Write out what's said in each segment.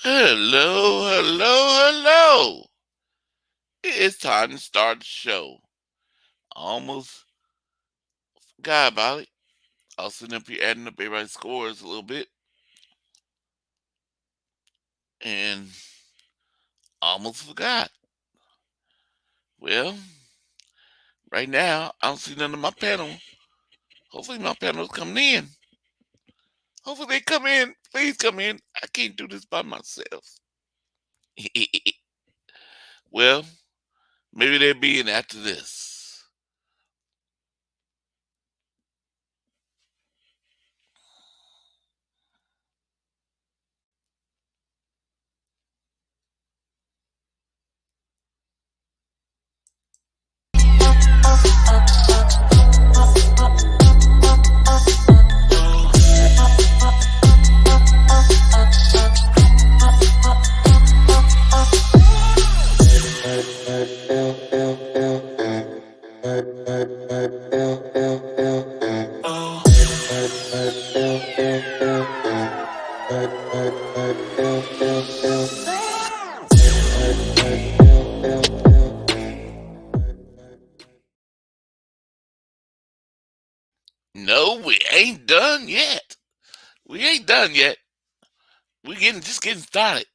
Hello, hello, hello. It's time to start the show. Almost forgot about it. I was sitting up here adding up everybody's scores a little bit and almost forgot. Well, right now, I don't see none of my panel. Hopefully, my panel's coming in. Hopefully, they come in. Please come in. I can't do this by myself. Well, maybe they'll be in after this. No, we ain't done yet. We ain't done yet. We just getting started.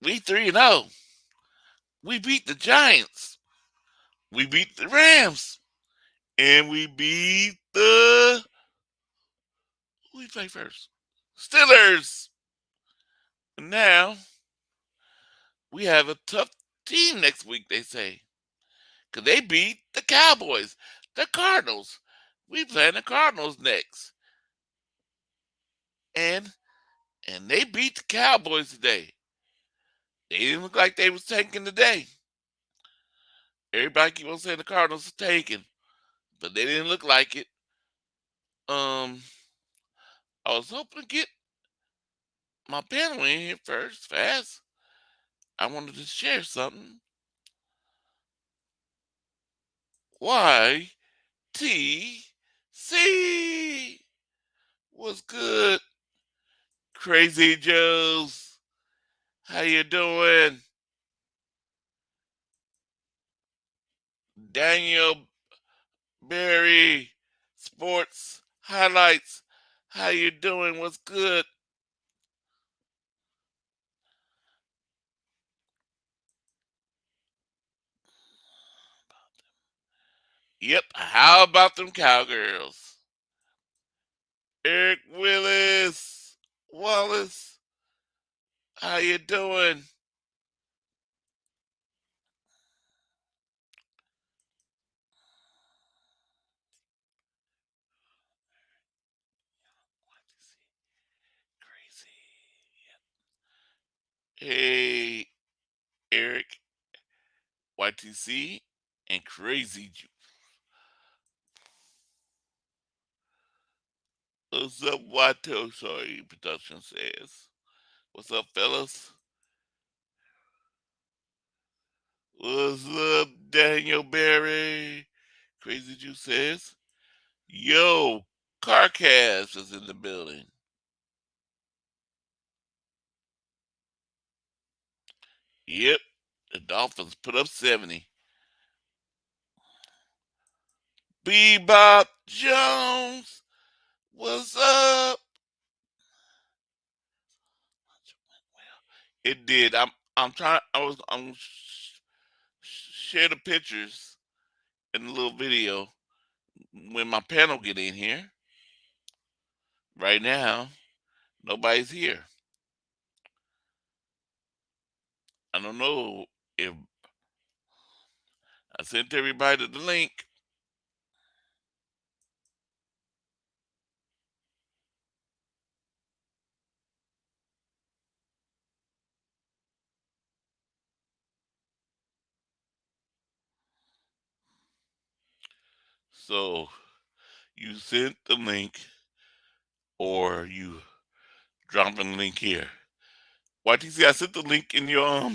We 3-0. We beat the Giants. We beat the Rams. And we beat the who we play first? Steelers. Now we have a tough team next week, they say. Cause they beat the Cowboys. The Cardinals. We playing the Cardinals next. And they beat the Cowboys today. They didn't look like they was tanking today. Everybody keep on saying the Cardinals are tanking, but they didn't look like it. Um, I was hoping to get my panel in here first, fast. I wanted to share something. YTC was good. Crazy Joes, how you doing? Daniel Berry, Sports Highlights, how you doing? What's good? Yep, how about them Cowgirls? Eric Wallace, how you doing? Crazy. Hey, Eric, YTC, and Crazy. What's up, Wato? Sorry, production says. What's up, fellas? What's up, Daniel Berry? Crazy Juice says. Yo, Carcast is in the building. Yep, the Dolphins put up 70. Bebop Jones, what's up? It did. I'm trying. I'm share the pictures in the little video when my panel get in here. Right now, nobody's here. I don't know if I sent everybody the link. So you sent the link or you dropping the link here. YTC, I sent the link in your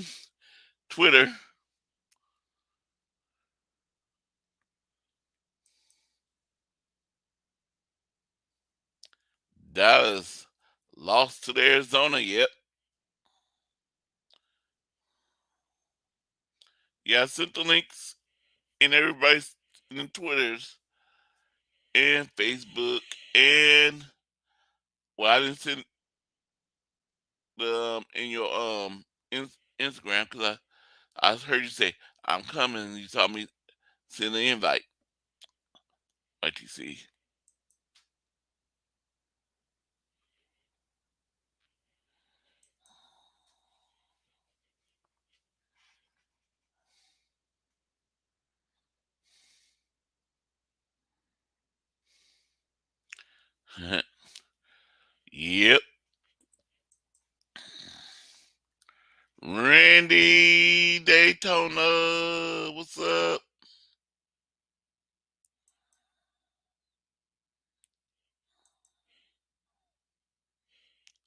Twitter. Dallas lost to the Arizona. Yep. Yeah, I sent the links in everybody's in Twitters and Facebook and well, I didn't send the in your Instagram because I heard you say I'm coming and you told me send the invite. What you see? Yep. Randy Daytona, what's up?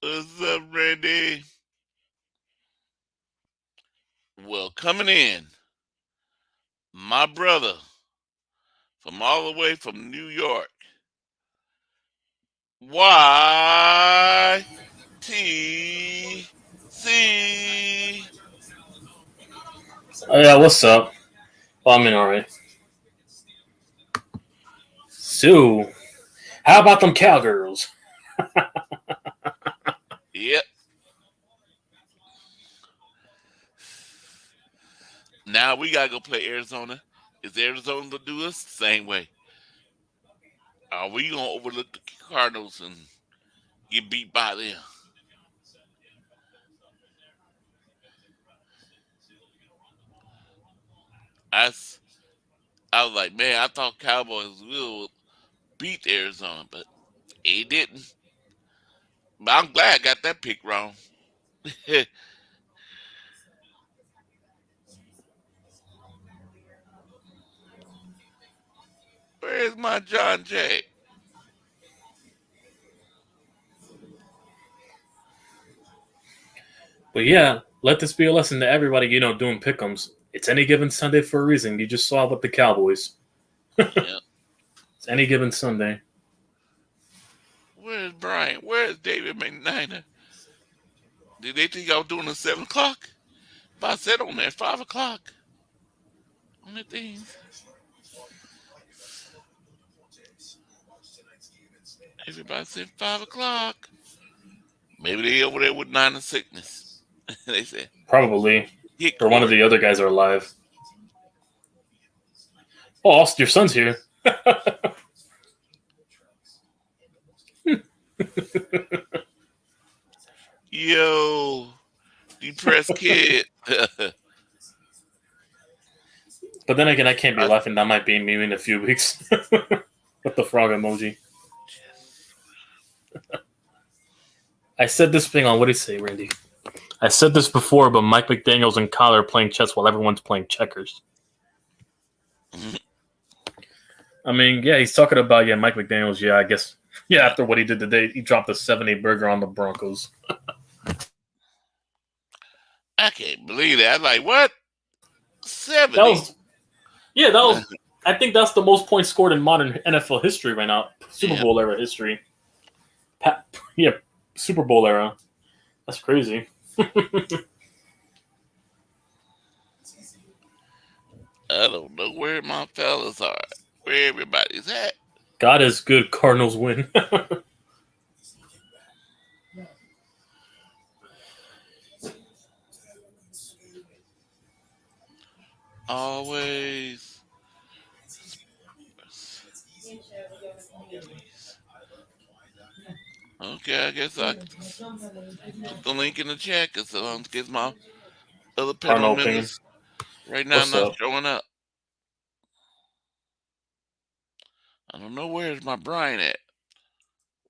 What's up, Randy? Well, coming in, my brother from all the way from New York. YTC. Oh, yeah, what's up? Well, I mean, alright. So, how about them cowgirls? Yep. Now we gotta go play Arizona. Is Arizona gonna do us the same way? Are we gonna overlook the Cardinals and get beat by them? I, s- I was like, man, I thought Cowboys will beat Arizona, but he didn't. But I'm glad I got that pick wrong. Where's my John Jay? But yeah, let this be a lesson to everybody, doing pick'ems. It's any given Sunday for a reason. You just saw with the Cowboys. Yeah. It's any given Sunday. Where's Brian? Where's David McNiner? Did they think I was doing the 7 o'clock? But I said on there 5 o'clock on the things. Everybody said 5 o'clock. Maybe they over there with nine of sickness. They said Probably. hit Or one of Corey. the other guys are alive. Oh, also, your son's here. Yo, depressed kid. But then again, I can't be I, laughing. That might be me in a few weeks. With the frog emoji. I said this thing on, what did he say, Randy? I said this before, but Mike McDaniels and Kyle are playing chess while everyone's playing checkers. I mean, yeah, he's talking about, Mike McDaniels, I guess, after what he did today, he dropped a 7-8 burger on the Broncos. I can't believe that. I'm like, what? That 70. was, that was, I think that's the most points scored in modern NFL history right now, Super Yeah. Bowl era history. Yeah, Super Bowl era. That's crazy. I don't know where my fellas are. Where everybody's at. God is good, Cardinals win. Always. Okay, I guess I could put the link in the chat because get my other panel Arnold opinion. members right now What's not up? showing up. I don't know where's my Brian at.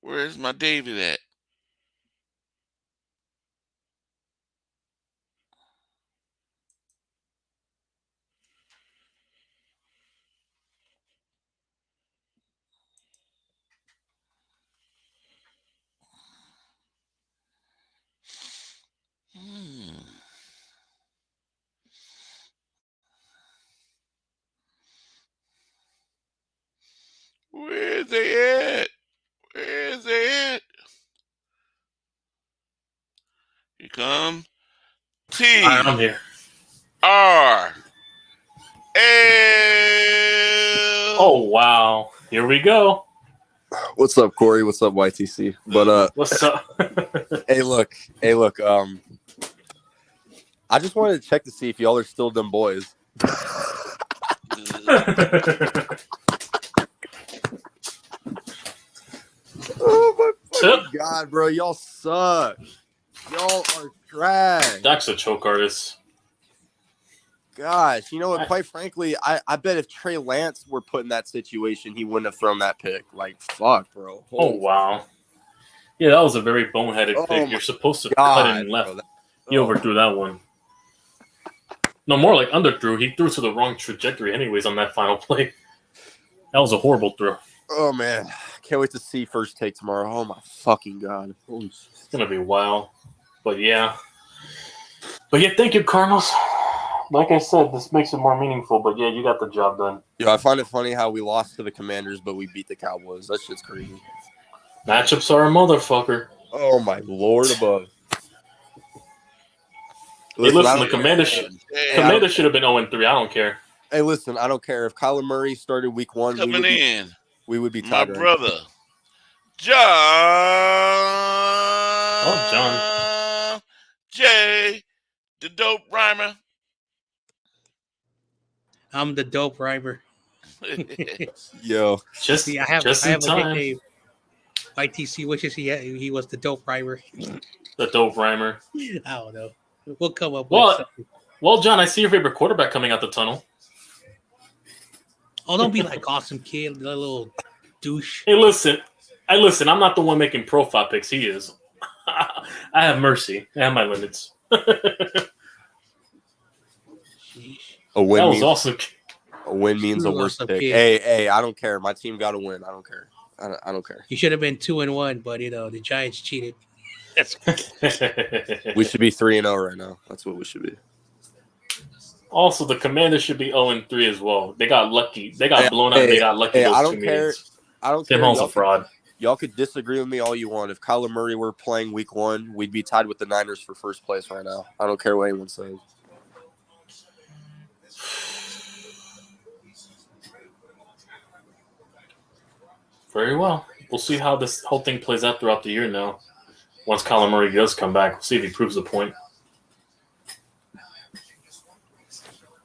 Where's my David at? Hmm. Where's they at? Where's they at? Here come I'm T here. R. Oh wow, here we go. What's up, Corey? What's up, YTC? But What's up? hey, look. I just wanted to check to see if y'all are still them boys. Oh my fucking god, bro! Y'all suck. Y'all are trash. Dak's a choke artist. Gosh, you know what? Quite frankly, I bet if Trey Lance were put in that situation, he wouldn't have thrown that pick. Like, fuck, bro. Oh wow. Yeah, that was a very boneheaded pick. You're supposed to cut in left. He overthrew that one. No, more like underthrew. He threw to the wrong trajectory anyways on that final play. That was a horrible throw. Oh, man. Can't wait to see first take tomorrow. Oh, my fucking God. It's going to be wild. But yeah, thank you, Cardinals. Like I said, this makes it more meaningful. But yeah, you got the job done. I find it funny how we lost to the Commanders, but we beat the Cowboys. That shit's crazy. Matchups are a motherfucker. Oh, my Lord above. Listen, the Commanders should have been 0-3. I don't care. Hey, listen, I don't care. If Kyler Murray started week 1, we would be tied. My brother, John. Oh, John. J, the dope rhymer. I'm the dope rhymer. Yo. See, I have a nickname. YTC wishes he was the dope rhymer. The dope rhymer. I don't know. We'll come up with something. Well, John, I see your favorite quarterback coming out the tunnel. Oh, don't be like Awesome Kid, that little douche. Hey, listen. I'm not the one making profile picks. He is. I have mercy. I have my limits. A win that was means, awesome. A win means a worse pick. Hey, I don't care. My team got to win. I don't care. I don't care. You should have been 2-1, but the Giants cheated. We should be 3-0 right now. That's what we should be. Also, the Commanders should be 0-3 as well. They got lucky. They got blown out. They got lucky. I don't care. I don't care. Tim Hall's a fraud. Y'all could disagree with me all you want. If Kyler Murray were playing week 1, we'd be tied with the Niners for first place right now. I don't care what anyone says. Very well. We'll see how this whole thing plays out throughout the year now. Once Kyler Murray does come back, we'll see if he proves the point.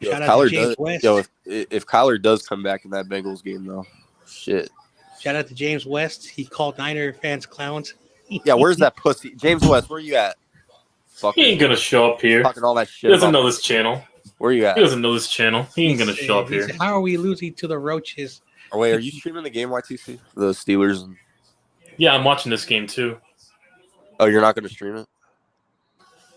If Kyler does come back in that Bengals game, though, shit. Shout out to James West. He called Niner fans clowns. Yeah, where's that pussy? James West, where you at? He ain't going to show up here. Talking all that shit. He doesn't know this channel. Where you at? He doesn't know this channel. He ain't going to show up here. How are we losing to the Roaches? Oh, wait, are you streaming the game, YTC? The Steelers? Yeah, I'm watching this game, too. Oh, you're not going to stream it?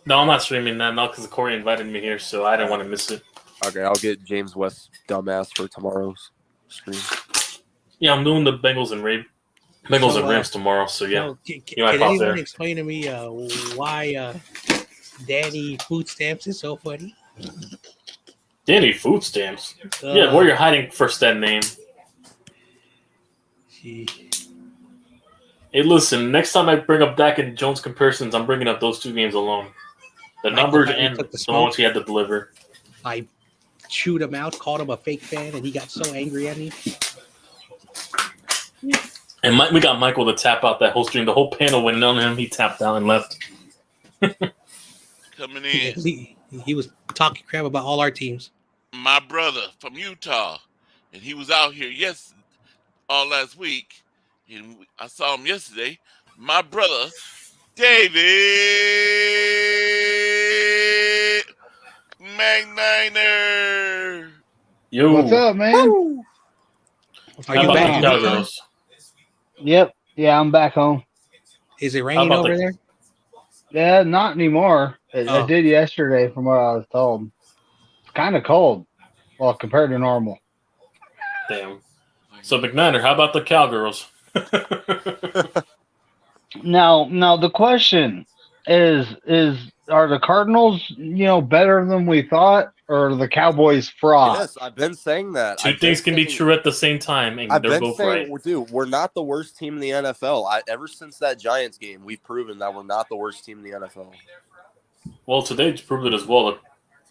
No, I'm not streaming that now because Corey invited me here, so I didn't want to miss it. Okay, I'll get James West dumbass for tomorrow's stream. Yeah, I'm doing the Bengals and Rams tomorrow, so yeah. Can anyone explain to me why Danny Food Stamps is so funny? Danny Food Stamps? Yeah, where you're hiding first that name. Hey, listen, next time I bring up Dak and Jones comparisons, I'm bringing up those two games alone. The numbers and the ones he had to deliver. I chewed him out, called him a fake fan, and he got so angry at me. And we got Michael to tap out that whole stream. The whole panel went on him. He tapped out and left. Coming in. He was talking crap about all our teams. My brother from Utah, and he was out here all last week, and I saw him yesterday. My brother, David McNiner. Yo. What's up, man? Woo. Are you back? Yep. Yeah, I'm back home. Is it raining over there? Yeah, not anymore. It did yesterday from what I was told. It's kind of cold. Well, compared to normal. Damn. So, McNiner, how about the Cowgirls? Now the question is are the Cardinals, better than we thought, or are the Cowboys fraud? Yes, I've been saying that. Two things can be true at the same time, and they're both right. Dude, we're not the worst team in the NFL. Ever since that Giants game, we've proven that we're not the worst team in the NFL. Well, today proved it as well.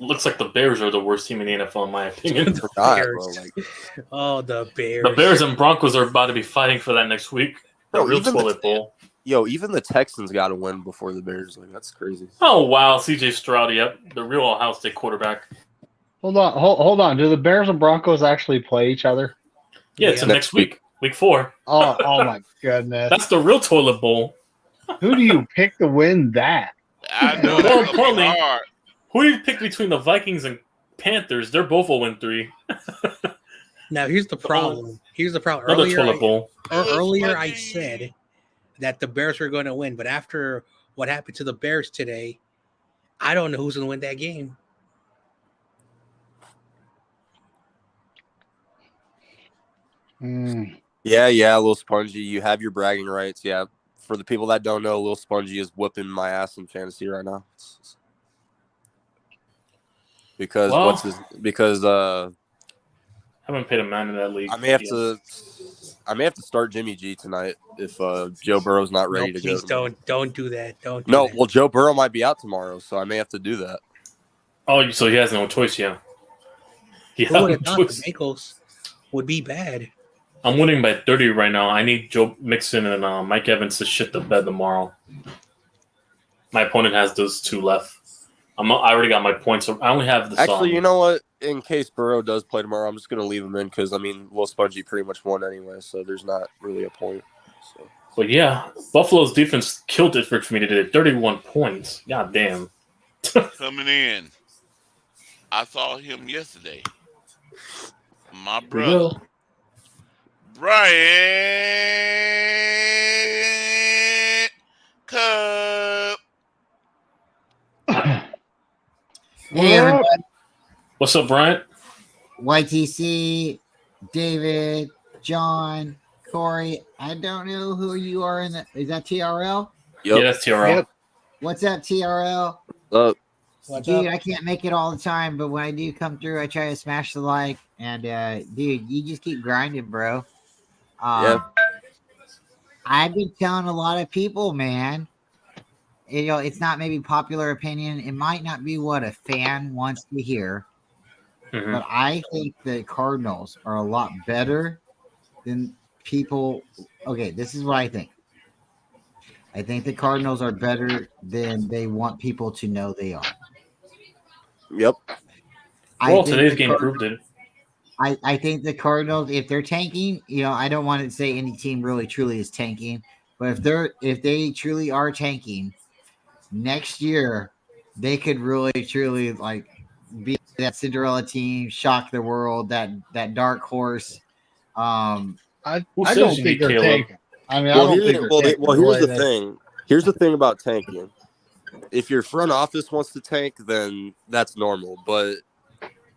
looks like the Bears are the worst team in the NFL, in my opinion. The Bears. Oh, the Bears. The Bears and Broncos are about to be fighting for that next week. The real toilet bowl. Even the Texans got to win before the Bears. Like, that's crazy. Oh, wow. CJ Stroud, yep. The real Ohio State quarterback. Hold on. Do the Bears and Broncos actually play each other? Yeah, it's next week. Week 4. Oh my goodness. That's the real toilet bowl. Who do you pick to win that? I know. More importantly, hard. who do you pick between the Vikings and Panthers? They're both 0-3. Now, here's the problem. Another toilet bowl. Earlier, I said that the Bears were going to win, but after what happened to the Bears today, I don't know who's going to win that game. Yeah, Lil Spongy. You have your bragging rights. Yeah. For the people that don't know, Lil Spongy is whooping my ass in fantasy right now. Because I haven't paid a man in that league. I may have to start Jimmy G tonight if Joe Burrow's not ready to go. Please don't do that. Don't do No, that. well, Joe Burrow might be out tomorrow, so I may have to do that. Oh, so he has no choice, yeah. Who would have thought the Bengals would be bad? I'm winning by 30 right now. I need Joe Mixon and Mike Evans to shit the bed tomorrow. My opponent has those 2 left. I already got my points. So I only have the Actually, you know what? In case Burrow does play tomorrow, I'm just going to leave him in because, Will Spongy pretty much won anyway, so there's not really a point. So. But yeah, Buffalo's defense killed it for me today. 31 points. God damn. Coming in. I saw him yesterday. My brother. Brian Cup. Hey, everybody. What's up, Brian? YTC, David, John, Corey. I don't know who you are in that. Is that TRL? Yep. Yeah, that's TRL. Yep. What's up, TRL? Up. Dude, I can't make it all the time, but when I do come through, I try to smash the like. And, dude, you just keep grinding, bro. I've been telling a lot of people, man, it's not maybe popular opinion. It might not be what a fan wants to hear. Mm-hmm. But I think the Cardinals are a lot better than people. Okay, this is what I think. I think the Cardinals are better than they want people to know they are. Yep. Well, today's game proved it. I think the Cardinals, if they're tanking, I don't want to say any team really truly is tanking, but if they truly are tanking, next year they could really truly be that Cinderella team, shock the world, that dark horse. I don't think they're tanking. Here's the thing. Here's the thing about tanking. If your front office wants to tank, then that's normal. But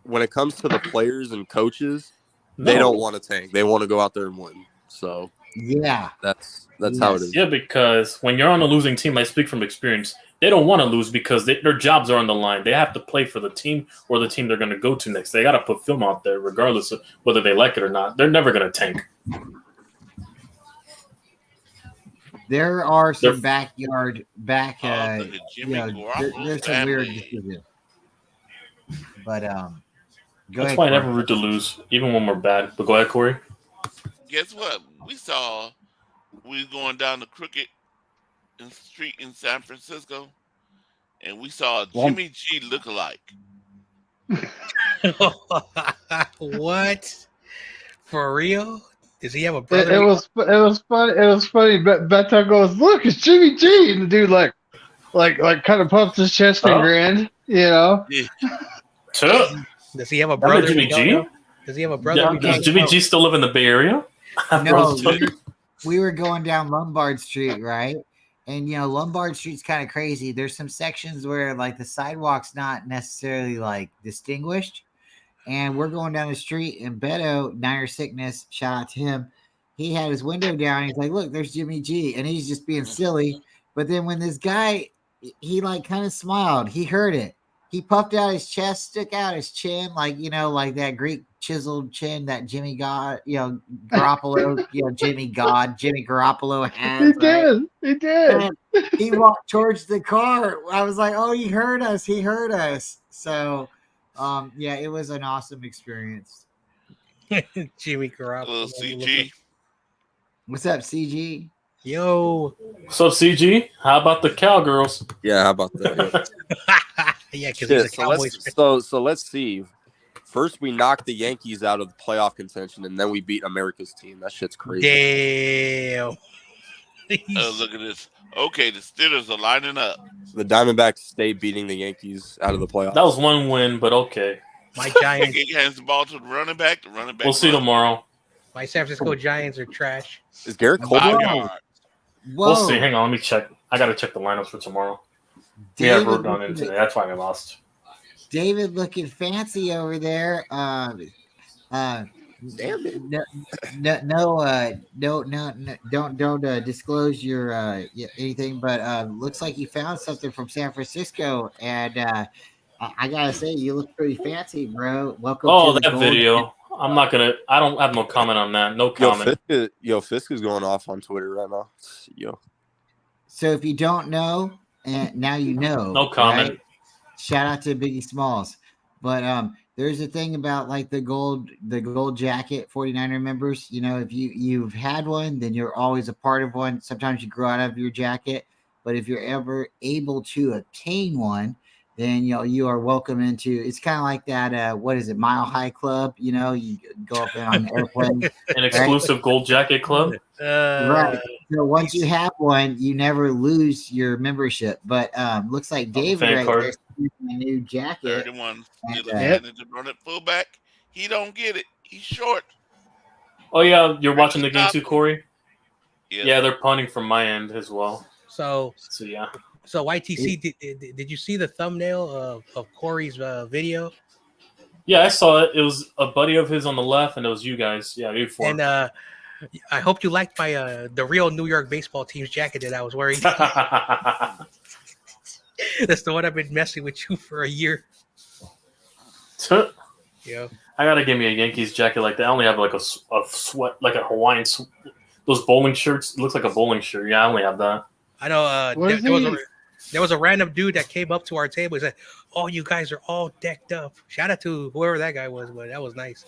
when it comes to the players and coaches, they don't want to tank. They want to go out there and win. So yeah, that's how it is. Yeah, because when you're on a losing team, I speak from experience. They don't want to lose because their jobs are on the line. They have to play for the team or the team they're going to go to next. They got to put film out there, regardless of whether they like it or not. They're never going to tank. There are some there's some weird decisions. But that's why I never root to lose, even when we're bad. But go ahead, Corey. Guess what? We was going down the Crooked Street in San Francisco, and we saw a Jimmy G lookalike. What? For real? Does he have a brother? It was funny. It was funny. Beto goes, "Look, it's Jimmy G," and the dude like kind of pumps his chest and grinned. Yeah. Does he have a brother? Jimmy G? Does he have a brother? Yeah, does Jimmy G still live in the Bay Area? No, we were going down Lombard Street, right? And Lombard Street's kind of crazy. There's some sections where the sidewalk's not necessarily distinguished. And we're going down the street, and Beto, Niner Sickness, shout out to him. He had his window down. He's like, "Look, there's Jimmy G," and he's just being silly. But then when this guy, he kind of smiled. He heard it. He puffed out his chest, stuck out his chin, like that Greek chiseled chin that Jimmy Garoppolo, Jimmy Garoppolo has. He did. And he walked towards the car. I was like, "Oh, he heard us. He heard us." So Yeah, it was an awesome experience. Jimmy Garoppolo. CG. What's up, CG? Yo. What's up, CG? How about the Cowgirls? Yeah, how about that? Yeah, because he's a Cowboys fan. So let's see. First, we knocked the Yankees out of the playoff contention, and then we beat America's team. That shit's crazy. Damn. Look at this. Okay, the Steelers are lining up. The Diamondbacks stay beating the Yankees out of the playoffs. That was one win, but okay. My Giants. He hands the ball to the running back. The running back. We'll see tomorrow. My San Francisco Giants are trash. Is Garrett Cole? Whoa. We'll see. Hang on, let me check. I gotta check the lineups for tomorrow. We have work on it today. That's why I lost. David looking fancy over there. Don't disclose your anything, but looks like you found something from San Francisco, and I gotta say you look pretty fancy, bro. Welcome. Oh, that video. I'm not gonna. I don't have no comment on that. No comment. Fisk is going off on Twitter right now. Yo. So if you don't know, and now you know. No comment. Right? Shout out to Biggie Smalls, but there's a thing about like the gold jacket 49er members. You know, if you've had one, then you're always a part of one. Sometimes you grow out of your jacket, but if you're ever able to obtain one, then you are welcome into. It's kind of like that. What is it? Mile High Club. You know, you go up there on an airplane. An exclusive gold jacket club. Right. So once you have one, you never lose your membership. But looks like David right there is a new jacket. 31. And to run it fullback. He don't get it. He's short. Oh yeah, you're watching the game too, Corey. Yeah, they're punting from my end as well. So yeah. So YTC, did you see the thumbnail of Corey's video? Yeah, I saw it. It was a buddy of his on the left, and it was you guys. Yeah, you four. And I hope you liked my the real New York baseball team's jacket that I was wearing. That's the one I've been messing with you for a year. Yeah. I gotta give me a Yankees jacket like that. I only have like a sweat, like a Hawaiian. Those bowling shirts. It looks like a bowling shirt. Yeah, I only have that. I know. There was a random dude that came up to our table and said, "Oh, you guys are all decked up." Shout out to whoever that guy was, but that was nice.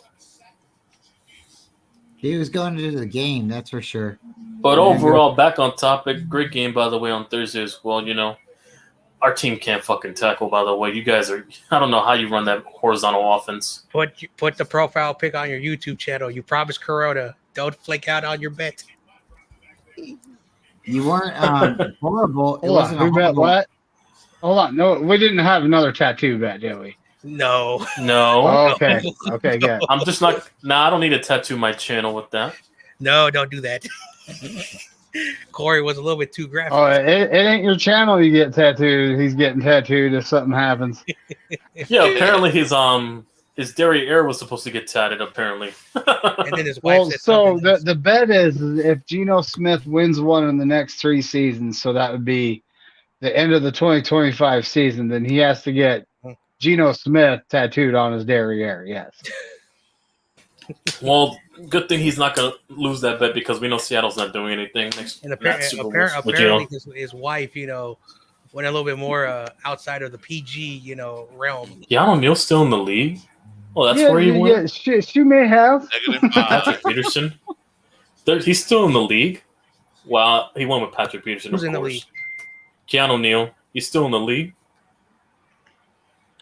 He was going to the game, that's for sure. But overall, back on topic. Great game, by the way, on Thursday as well. You know, our team can't fucking tackle, by the way. You guys are – I don't know how you run that horizontal offense. Put the profile pic on your YouTube channel. You promised Corona. Don't flake out on your bet. You weren't horrible. It wasn't who bet what? Hold on. No, we didn't have another tattoo bet, did we? No. No. Okay. Okay, good. I'm just not – I don't need to tattoo my channel with that. No, don't do that. Corey was a little bit too graphic. Oh, it ain't your channel you get tattooed. He's getting tattooed if something happens. Yeah, apparently his derriere was supposed to get tatted, apparently. And then his wife said so the bet is if Geno Smith wins one in the next 3 seasons, so that would be the end of the 2025 season, then he has to get Geno Smith tattooed on his derriere, yes. Well, good thing he's not going to lose that bet because we know Seattle's not doing anything next. And apparently his wife, went a little bit more outside of the PG, realm. Keanu Neal's still in the league? Oh, that's where he went? Yeah, she may have. Patrick Peterson. He's still in the league? Well, he went with Patrick Peterson, Who's of in course. The league? Keanu Neal. He's still in the league?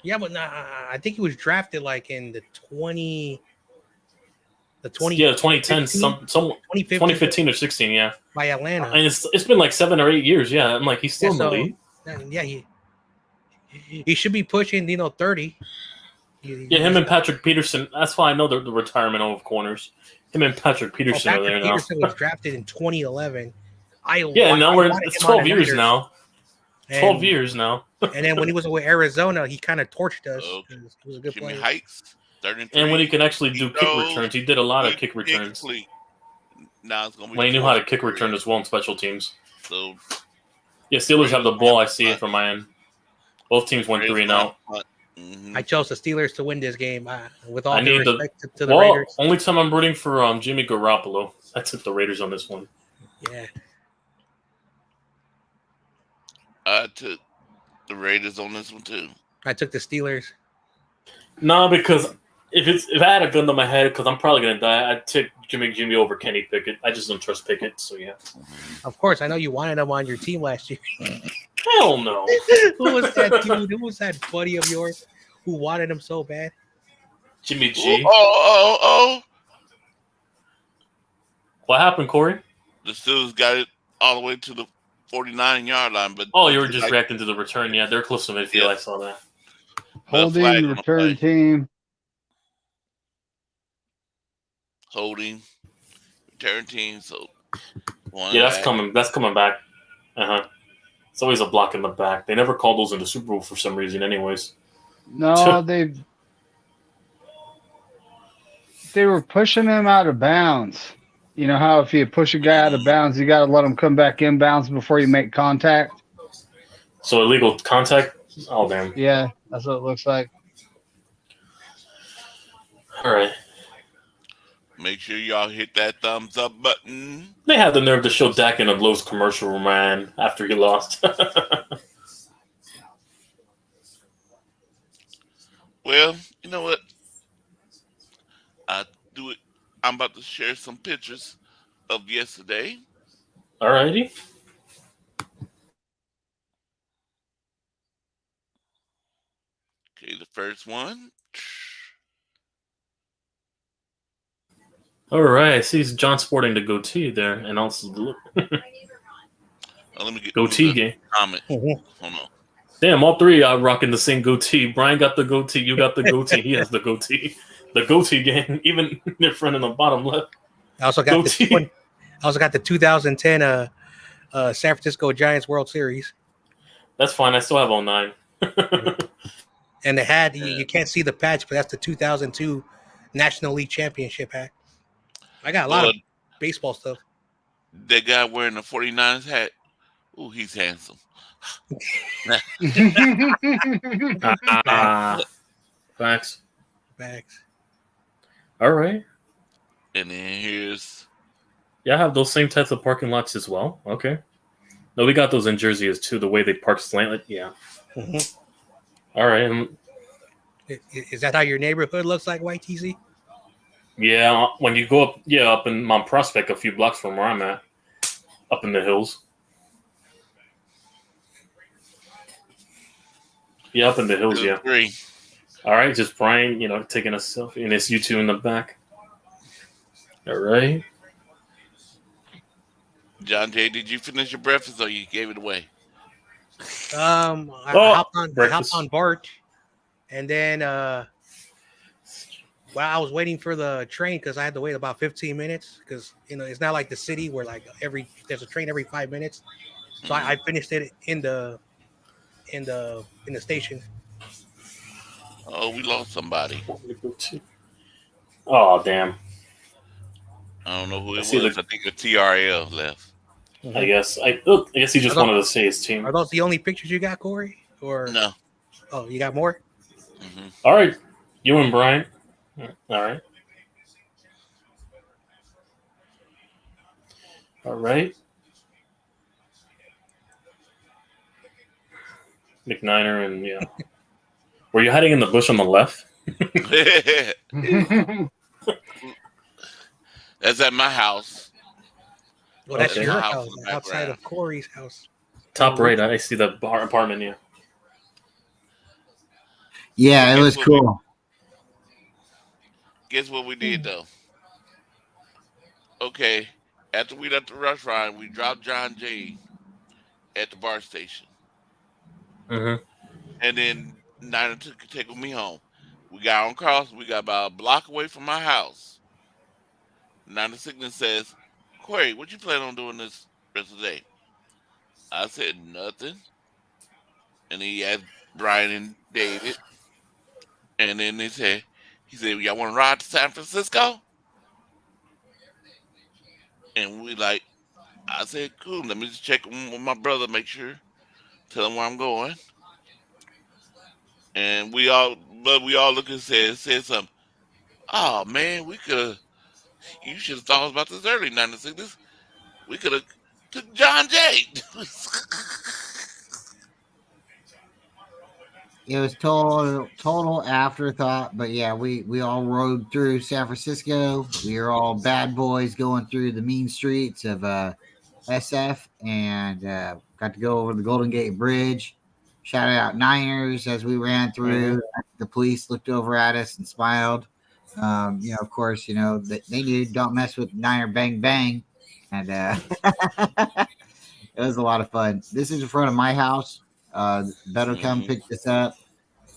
Yeah, but I think he was drafted like in the 2010, 2015 or 16, yeah. By Atlanta. And it's been like 7 or 8 years, yeah. I'm like, he's still in the league? Yeah, he should be pushing, 30. Yeah, him and Patrick Peterson. That's why I know the retirement of corners. Him and Patrick Peterson are there now. Peterson was drafted in 2011. Now it's 12 years now. 12 years now. And then when he was with Arizona, he kind of torched us. He was a good player. Hikes, and when he can actually do kick returns, he did a lot of kick returns. Now it's gonna be when he knew how to kick return as well in special teams. So, yeah, Steelers have the ball. I see it from my end. Both teams went 3-0. I chose the Steelers to win this game. With all due respect to the Raiders. Only time I'm rooting for Jimmy Garoppolo. I took the Raiders on this one. Yeah. I took the Raiders on this one too. I took the Steelers. No, because if I had a gun to my head, because I'm probably gonna die, I'd take Jimmy over Kenny Pickett. I just don't trust Pickett, so yeah. Of course, I know you wanted him on your team last year. Hell no. Who was that dude? Who was that buddy of yours who wanted him so bad? Jimmy G. Oh. What happened, Corey? The Steelers got it all the way to the 49-yard line, but you were just reacting to the return. Yeah, they're close to midfield. Yeah. I saw that. Holding return team. Holding return team. So that's coming. That's coming back. It's always a block in the back. They never call those in the Super Bowl for some reason, anyways. No, they were pushing him out of bounds. You know how if you push a guy out of bounds, you got to let him come back in bounds before you make contact? So illegal contact? Oh, damn. Yeah, that's what it looks like. All right. Make sure y'all hit that thumbs up button. They had the nerve to show Dak in a Lowe's commercial, man, after he lost. Well, you know what? I'm about to share some pictures of yesterday. Alrighty. Okay, the first one. All right, I see John sporting the goatee there, and also the let me get goatee game. Comment. Hold on. Damn, all three are rocking the same goatee. Brian got the goatee. You got the goatee. He has the goatee. The goatee gang, even in front and the bottom left. I also got the 2010 San Francisco Giants World Series. That's fine. I still have 09. And the hat, you can't see the patch, but that's the 2002 National League Championship hat. I got a lot of baseball stuff. That guy wearing the 49ers hat, ooh, he's handsome. Facts. All right. And then here's... Yeah, I have those same types of parking lots as well. Okay. No, we got those in Jersey as too. The way they park slanted. Yeah. Mm-hmm. All right. Is that how your neighborhood looks like, YTZ? Yeah. When you go up, up in Mount Prospect, a few blocks from where I'm at, up in the hills. Yeah, up in the hills. Yeah. Three. All right, just Brian, taking a selfie, and it's you two in the back. All right. John Jay, did you finish your breakfast or you gave it away? I hopped on Bart, and then I was waiting for the train because I had to wait about 15 minutes because it's not like the city where there's a train every 5 minutes. So I finished it in the station. Oh, we lost somebody. Oh, damn. I don't know who it was. I think a TRL left. Mm-hmm. I guess he just wanted to say his team. Are those the only pictures you got, Corey? Or no? Oh, you got more? Mm-hmm. All right, you and Brian. All right. McNiner and Were you hiding in the bush on the left? That's at my house. Well, that's your house outside of Corey's house. Top right, I see the apartment. Yeah. Yeah, it was cool. Guess what we did though? Okay, after we left the restaurant, we dropped John Jay at the bar station. Mm-hmm. And then Nina took me home. We got on cross. We got about a block away from my house. Nina Sickness says, "Corey, what you plan on doing this rest of the day?" I said nothing. And he asked Brian and David. And then he said, "Y'all want to ride to San Francisco?" And I said, "Cool. Let me just check with my brother, make sure, tell him where I'm going." And we all looked and said something. "Oh man, you should have thought about this early, 96. We could have took John Jay." it was total afterthought. But yeah, we all rode through San Francisco. We were all bad boys going through the mean streets of SF, and got to go over the Golden Gate Bridge. Shouted out Niners as we ran through. The police looked over at us and smiled. Of course, they knew don't mess with Niner Bang Bang, and it was a lot of fun. This is in front of my house. Better come pick this up,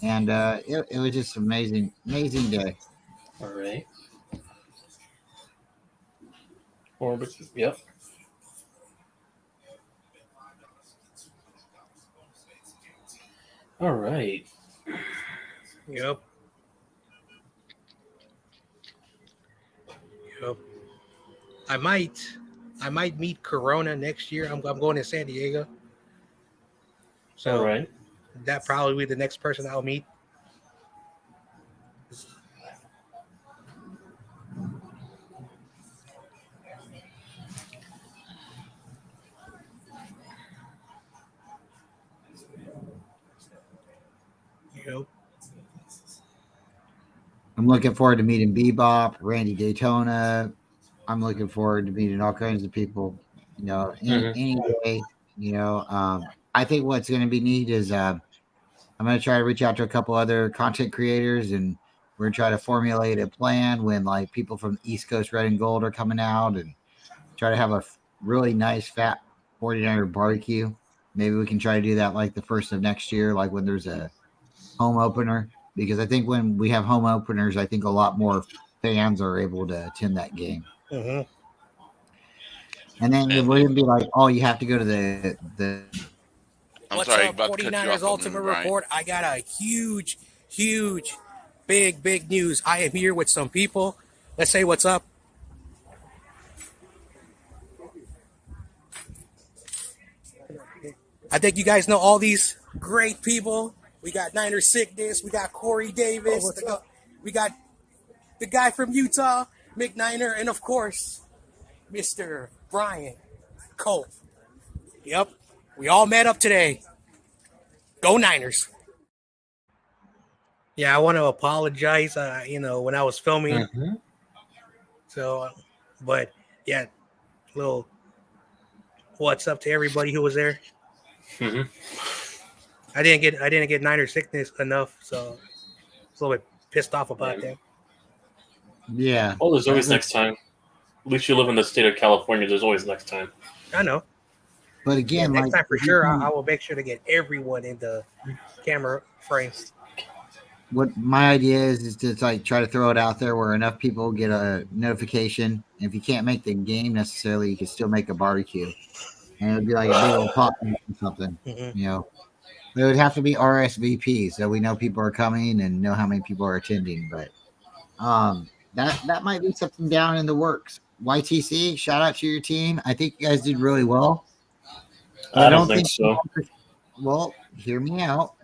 and it was just amazing day. All right. Yep. All right. Yep. I might meet Corona next year. I'm going to San Diego. So all right. That probably be the next person I'll meet. I'm looking forward to meeting Bebop, Randy Daytona. I'm looking forward to meeting all kinds of people. Anyway, I think what's going to be neat is I'm going to try to reach out to a couple other content creators, and we're going to try to formulate a plan when like people from the East Coast Red and Gold are coming out, and try to have a really nice fat 49er barbecue. Maybe we can try to do that like the first of next year, like when there's a home opener. Because I think when we have home openers, I think a lot more fans are able to attend that game. Mm-hmm. And then it wouldn't be like, oh, you have to go to the. What's up, 49ers Ultimate Report? I got a huge, big news. I am here with some people. Let's say what's up. I think you guys know all these great people. We got Niner Sickness. We got Corey Davis. We got the guy from Utah, Mick Niner, and of course, Mr. Brian Cole. Yep, we all met up today. Go Niners! Yeah, I want to apologize. When I was filming. Mm-hmm. So, but yeah, little what's up to everybody who was there. Mm-hmm. I didn't get Niner Sickness enough, so I was a little bit pissed off about that. Yeah. Oh, there's always next time. At least you live in the state of California. There's always next time. I know. But again, next time for sure, I will make sure to get everyone in the camera frames. What my idea is to like try to throw it out there where enough people get a notification. If you can't make the game necessarily, you can still make a barbecue, and it would be like a big old pop or something. Mm-hmm. It would have to be RSVP, so we know people are coming and know how many people are attending. But that might be something down in the works. YTC, shout out to your team. I think you guys did really well. I don't think so. Well, hear me out.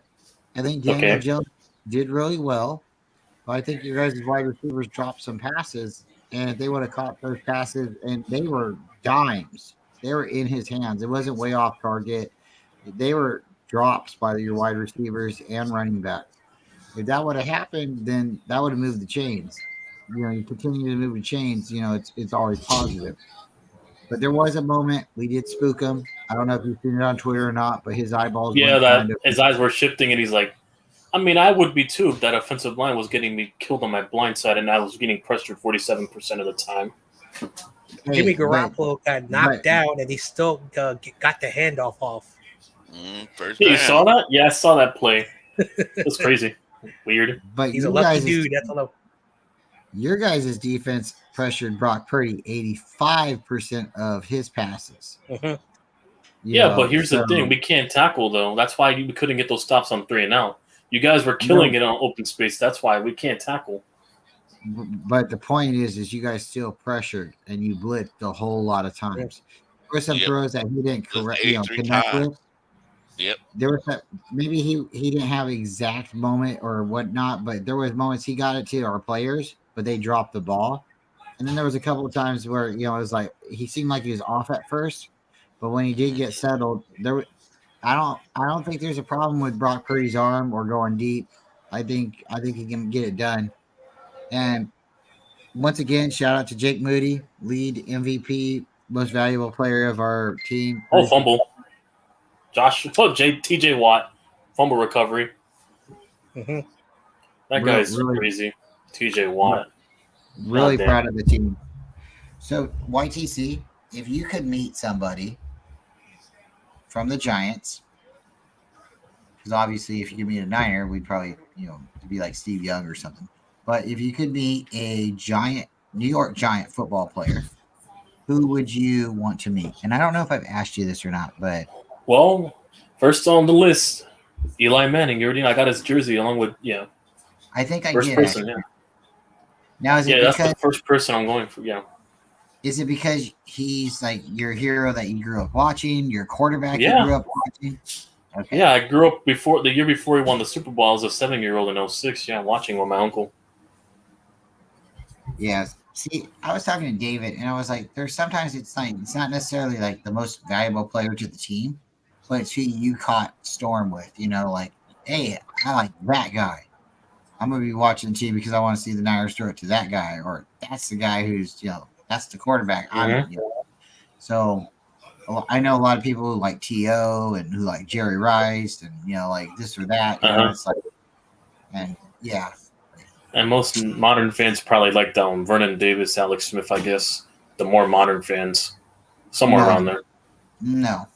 I think Daniel Jones did really well. But I think your guys' wide receivers dropped some passes, and if they would have caught those passes, and they were dimes. They were in his hands. It wasn't way off target. They were drops by your wide receivers and running back. If that would have happened, then that would have moved the chains. You continue to move the chains, it's always positive. But there was a moment we did spook him. I don't know if you've seen it on Twitter or not, but his eyeballs. Yeah, his eyes were shifting, and he's like, I mean, I would be too if that offensive line was getting me killed on my blind side, and I was getting pressured 47% of the time. Jimmy Garoppolo got knocked down, and he still got the handoff off. You saw that? Yeah, I saw that play. It's crazy. Weird. But he's a lucky dude. That's all. Your guys' defense pressured Brock Purdy 85% of his passes. Mm-hmm. But here's the thing. We can't tackle, though. That's why we couldn't get those stops on 3 and out. You guys were killing it on open space. That's why we can't tackle. But the point is you guys still pressured, and you blitzed a whole lot of times. There were some throws that he didn't connect with. Yep. There was maybe he didn't have exact moment or whatnot, but there was moments he got it to our players, but they dropped the ball. And then there was a couple of times where it was like he seemed like he was off at first, but when he did get settled, I don't think there's a problem with Brock Purdy's arm or going deep. I think he can get it done. And once again, shout out to Jake Moody, lead MVP, most valuable player of our team. Oh, fumble. TJ Watt, fumble recovery. Mm-hmm. That guy's really crazy. TJ Watt. Really proud of the team. So, YTC, if you could meet somebody from the Giants, because obviously if you could meet a Niner, we'd probably, be like Steve Young or something. But if you could meet a New York Giant football player, who would you want to meet? And I don't know if I've asked you this or not, but... Well, first on the list, Eli Manning. You already know I got his jersey along with, I think I first get person, it. Now, is it that's the first person I'm going for, Is it because he's like your hero that you grew up watching, your quarterback you grew up watching? Okay. Yeah, I grew up the year before he won the Super Bowl as a 7-year-old in 06, watching with my uncle. Yeah. See, I was talking to David, and I was like, there's sometimes it's not necessarily like the most valuable player to the team, but it's who you caught storm with, like, hey, I like that guy. I'm going to be watching the team because I want to see the Niners throw it to that guy, or that's the guy who's, that's the quarterback. Mm-hmm. So I know a lot of people who like T.O. and who like Jerry Rice and, like this or that. It's like, and yeah. And most modern fans probably like Vernon Davis, Alex Smith, I guess. The more modern fans, somewhere around there. No.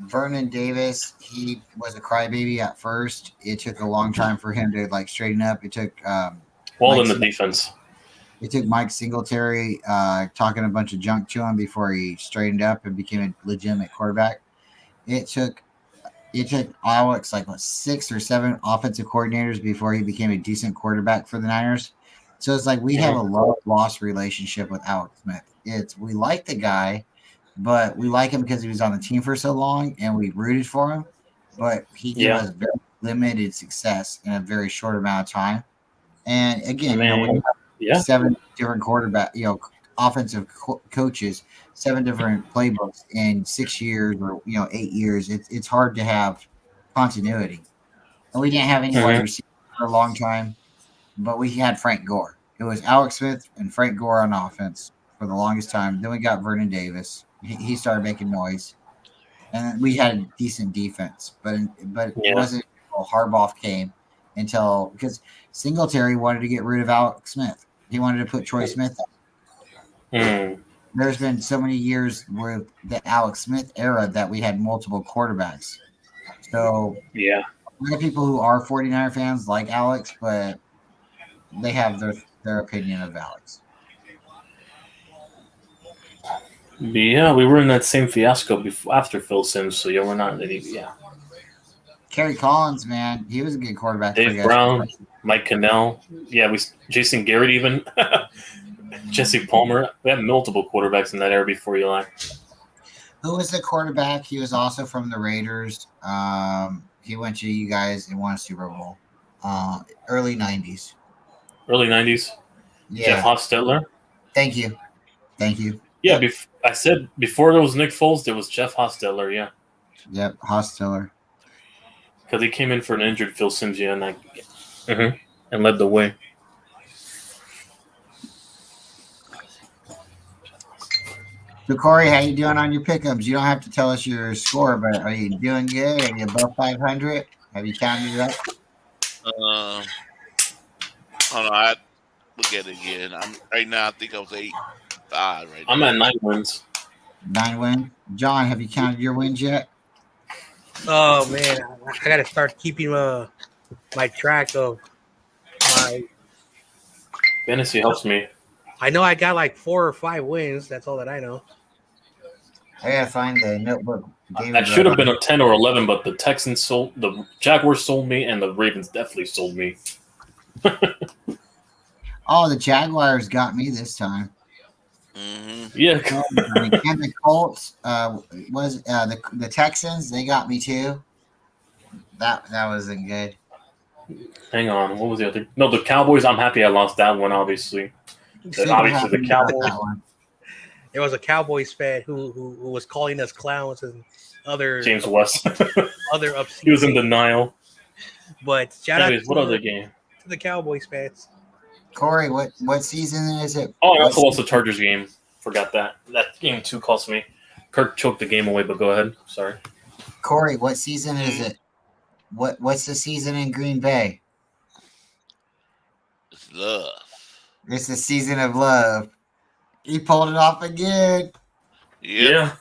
Vernon Davis, he was a crybaby at first. It took a long time for him to like straighten up. It took in the defense. It took Mike Singletary talking a bunch of junk to him before he straightened up and became a legitimate quarterback. It took Alex like 6 or 7 offensive coordinators before he became a decent quarterback for the Niners. So it's like we have a love-loss relationship with Alex Smith. We like the guy, but we like him because he was on the team for so long and we rooted for him. But he gave us very limited success in a very short amount of time. And again, when you have 7 different quarterback, offensive coaches, 7 different playbooks in 6 years or 8 years, it's hard to have continuity. And we didn't have any wide receivers for a long time, but we had Frank Gore. It was Alex Smith and Frank Gore on offense for the longest time. Then we got Vernon Davis. He started making noise, and we had a decent defense. But it wasn't until Harbaugh came because Singletary wanted to get rid of Alex Smith. He wanted to put Troy Smith in. There's been so many years with the Alex Smith era that we had multiple quarterbacks. So a lot of people who are 49er fans like Alex, but they have their opinion of Alex. Yeah, we were in that same fiasco after Phil Simms, so we're not. Kerry Collins, man, he was a good quarterback. Dave Brown, Mike Cannell, Jason Garrett, even Jesse Palmer. We had multiple quarterbacks in that era before Eli. Who was the quarterback? He was also from the Raiders. He went to you guys and won a Super Bowl. Early 90s. Early 90s? Yeah. Jeff Hostetler? Thank you. Yeah, I said before there was Nick Foles, there was Jeff Hostetler, yeah. Yep, Hostetler. Because he came in for an injured Phil Simms, and led the way. So, Corey, how you doing on your pickups? You don't have to tell us your score, but are you doing good? Are you above 500? Have you counted it up? I don't know. I look at it again. Right now. I think I was 8-5 right now. I'm at 9 wins. 9 wins. John, have you counted your wins yet? Oh man, I got to start keeping my track of my fantasy. Helps me. I know I got like 4 or 5 wins. That's all that I know. I gotta find the notebook. That should have been a 10 or 11, but the Texans the Jaguars sold me, and the Ravens definitely sold me. Oh, the Jaguars got me this time. Mm-hmm. Yeah, and the Colts the Texans. They got me too. That wasn't good. Hang on, what was the other? No, the Cowboys. I'm happy I lost that one. Obviously, the Cowboys. There was a Cowboys fan who was calling us clowns and other James West. other obscene. He was in denial. But shout Anyways, out what other game? To the Cowboys fans. Corey, what season is it? Oh, I also lost the Chargers game. Forgot that. That game too cost me. Kirk choked the game away, but go ahead. Sorry. Corey, what season is it? What's the season in Green Bay? It's love. It's the season of love. He pulled it off again. Yeah.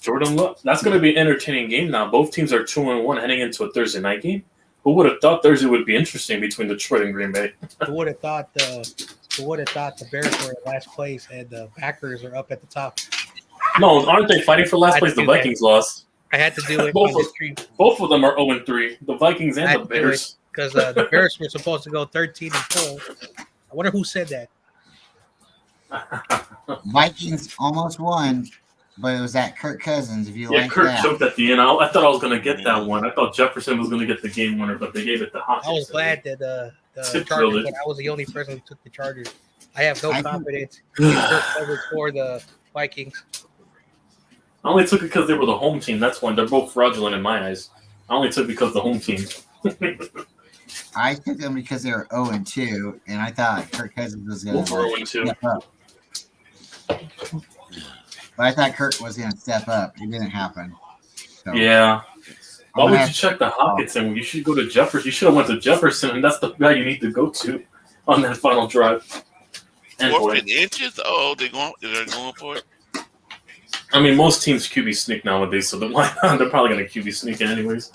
Jordan Love. That's going to be an entertaining game now. Both teams are 2-1 heading into a Thursday night game. Who would have thought Thursday would be interesting between Detroit and Green Bay? Who would have thought the Bears were in last place and the Packers are up at the top? No, aren't they fighting for last place? The Vikings lost. I had to do it. Both of them are 0-3. The Vikings and the Bears. Because the Bears were supposed to go 13-4. I wonder who said that. Vikings almost won, but it was at Kirk Cousins. If you like Kirk that. choked at the end. I thought I was going to get that one. I thought Jefferson was going to get the game winner, but they gave it to Hopkins. I was glad that the Chargers, but I was the only person who took the Chargers. I have no confidence in Kirk Cousins for the Vikings. I only took it because they were the home team. That's why they're both fraudulent in my eyes. I only took it because the home team. I took them because they were 0-2, and I thought Kirk Cousins was going to step up. But I thought Kirk was going to step up. It didn't happen. So, yeah. Why would you check the Hawkinson? You should go to Jefferson. You should have went to Jefferson, and that's the guy you need to go to on that final drive. 4th inches? Oh, they're going for it? I mean, most teams QB sneak nowadays, so they're probably going to QB sneak it anyways.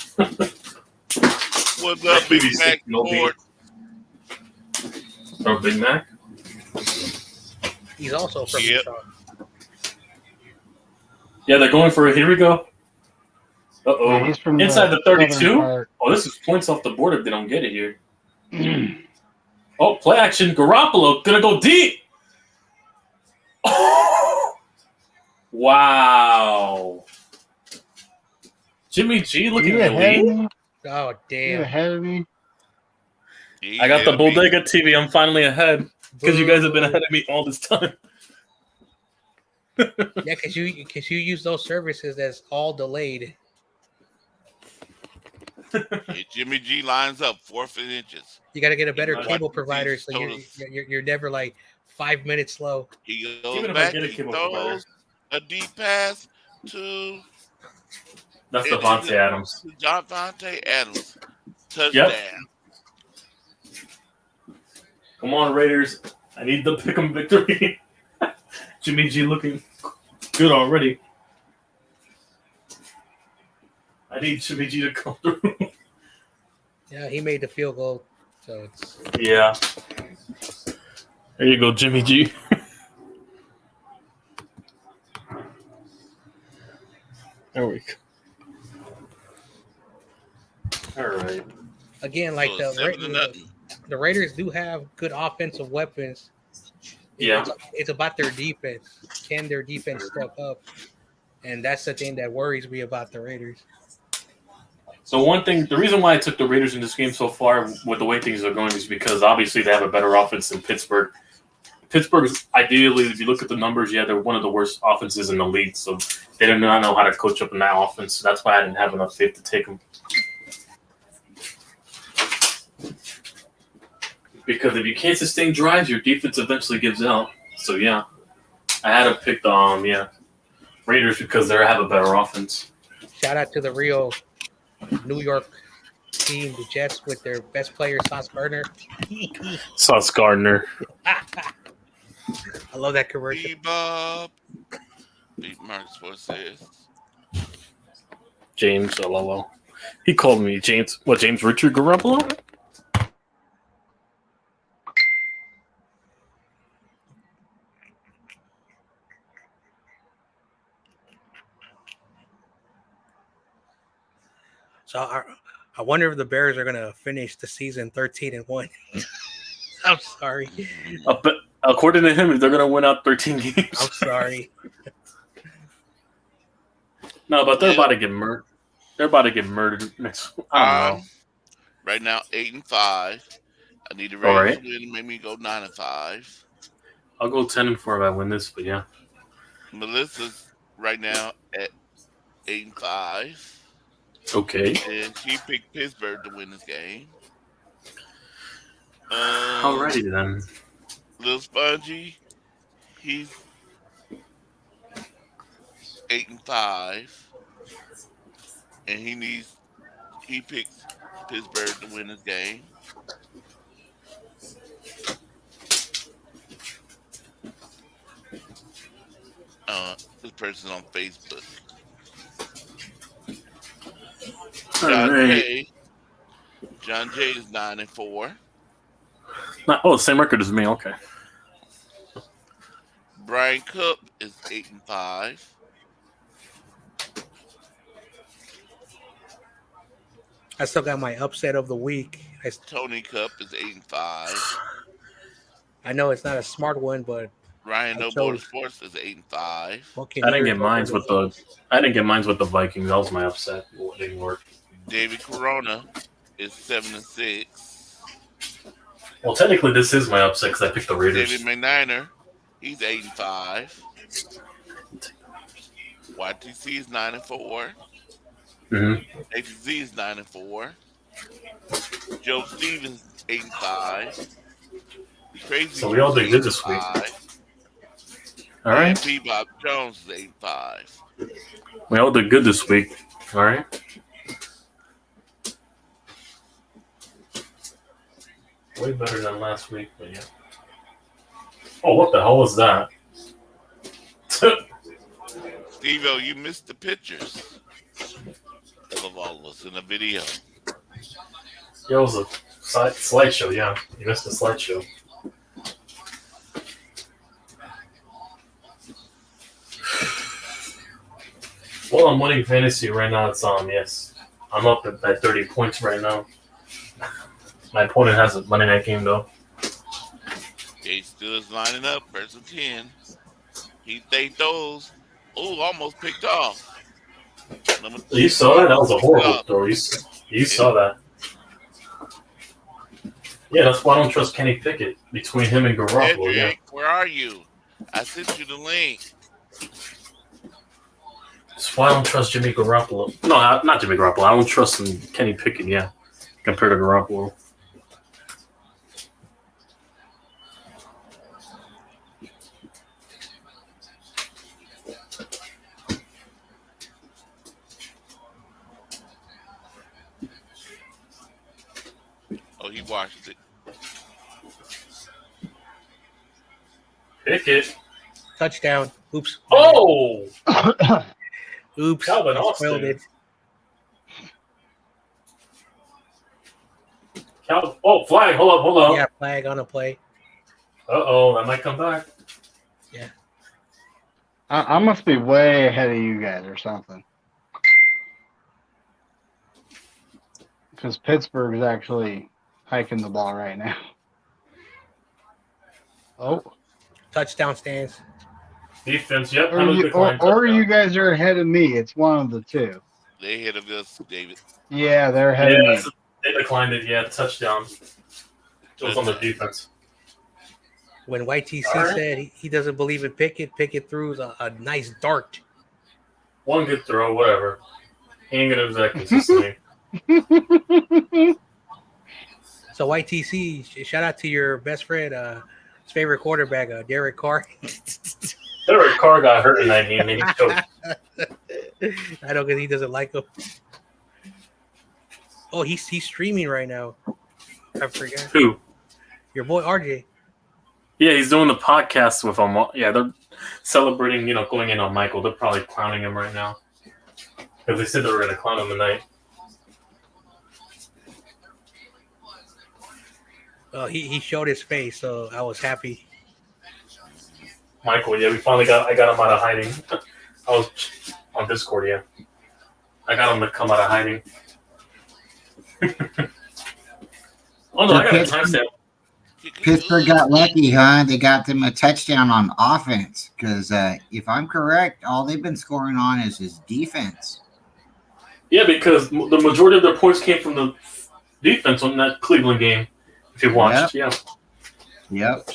What's up, Big Mac? Or Big Mac? He's also from Utah. Yeah, they're going for it. Here we go. Uh-oh. Inside the 32? Oh, this is points off the board if they don't get it here. Oh, play action. Garoppolo going to go deep. Oh! Wow. Jimmy G looking elite. Oh, damn. You ahead of me? I got the Bodega TV. I'm finally ahead because you guys have been ahead of me all this time. Yeah, because you use those services that's all delayed. Jimmy G lines up 4th inches. You got to get a better cable provider, so you're never like 5 minutes slow. He goes back. He throws a deep pass to. That's Devontae Adams. Devontae Adams. Touchdown. Yep. Come on, Raiders. I need the pick'em victory. Jimmy G looking good already. I need Jimmy G to come through. Yeah, he made the field goal. So it's... Yeah. There you go, Jimmy G. There we go. All right. Again, like the Raiders do have good offensive weapons. Yeah. It's about their defense. Can their defense step up? And that's the thing that worries me about the Raiders. So the reason why I took the Raiders in this game so far with the way things are going is because obviously they have a better offense than Pittsburgh. Pittsburgh, ideally, if you look at the numbers, they're one of the worst offenses in the league. So they do not know how to coach up in that offense. So that's why I didn't have enough faith to take them. Because if you can't sustain drives, your defense eventually gives out. So, yeah, I had to pick the Raiders because they have a better offense. Shout out to the real New York team, the Jets, with their best player, Sauce Gardner. Sauce Gardner. I love that commercial. Bebop. Beat Marks, what says? James, LOL. He called me James. What, James Richard Garoppolo? So I wonder if the Bears are going to finish the season 13-1. I'm sorry. But according to him, they're going to win out 13 games. I'm sorry. No, but they're about to get murdered. They're about to get murdered next. I don't know. Right now, 8-5. I need to raise win and make me go 9-5. I'll go 10-4 if I win this, but yeah. Melissa's right now at 8-5. Okay. And she picked Pittsburgh to win this game. Alrighty then. Little Spongy, he's 8-5, and he picks Pittsburgh to win this game. This person's on Facebook. John Jay is 9-4. Same record as me. Okay. Brian Cup is 8-5. I still got my upset of the week. Tony Cup is 8-5. I know it's not a smart one, but Ryan No Motorsports is 8-5. I didn't get mine with the Vikings. That was my upset. It didn't work. David Corona is 7-6. Well, technically, this is my upset because I picked the Raiders. David McNiner, he's 8-5. YTC is 9-4. ATZ is 9-4. Joe Stevens 8-5. Crazy. So we all did good this week. All right. P. Bob Jones is 8-5. We all did good this week. All right. Way better than last week, but yeah. Oh, what the hell was that? Steve-O, you missed the pictures of all of us in the video. Yeah, it was a slideshow, yeah. You missed the slideshow. Well, I'm winning fantasy right now. It's on, yes. I'm up at 30 points right now. My opponent has a Monday night game, though. He still is lining up, first and 10. He throws. Oh, almost picked off. You saw that? That was a horrible throw. You saw that. Yeah, that's why I don't trust Kenny Pickett between him and Garoppolo. Yeah. Where are you? I sent you the link. That's why I don't trust Jimmy Garoppolo. No, not Jimmy Garoppolo. I don't trust Kenny Pickett, yeah, compared to Garoppolo. Oh, he watched it. Pickett. Touchdown. Oops. Oh! Oops. Calvin Austin. It. Flag. Hold up. Yeah, flag on a play. Uh-oh, that might come back. Yeah. I must be way ahead of you guys or something. Because Pittsburgh is actually hiking the ball right now. Oh. Touchdown stands. Defense, yep. Or you guys are ahead of me. It's one of the two. They ahead of us, David. Yeah, they're ahead of me. They declined it, yeah. Touchdown. It was on the defense. When YTC said he doesn't believe in Pickett, Pickett threw a nice dart. One good throw, whatever. He ain't going to do that consistently. So YTC, shout out to your best friend, his favorite quarterback, Derek Carr. Derek Carr got hurt in that game and he choked. I know because he doesn't like him. Oh, he's streaming right now. I forgot. Who? Your boy RJ. Yeah, he's doing the podcast with him. Yeah, they're celebrating, going in on Michael. They're probably clowning him right now. Because they said they were going to clown him tonight. He showed his face, so I was happy. Michael, yeah, I got him out of hiding. I was on Discord, yeah. I got him to come out of hiding. Oh, no, I got a timestamp. Pittsburgh got lucky, huh? They got them a touchdown on offense because if I'm correct, all they've been scoring on is his defense. Yeah, because the majority of their points came from the defense on that Cleveland game. If you watched, Yep.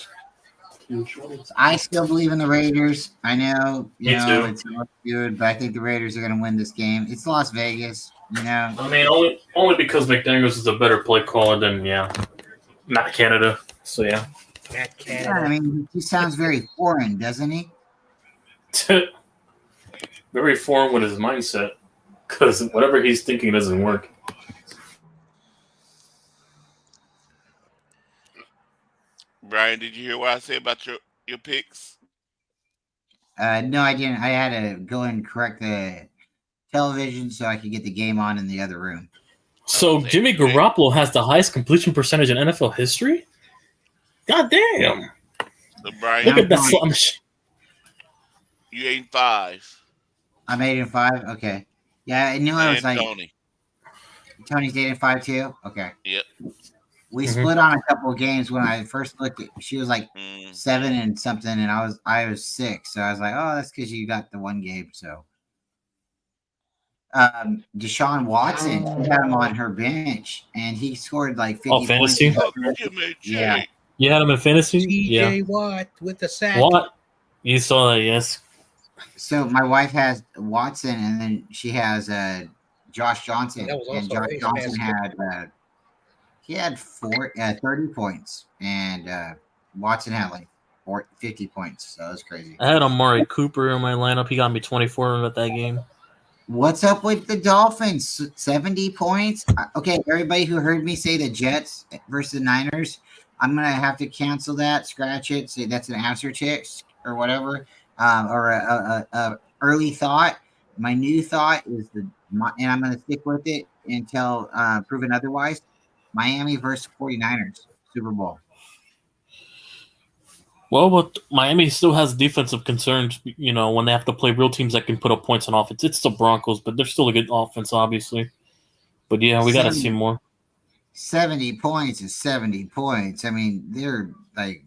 I still believe in the Raiders. I know, Me too. it's not good, but I think the Raiders are going to win this game. It's Las Vegas, I mean, only because McDaniels is a better play caller than Matt Canada. So yeah. Matt Canada. I mean, he sounds very foreign, doesn't he? Very foreign with his mindset, because whatever he's thinking doesn't work. Brian, did you hear what I said about your picks? No, I didn't. I had to go and correct the television so I could get the game on in the other room. So Jimmy Garoppolo has the highest completion percentage in NFL history? God damn. So Brian, look at that. You 8-5. I'm 8-5. Okay. Yeah, I knew I was like Tony. Tony's 8-5 too. Okay. Yep. We split on a couple of games when I first looked at. She was like 7 and something, and I was 6. So I was like, oh, that's because you got the one game. So, Deshaun Watson, she had him on her bench, and he scored like 50 fantasy? points. Yeah. You had him in fantasy? TJ Watt with the sack. What? You saw that? Yes. So my wife has Watson, and then she has Josh Johnson, and Josh Johnson had. He had 30 points, and Watson had like 50 points. So that's crazy. I had Amari Cooper in my lineup. He got me 24 at that game. What's up with the Dolphins? 70 points? Okay, everybody who heard me say the Jets versus the Niners, I'm going to have to cancel that, scratch it, say that's an answer check or whatever, or a early thought. My new thought is and I'm going to stick with it until proven otherwise. Miami versus 49ers, Super Bowl. Well, but Miami still has defensive concerns, when they have to play real teams that can put up points on offense. It's the Broncos, but they're still a good offense, obviously. But yeah, we got to see more. 70 points is 70 points. I mean, they're like...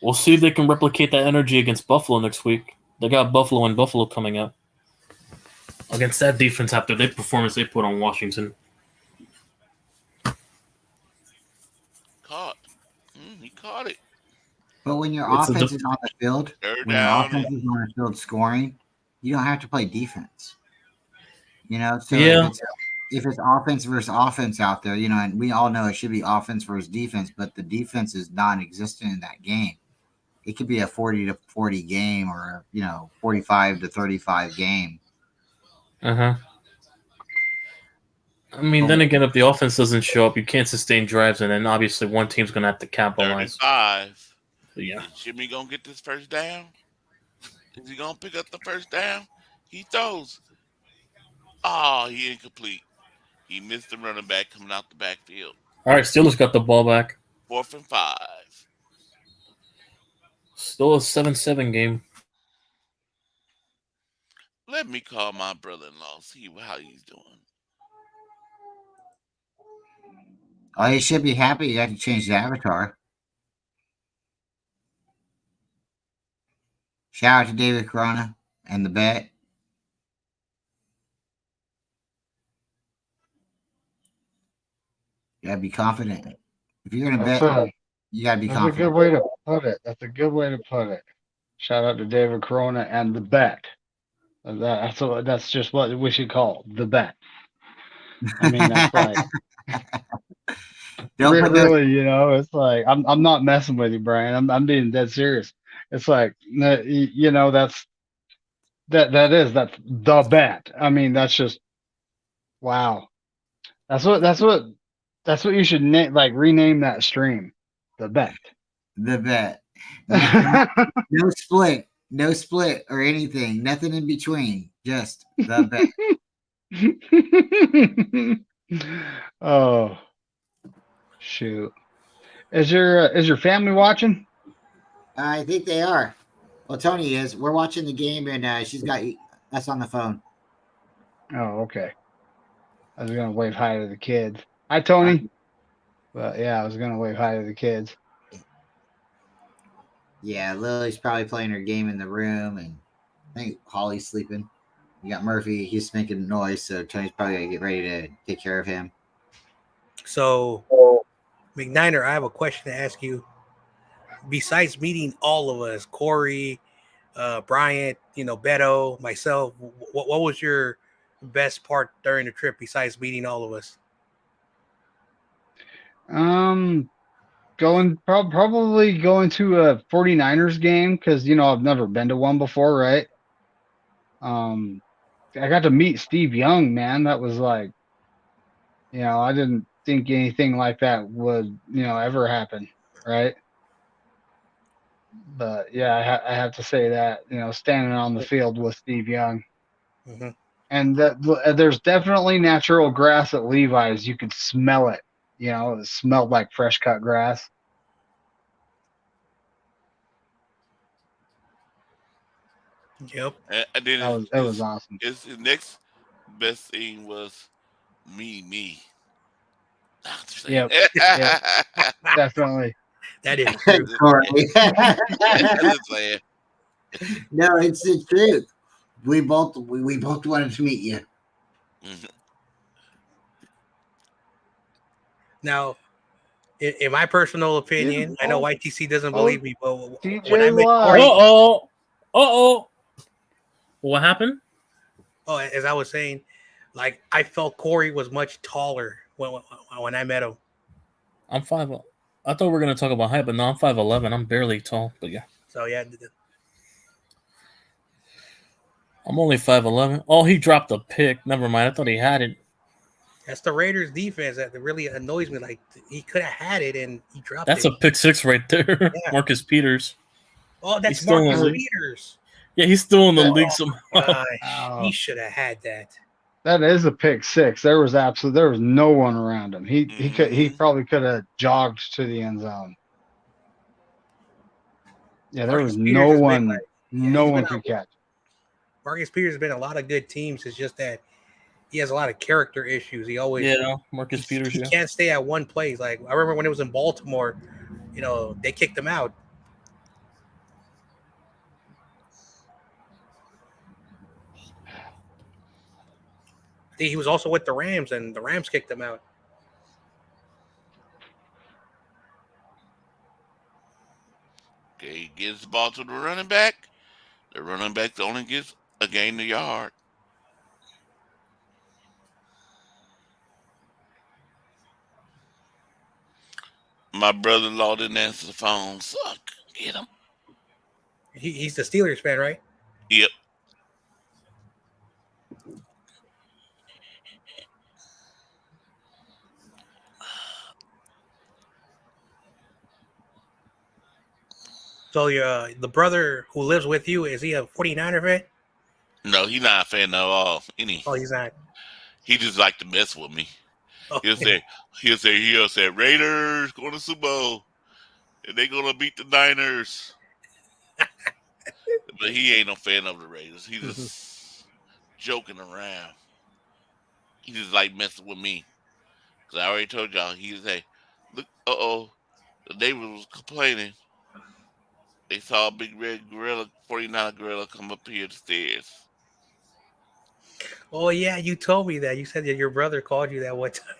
We'll see if they can replicate that energy against Buffalo next week. They got Buffalo coming up. Against that defense after their performance they put on Washington. He caught it. But when your offense is on the field, scoring, you don't have to play defense. So if it's offense versus offense out there, and we all know it should be offense versus defense, but the defense is non-existent in that game. It could be a 40-40 game or 45-35 game. I mean, then again, if the offense doesn't show up, you can't sustain drives, and then obviously one team's going to have to capitalize. 35. Yeah. Is Jimmy going to get this first down? Is he going to pick up the first down? He throws. Oh, he incomplete. He missed the running back coming out the backfield. All right, Steelers got the ball back. 4th and 5. Still a 7-7 game. Let me call my brother-in-law, see how he's doing. Oh, you should be happy you had to change the avatar. Shout out to David Corona and the bet. You gotta be confident. If you're gonna bet, you gotta be confident. That's a good way to put it. That's a good way to put it. Shout out to David Corona and the bet. That's just what we should call the bet. I mean, that's like really, it's like I'm not messing with you, Brian. I'm being dead serious. It's like that's the bet. I mean, that's just wow. That's what you should rename that stream. The bet. The bet. No split or anything. Nothing in between. Just the bet. Oh, shoot. Is your family watching? I think they are. Well, Tony is. We're watching the game, and she's got us on the phone. Oh, okay. I was gonna wave hi to the kids. Hi, Tony. But yeah, I was gonna wave hi to the kids. Yeah, Lily's probably playing her game in the room, and I think Holly's sleeping. You got Murphy; he's making noise, so Tony's probably gonna get ready to take care of him. So, McNiner, I have a question to ask you. besides meeting all of us, Corey, Bryant, Beto, myself, what was your best part during the trip besides meeting all of us? Probably going to a 49ers game because I've never been to one before, right? I got to meet Steve Young, man. That was like, I didn't think anything like that would, ever happen, right? But yeah, I have to say that, standing on the field with Steve Young. Mm-hmm. And there's definitely natural grass at Levi's. You could smell it. It smelled like fresh cut grass. Yep. And then It was awesome. His next best thing was me. Yep. Definitely. That is true. No, it's the truth. We both wanted to meet you. Mm-hmm. Now, in my personal opinion, I know YTC doesn't believe me, but when I met Corey, what happened? Oh, as I was saying, like I felt Corey was much taller when I met him. I'm 5. I thought we were gonna talk about height, but no, I'm 5'11". I'm barely tall, but yeah. So yeah. I'm only 5'11". Oh, he dropped a pick. Never mind. I thought he had it. That's the Raiders' defense that really annoys me. Like he could have had it and he dropped That's it. a pick six right there. Yeah. Marcus Peters. Oh, that's Marcus Peters. Yeah, he's still in the league somehow. He should have had that. That is a pick six. There was no one around him. He probably could have jogged to the end zone. Yeah, there was no one. No one could catch. Marcus Peters has been a lot of good teams. It's just that he has a lot of character issues. He always Marcus Peters. He can't stay at one place. Like I remember when it was in Baltimore, they kicked him out. I think he was also with the Rams, and the Rams kicked him out. Okay, he gives the ball to the running back. The running back only gets a gain of yard. My brother-in-law didn't answer the phone, so I couldn't get him. He's the Steelers fan, right? Yep. So the brother who lives with you, is he a 49er fan? No, he's not a fan at all. Oh, he's not. He just like to mess with me. Okay. He'll say Raiders going to Super Bowl and they gonna beat the Niners. But he ain't no fan of the Raiders. He just joking around. He just like messing with me. Cause I already told y'all, he say, look, the neighbor was complaining. They saw a big red gorilla, 49 gorilla, come up here the stairs. Oh, yeah, you told me that. You said that your brother called you that one time.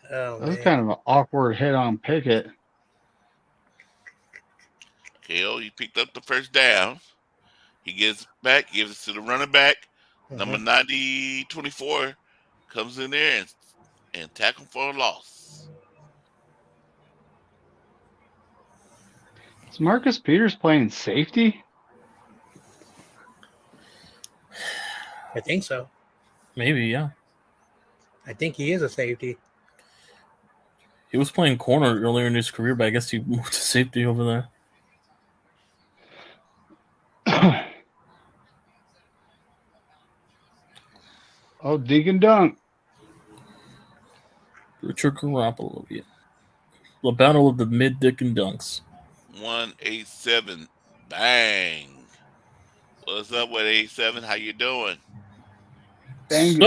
Oh, that was kind of an awkward hit on Pickett. KO, he picked up the first down. He gives it to the running back. Number 24 comes in there and tackle him for a loss. Is Marcus Peters playing safety? I think so. Maybe, yeah. I think he is a safety. He was playing corner earlier in his career, but I guess he moved to safety over there. Oh, Deacon Dunk. Richard Garoppolo, yeah. The battle of the mid-dick and dunks. 187. Bang. What's up with 87? How you doing? Bang,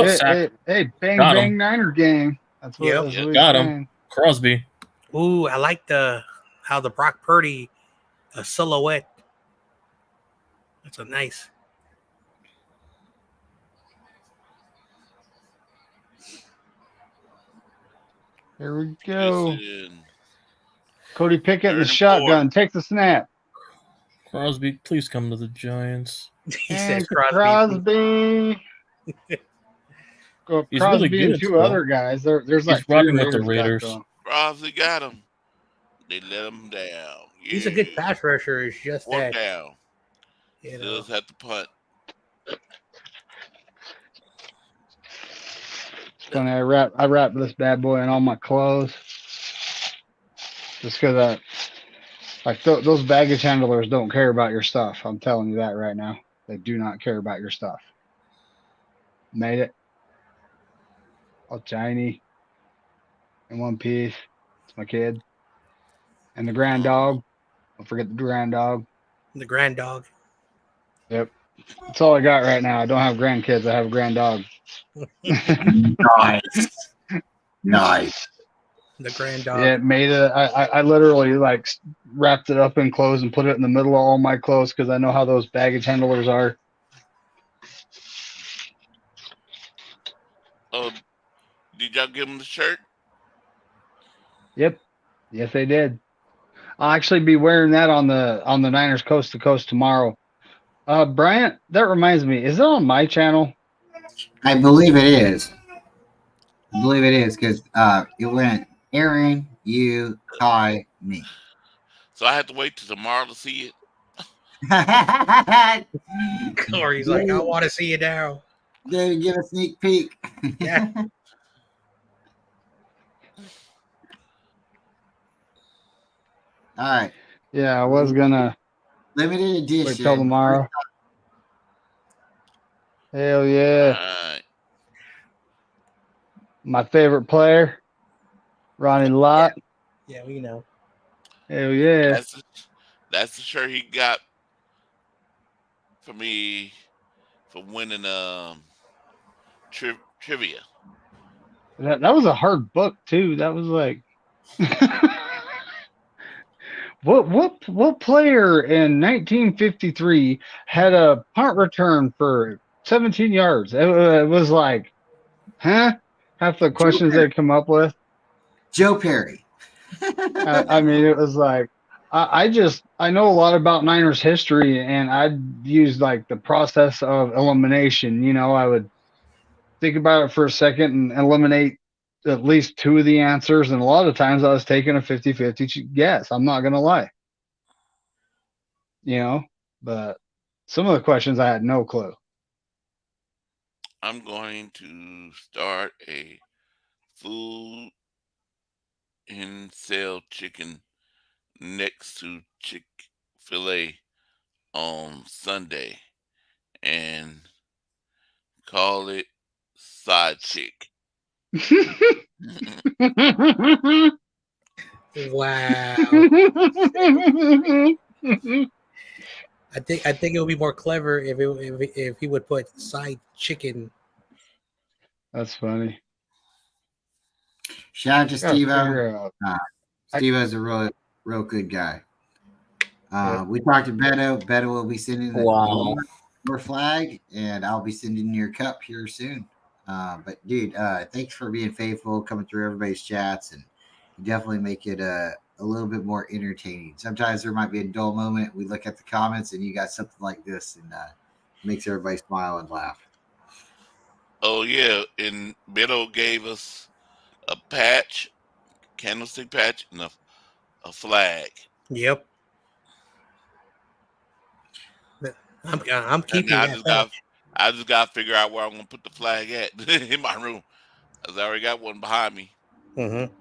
bang, Niner gang. That's what, that's what got him. Crosby. Ooh, I like how the Brock Purdy silhouette. That's a nice. Here we go. Listen, Cody Pickett in the shotgun. Take the snap. Crosby, please come to the Giants. He said Crosby. He's Crosby really good, and two other guys. There's like three rocking with the Raiders. Crosby got him. They let him down. Yeah. He's a good pass rusher. It's just Fourth that down. you Still know. have to punt. Funny, I wrap this bad boy in all my clothes, just because those baggage handlers don't care about your stuff. I'm telling you that right now. They do not care about your stuff. Made it. All shiny. In one piece. It's my kid. And the grand dog. Don't forget the grand dog. The grand dog. Yep. That's all I got right now. I don't have grandkids. I have a grand dog. Nice. The grand dog. Yeah, made it. I literally like wrapped it up in clothes and put it in the middle of all my clothes because I know how those baggage handlers are. Oh, did y'all give him the shirt? Yep. Yes, they did. I'll actually be wearing that on the Niners Coast to Coast tomorrow. Bryant, that reminds me, is it on my channel? I believe it is. I believe it is because it went Aaron, you, Ty, me. So I have to wait till tomorrow to see it. Or he's like, I want to see it now. David, give a sneak peek. Yeah. All right. Yeah, I was gonna Limited edition. wait till tomorrow. Hell yeah. Alright. My favorite player, Ronnie Lott. Yeah, we know. Hell yeah. That's the shirt he got for me for winning trivia. That was a hard book too. That was like what player in 1953 had a punt return for 17 yards? It was like, huh? Half the questions they come up with. Joe Perry. I mean, it was like, I know a lot about Niners history, and I'd use like the process of elimination. You know, I would think about it for a second and eliminate at least two of the answers. And a lot of times I was taking a 50-50 guess. I'm not going to lie. You know, but some of the questions I had no clue. I'm going to start a food and sell chicken next to Chick-fil-A on Sunday and call it Side Chick. Wow. I think it would be more clever if he would put side chicken. That's funny. Shout out to Steve-O. Steve-O's a real good guy. We talked to Beto. Beto will be sending your flag, and I'll be sending your cup here soon. But dude, thanks for being faithful, coming through everybody's chats, and you definitely make it a little bit more entertaining. Sometimes there might be a dull moment. We look at the comments, and you got something like this, and makes everybody smile and laugh. Oh yeah, and Beto gave us a patch, candlestick patch, and a flag. Yep. I'm keeping that. I just got to figure out where I'm gonna put the flag at in my room, cause I already got one behind me. Mm-hmm.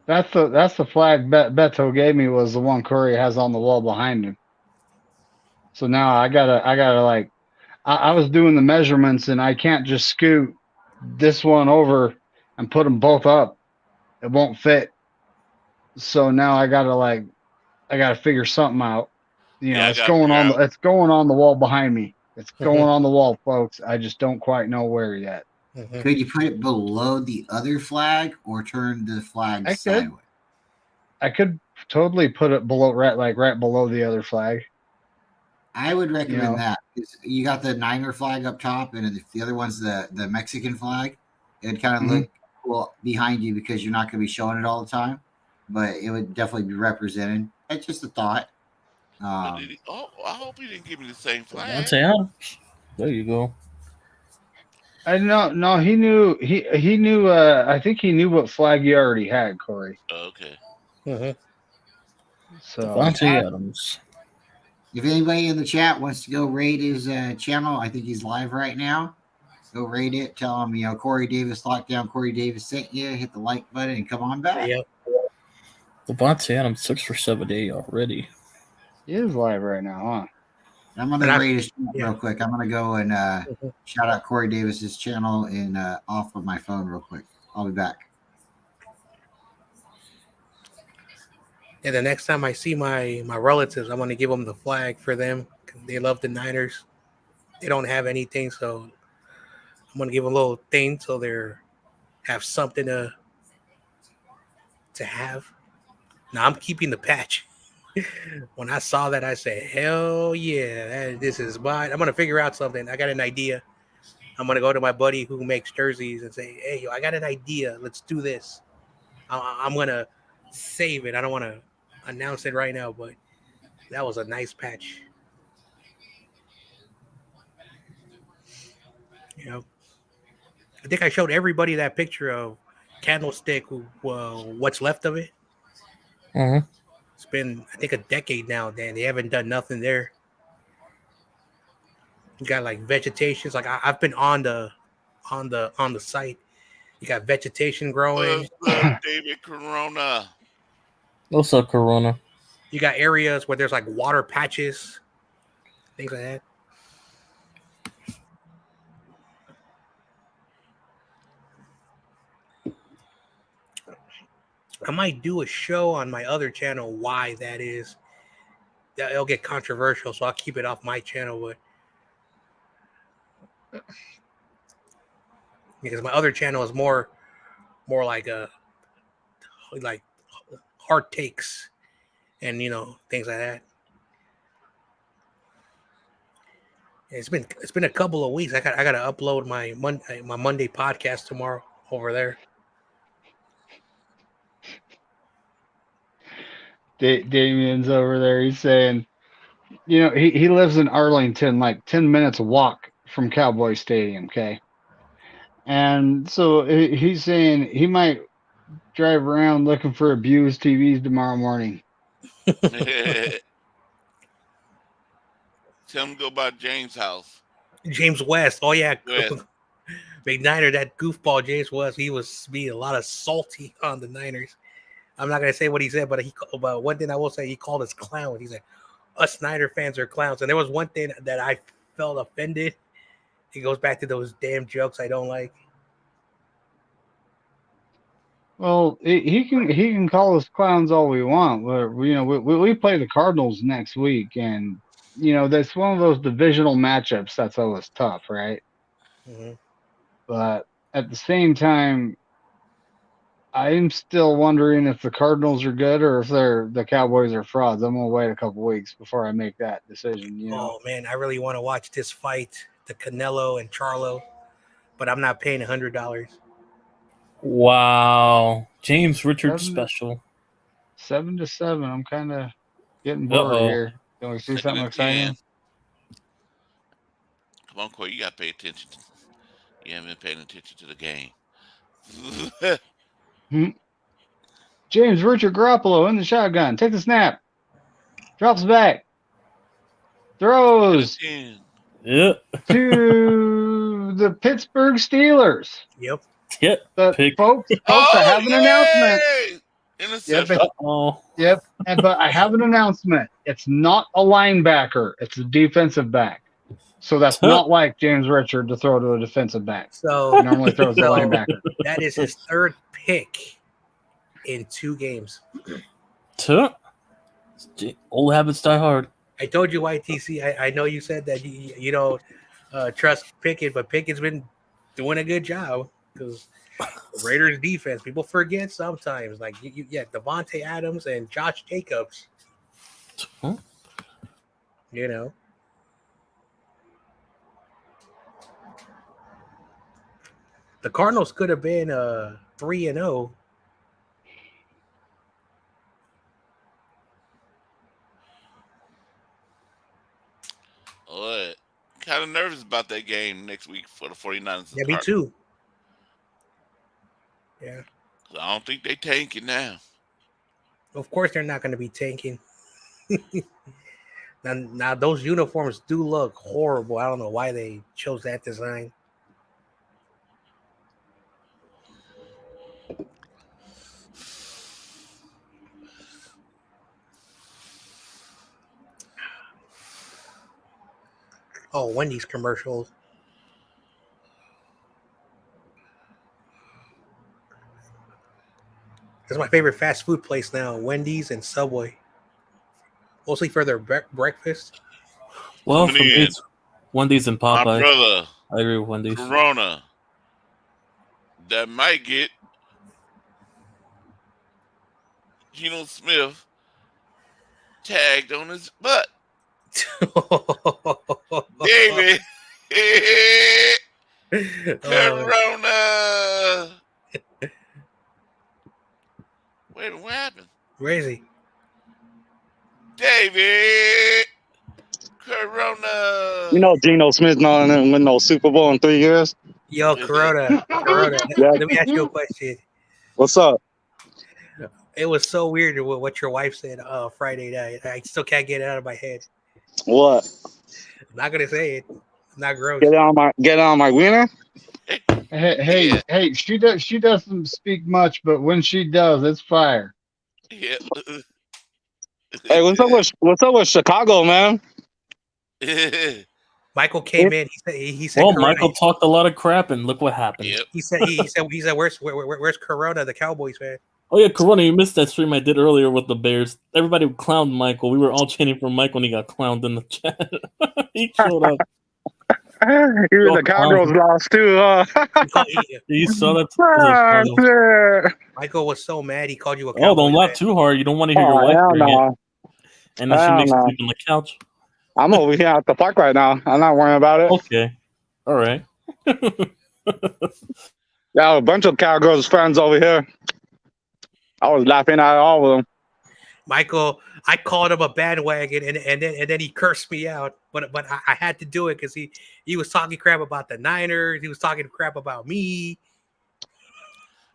That's the flag Beto gave me, was the one Curry has on the wall behind him. So now I gotta like, I was doing the measurements and I can't just scoot this one over and put them both up. It won't fit. So now I gotta figure something out. You know, it's going on the wall behind me. It's going on the wall, folks. I just don't quite know where yet. Could you put it below the other flag or turn the flag sideways? I could totally put it below, right below the other flag. I would recommend that. You got the Niner flag up top, and if the other one's the Mexican flag, it'd kind of look people behind you because you're not going to be showing it all the time, but it would definitely be represented. It's just a thought. I hope he didn't give me the same flag. There you go. I no, he knew he knew. I think he knew what flag you already had, Corey. Okay. So Davante Adams. If anybody in the chat wants to go raid his channel, I think he's live right now. Go raid it. Tell him, Corey Davis Lockdown. Corey Davis sent you. Hit the like button and come on back. Yep. Davante Adams 6 for 7 already. he is live right now, huh? I'm going to raid his channel real quick. I'm going to go and shout out Corey Davis's channel and off of my phone real quick. I'll be back. And the next time I see my relatives, I'm going to give them the flag for them. They love the Niners. They don't have anything, so I'm going to give them a little thing so they have something to have. Now, I'm keeping the patch. When I saw that, I said, hell yeah, this is mine. I'm going to figure out something. I got an idea. I'm going to go to my buddy who makes jerseys and say, hey, I got an idea. Let's do this. I'm going to save it. I don't want to announce it right now, but that was a nice patch. I think I showed everybody that picture of Candlestick, what's left of it. Mm-hmm. It's been, I think, a decade now. Dan, they haven't done nothing there. You got like vegetations. Like I've been on the site. You got vegetation growing. What's up, David Corona? What's up, Corona? You got areas where there's like water patches, things like that. I might do a show on my other channel why that is. It'll get controversial, so I'll keep it off my channel. But because my other channel is more like hard takes and things like that. It's been a couple of weeks. I got to upload my Monday podcast tomorrow over there. Damien's over there. He's saying, he lives in Arlington, like 10 minutes walk from Cowboy Stadium. Okay. And so he's saying he might drive around looking for abused TVs tomorrow morning. Tell him to go by James' house. James West. Oh, yeah. Big Niner, that goofball James West, he was being a lot of salty on the Niners. I'm not going to say what he said, but one thing I will say, he called us clowns. He said, us Niner fans are clowns. And there was one thing that I felt offended. It goes back to those damn jokes I don't like. Well, he can call us clowns all we want. But, we play the Cardinals next week. And, that's one of those divisional matchups that's always tough, right? Mm-hmm. But at the same time, I'm still wondering if the Cardinals are good or if the Cowboys are frauds. I'm gonna wait a couple weeks before I make that decision. Oh man, I really want to watch this fight, the Canelo and Charlo, but I'm not paying $100. Wow, James Richards special. 7-7. I'm kind of getting bored here. Can we see something exciting? Come on, Corey, you gotta pay attention. You haven't been paying attention to the game. James Richard Garoppolo in the shotgun. Take the snap. Drops back. Throws. Yep. To the Pittsburgh Steelers. Yep. Folks, I have an announcement. Interception. Yep. But I have an announcement. It's not a linebacker. It's a defensive back. So that's not like James Richard to throw to a defensive back. So he normally throws to a linebacker. That is his third pick in 2 games. Old habits die hard. I told you, YTC. I know you said that you don't trust Pickett, but Pickett's been doing a good job because the Raiders defense, people forget sometimes. Like Davante Adams and Josh Jacobs. The Cardinals could have been 3-0. What? Kind of nervous about that game next week for the 49ers. Yeah, me too. Yeah. I don't think they tanking now. Of course, they're not going to be tanking. now, those uniforms do look horrible. I don't know why they chose that design. Oh, Wendy's commercials. That's my favorite fast food place now, Wendy's and Subway. Mostly for their breakfast. Well, for me, it's Wendy's and Popeye. My brother, I agree with Wendy's. Corona, that might get Geno Smith tagged on his butt. David. Corona. Wait, what happened? Where is he? David. Corona. You know Geno Smith not going to win no Super Bowl in 3 years? Yo, Corona. Yeah. Let me ask you a question. What's up? It was so weird what your wife said Friday night. I still can't get it out of my head. What? I'm not gonna say it. I'm not gross. Get on my wiener? Hey, she doesn't speak much, but when she does, it's fire. Yeah. Hey, what's up with Chicago, man? Michael came in. He said. Well, Corona. Michael talked a lot of crap, and look what happened. Yep. He said. Where's Corona, the Cowboys fan? Oh yeah, Corona, you missed that stream I did earlier with the Bears. Everybody clowned Michael. We were all chanting for Michael, and he got clowned in the chat. He showed up. Even the Cowgirls lost too. You saw that? Michael was so mad. He called you a Cowboy. Oh, don't laugh too hard. You don't want to hear your wife hearing it. And then she makes you sleep on the couch. I'm over here at the park right now. I'm not worrying about it. Okay. All right. Yeah, a bunch of Cowgirls fans over here. I was laughing at all of them. Michael, I called him a bandwagon, and then he cursed me out. But I had to do it because he was talking crap about the Niners. He was talking crap about me.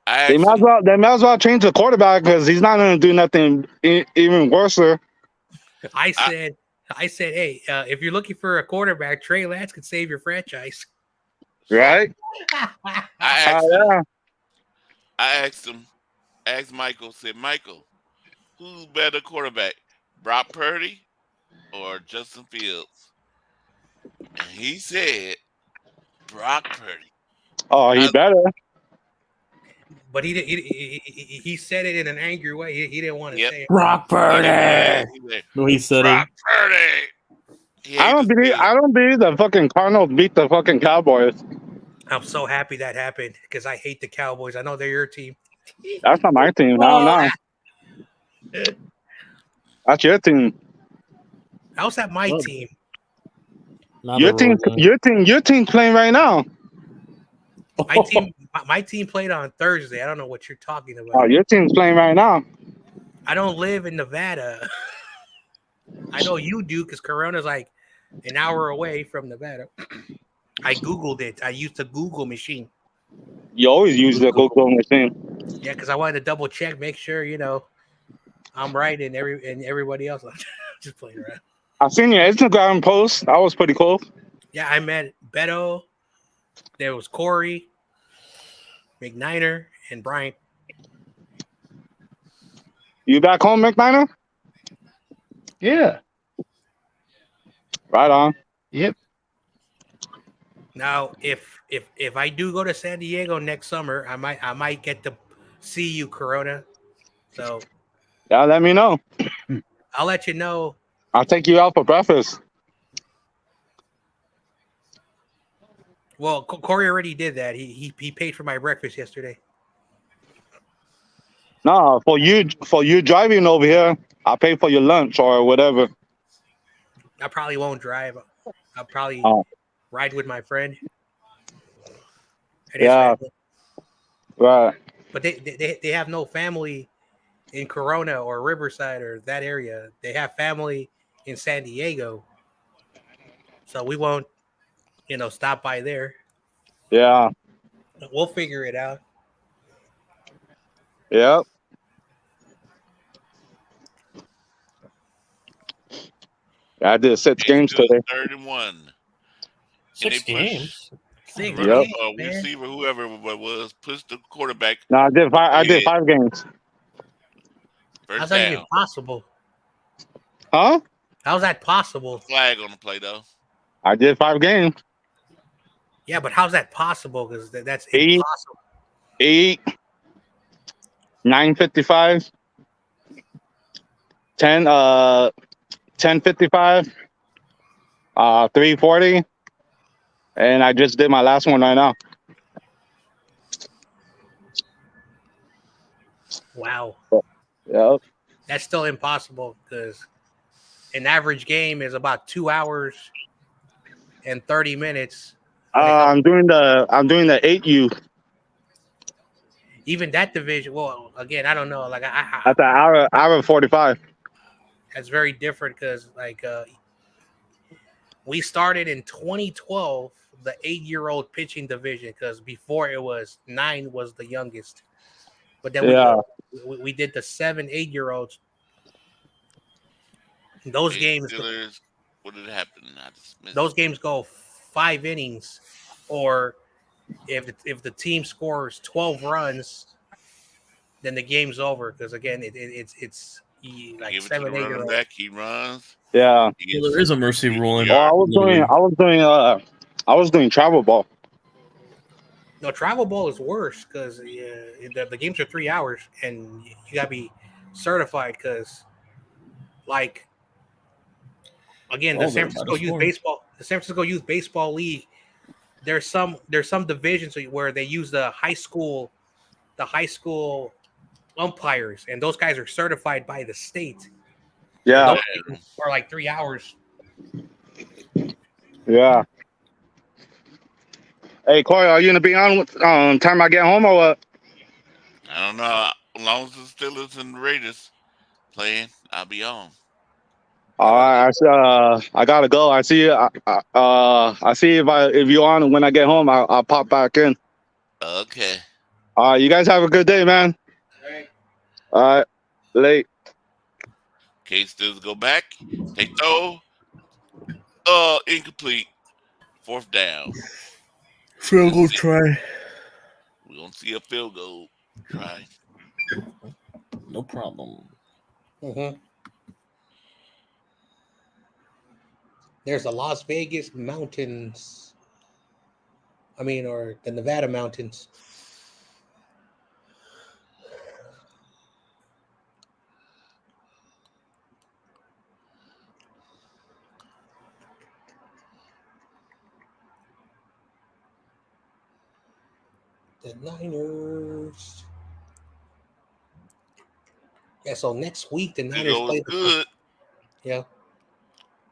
They might as well change the quarterback because he's not going to do nothing even worse. I said, hey, if you're looking for a quarterback, Trey Lance could save your franchise. Right? I asked Michael, said, Michael, who's better quarterback, Brock Purdy or Justin Fields? And he said, Brock Purdy. Oh, he better. But he said it in an angry way. He didn't want to say it. Brock Purdy. No, he said Brock Purdy. I don't believe the fucking Cardinals beat the fucking Cowboys. I'm so happy that happened because I hate the Cowboys. I know they're your team. That's not my team. No. That's your team. How's that my team? Your team's playing right now. My team played on Thursday. I don't know what you're talking about. Oh, your team's playing right now. I don't live in Nevada. I know you do because Corona's like an hour away from Nevada. I Googled it. I used the Google machine. You always use the Google machine. Yeah, because I wanted to double check, make sure, I'm right and everybody else. I'm just playing around. I've seen your Instagram post. That was pretty cool. Yeah, I met Beto. There was Corey, McNiner, and Bryant. You back home, McNiner? Yeah. Right on. Yep. Now, if I do go to San Diego next summer, I might get to see you, Corona. So yeah, let me know. I'll let you know. I'll take you out for breakfast. Well, Corey already did that. He paid for my breakfast yesterday. No, for you driving over here, I'll pay for your lunch or whatever. I probably won't drive. I'll probably ride with my friend. Yeah. Right. But they have no family in Corona or Riverside or that area. They have family in San Diego, so we won't, stop by there. Yeah. We'll figure it out. Yep. I did 6 games today. 31. 6 games. Six Yep. games, man. Receiver, whoever it was, pushed the quarterback. No, I did 5. I did 5 games. How's that even possible? Huh? How's that possible? Flag on the play though. I did 5 games. Yeah, but how's that possible? Because that's 8, impossible. 8, 9:55, 10, 10:55, 3:40, and I just did my last one right now. Wow. Yep. That's still impossible because an average game is about 2 hours and 30 minutes. I'm doing the 8U. Even that division. Well, again, I don't know. Like At the hour 45. That's very different because we started in 2012 the 8-year-old pitching division because before it was 9 was the youngest, but then we did the 7, 8-year-olds. Those games. Steelers, what did happen? Those games go 5 innings, or if the team scores 12 runs, then the game's over because again it's like 7, 8-year-olds. Back, he runs. Yeah. Well, there is a mercy rule. I was doing travel ball. No, travel ball is worse because the games are 3 hours and you gotta be certified because, like, again, the San Francisco Youth Baseball League. There's some divisions where they use the high school umpires, and those guys are certified by the state. Yeah. For like 3 hours. Yeah. Hey, Corey, are you gonna be on time I get home or what? I don't know. As long as the Steelers and the Raiders playing, I'll be on. All right, I gotta go. I see you. I see if you're on when I get home. I'll pop back in. Okay. All right, you guys have a good day, man. All right, late. Okay, Steelers go back. They throw. Incomplete. 4th down. Field goal try. We're gonna see a field goal try. No problem. Mm-hmm. There's the Las Vegas mountains. Or the Nevada mountains. The Niners. Yeah, so next week the Niners play good. Yeah.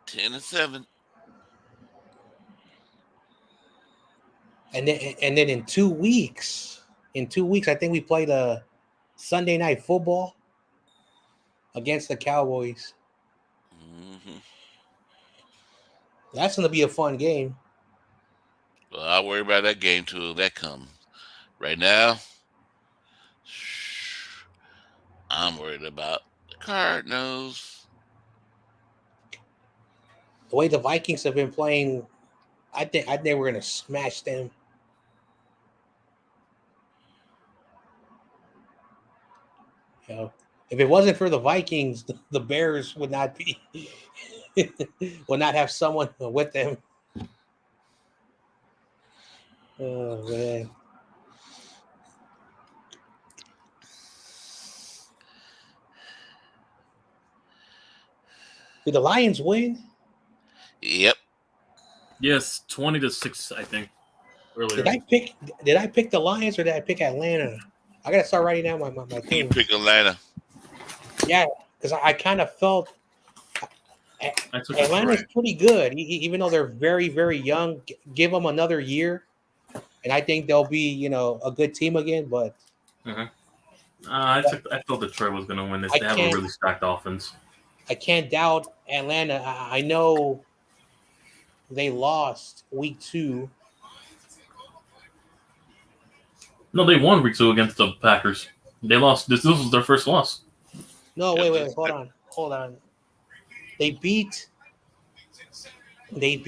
10-7. And then in 2 weeks, I think we play the Sunday Night Football against the Cowboys. Mm-hmm. That's going to be a fun game. Well, I'll worry about that game till that comes. Right now, I'm worried about the Cardinals. The way the Vikings have been playing, I think we're going to smash them. If it wasn't for the Vikings, the Bears would not have someone with them. Oh man. Did the Lions win? Yep. Yes, 20-6, I think. Earlier. Did I pick the Lions or did I pick Atlanta? I gotta start writing down my team. You pick Atlanta. Yeah, because I kind of felt Atlanta's pretty good, even though they're very, very young. Give them another year, and I think they'll be, a good team again. But I thought Detroit was going to win this. They have a really stacked offense. I can't doubt Atlanta. I know they lost week 2. No, they won week 2 against the Packers. They lost. This was their first loss. No, wait. Hold on. They beat the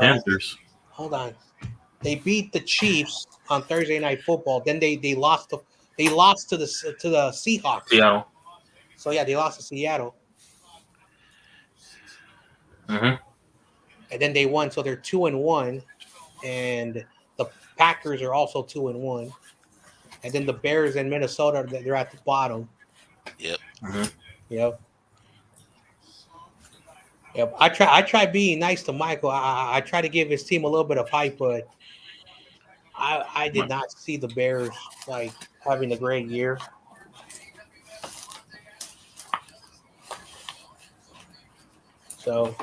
Panthers. Hold on. They beat the Chiefs on Thursday Night Football. Then they lost to the Seahawks. Seattle. So yeah, they lost to Seattle. Mm-hmm. And then they won, so they're 2-1, and the Packers are also 2-1, and then the Bears and Minnesota, they're at the bottom. Yep. Mm-hmm. Yep. I try being nice to Michael. I try to give his team a little bit of hype, but I did not see the Bears like having a great year. So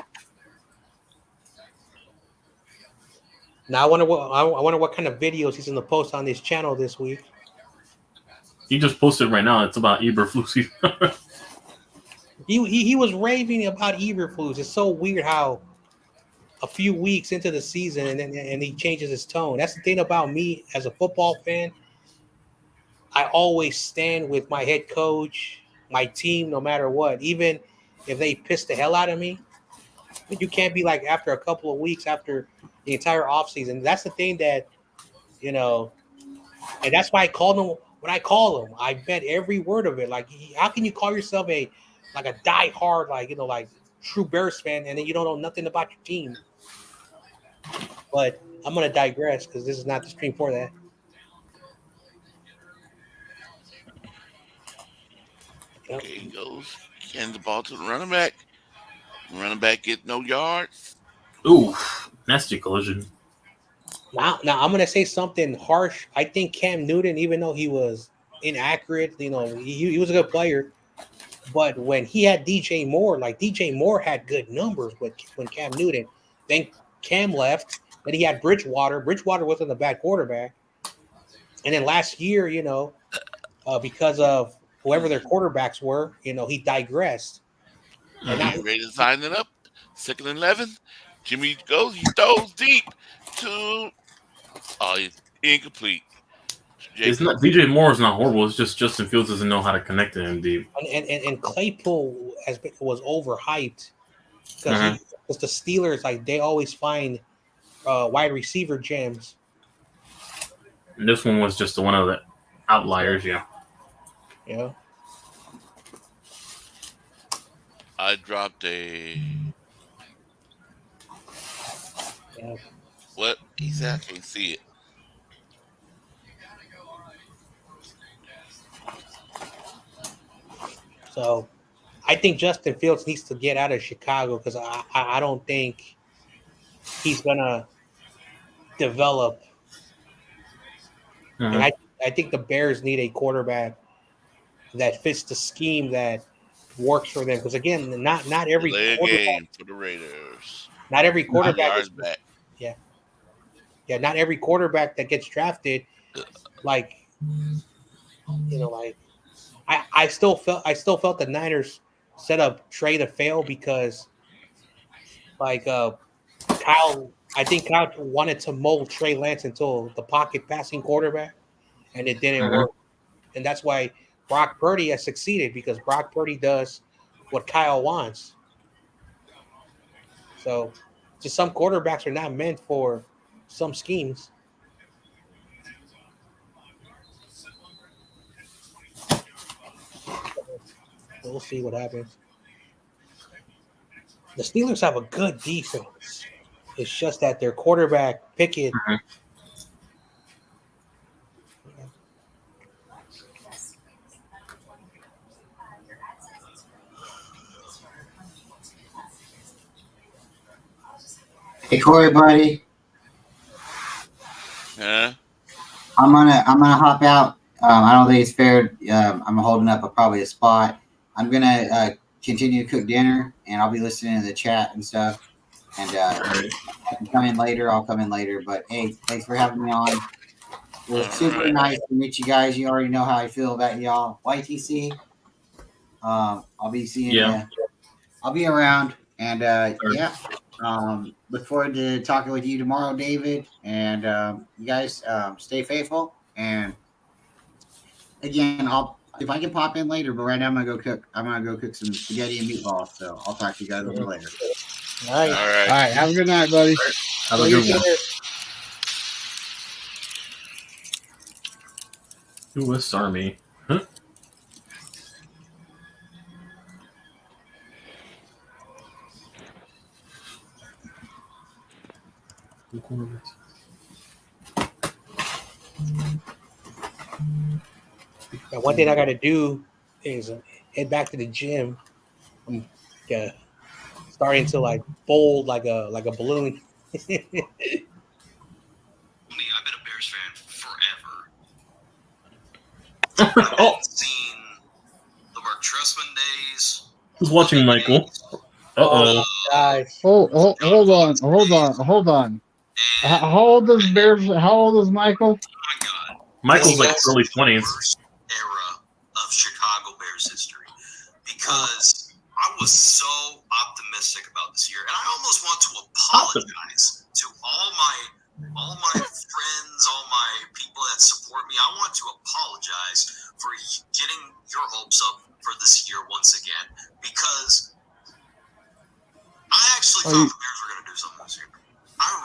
now I wonder what kind of videos he's going to post on his channel this week. He just posted right now. It's about Eberflus. He was raving about Eberflus. It's so weird how a few weeks into the season and he changes his tone. That's the thing about me as a football fan. I always stand with my head coach, my team, no matter what. Even if they piss the hell out of me, but you can't be like after a couple of weeks after the entire offseason. That's the thing that, and that's why I called him. When I call him, I bet every word of it. Like, how can you call yourself a diehard, like true Bears fan, and then you don't know nothing about your team? But I'm gonna digress because this is not the stream for that. Yep. Okay, he goes. Hands the ball to the running back. Running back get no yards. Ooh, nasty collision. Now I'm gonna say something harsh. I think Cam Newton, even though he was inaccurate, he was a good player. But when he had DJ Moore, DJ Moore had good numbers when Cam Newton. Then Cam left. Then he had Bridgewater. Bridgewater wasn't a bad quarterback. And then last year, because of whoever their quarterbacks were, he digressed. And now ready to sign it up. 2nd and 11. Jimmy goes. He throws deep to. Incomplete. It's not DJ Moore is not horrible. It's just Justin Fields doesn't know how to connect to him deep. And Claypool was overhyped because the Steelers they always find wide receiver gems. And this one was just one of the outliers. Yeah. Yeah. I dropped a. Yeah. What? He said I can't see it. So, I think Justin Fields needs to get out of Chicago because I don't think he's gonna develop. And I think the Bears need a quarterback that fits the scheme that works for them. Because again, not every game for the Raiders. Not every quarterback not every quarterback that gets drafted, I still felt the Niners set up Trey to fail because Kyle wanted to mold Trey Lance into the pocket passing quarterback, and it didn't work. And that's why Brock Purdy has succeeded because Brock Purdy does what Kyle wants. So just some quarterbacks are not meant for some schemes. We'll see what happens. The Steelers have a good defense. It's just that their quarterback, Pickett, Hey Corey, buddy. Yeah. I'm gonna hop out. I don't think it's fair. I'm holding up probably a spot. I'm gonna continue to cook dinner, and I'll be listening to the chat and stuff. And I can come in later. I'll come in later. But hey, thanks for having me on. Well, super nice to meet you guys. You already know how I feel about y'all. YTC. I'll be seeing you. I'll be around, and yeah. Look forward to talking with you tomorrow, David. And you guys stay faithful. And again, if I can pop in later, but right now I'm gonna go cook. I'm gonna go cook some spaghetti and meatballs. So I'll talk to you guys a little later. All right. All right. Have a good night, buddy. Have a good one. U.S. Army. Huh? Now, one thing I got to do is head back to the gym. I'm starting to like fold like a balloon. I've been a Bears fan forever. I've seen the Mark Trestman days. Who's watching Michael? Oh, guys. Hold on. How old is Michael? Oh my God. Michael's like early 20s. Worst era of Chicago Bears history, because I was so optimistic about this year, and I almost want to apologize to all my friends, all my people that support me. I want to apologize for getting your hopes up for this year once again, because I actually thought the Bears were going to do something this year.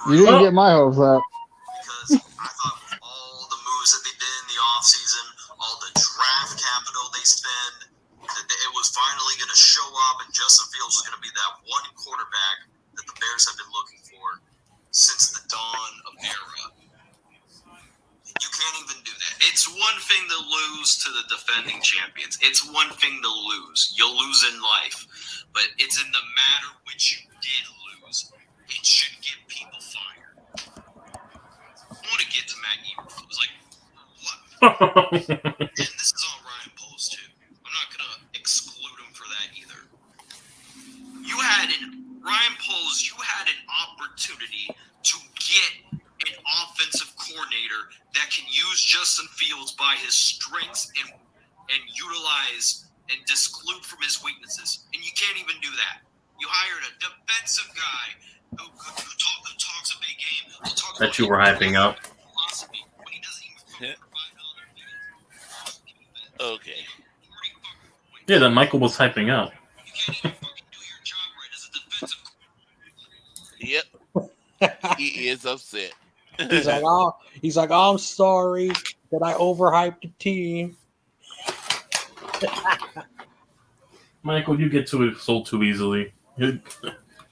You didn't get my hopes up. Because I thought with all the moves that they did in the offseason, all the draft capital they spend, that it was finally going to show up, and Justin Fields was going to be that one quarterback that the Bears have been looking for since the dawn of era. You can't even do that. It's one thing to lose to the defending champions. It's one thing to lose. You'll lose in life. But it's in the matter which you did lose. It should get people fired. I want to get to Matt Eberflus. Like, what? And this is all Ryan Poles, too. I'm not going to exclude him for that either. Ryan Poles, you had an opportunity to get an offensive coordinator that can use Justin Fields by his strengths and utilize and disclude from his weaknesses. And you can't even do that. You hired a defensive guy who talks a big game. That you were hyping up. Okay. Yeah, that Michael was hyping up. Yep. He is upset. He's like, I'm sorry that I overhyped the team. Michael, you get too sold too easily.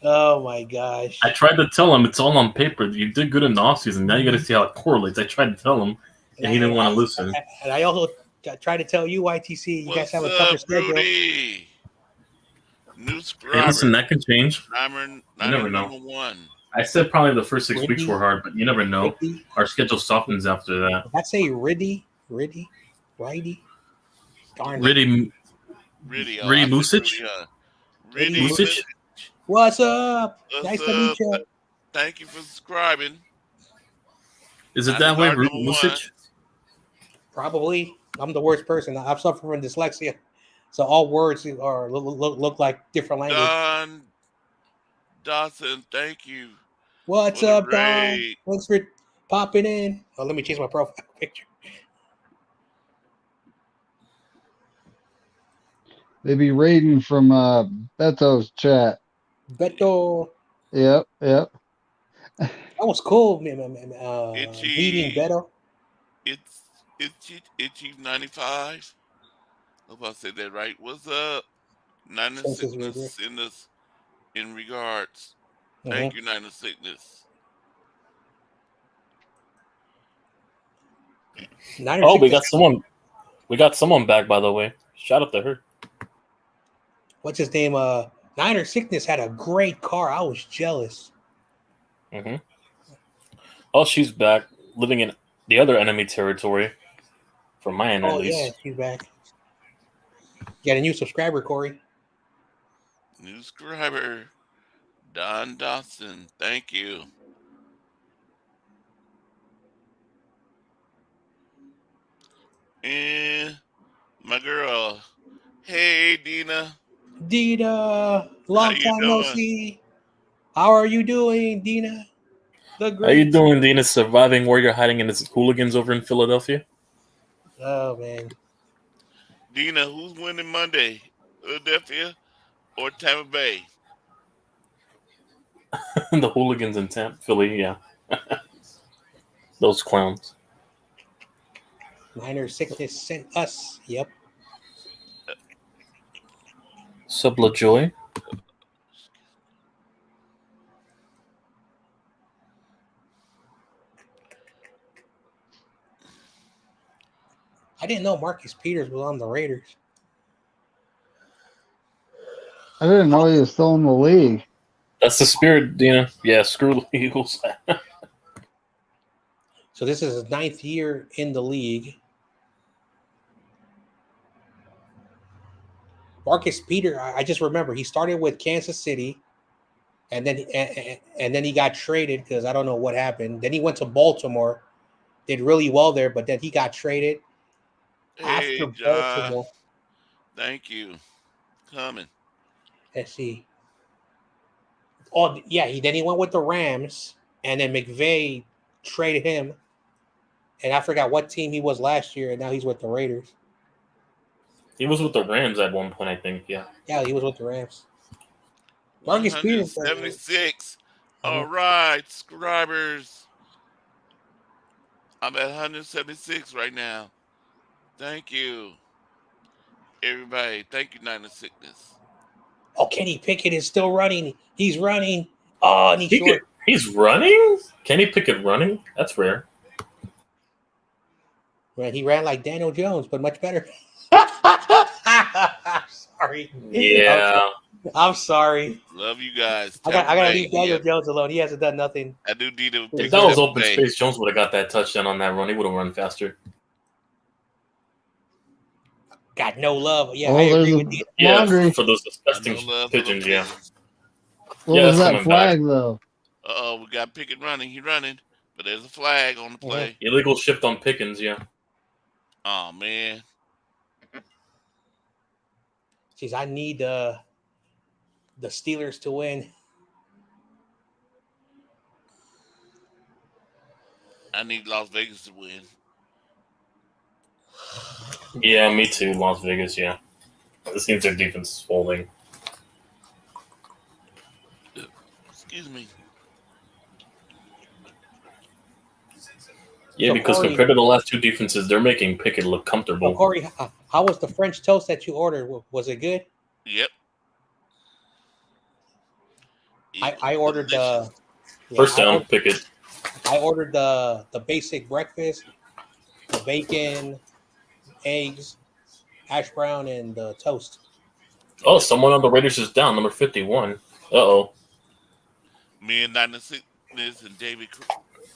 Oh my gosh! I tried to tell him it's all on paper. You did good in the offseason. Now you got to see how it correlates. I tried to tell him, and he didn't want to listen. And I also tried to tell you, YTC, you guys have a tougher schedule. New Hey, listen, that can change. You never know. Number one. I said probably the first 6 weeks were hard, but you never know. Our schedule softens after that. Did I say Righty? Darn Riddy Musich? Riddy Musich? What's up? Nice to meet you. Thank you for subscribing. Is it that way, Musich? Probably. I'm the worst person. I've suffered from dyslexia, so all words are look like different language. Don Dawson, thank you. What's up, Don? Thanks for popping in. Oh, let me change my profile picture. They be raiding from Beto's chat. Beto. Yep. That was cool, meeting Beto. It's Itchy 95. I hope I said that right. What's up? Nine of Sickness in regards. Thank you, Nine of Sickness. We got someone. We got someone back, by the way. Shout out to her. What's his name? Niner Sickness had a great car. I was jealous. Mm-hmm. Oh, she's back, living in the other enemy territory. From my end, at least. Yeah, she's back. You got a new subscriber, Corey. New subscriber, Don Dawson. Thank you. And my girl. Hey, Dina. Dina, long How you time no doing? see. How are you doing, Dina? The How you great. doing, Dina? Surviving where you're hiding in his hooligans over in Philadelphia? Oh man. Dina, who's winning Monday? Philadelphia or Tampa Bay? The hooligans in Philly, yeah. Those clowns. Niner sickness sent us. Yep. Subla Joy. I didn't know Marcus Peters was on the Raiders. I didn't know he was still in the league. That's the spirit, Dina. Yeah, screw the Eagles. So this is his 9th year in the league. Marcus Peters, I just remember he started with Kansas City, and then he got traded because I don't know what happened. Then he went to Baltimore, did really well there, but then he got traded Hey, after John. Baltimore. Thank you. Coming. Let's see. Oh yeah, then he went with the Rams, and then McVay traded him, and I forgot what team he was last year, and now he's with the Raiders. He was with the Rams at one point, I think. Yeah. Yeah, he was with the Rams. Marcus Peters. 176. All right, subscribers. I'm at 176 right now. Thank you, everybody. Thank you, Nine of Sickness. Oh, Kenny Pickett is still running. He's running. Oh, and he's short. He's running? Kenny Pickett running? That's rare. Right, he ran like Daniel Jones, but much better. Sorry. Yeah. I'm sorry. Love you guys. I gotta leave Daniel Jones alone. He hasn't done nothing. I do need to. If that was open space, Jones would have got that touchdown on that run. He would have run faster. Got no love. Yeah, I agree with you. Yeah, for those disgusting pigeons, yeah. What was that flag, though? Uh-oh, we got Pickett running. He's running, but there's a flag on the play. Illegal shift on Pickens, yeah. Oh, man. Jeez, I need the Steelers to win. I need Las Vegas to win. Yeah, me too, Las Vegas, yeah. It seems their defense is folding. Excuse me. Yeah, so because Corey, compared to the last two defenses, they're making Pickett look comfortable. So Corey, how was the French toast that you ordered? Was it good? Yep. I ordered the first down, Pickett. I ordered the basic breakfast, the bacon, eggs, hash brown, and the toast. Oh, someone on the Raiders is down, number 51. Uh-oh. Me and Niner Sickness and David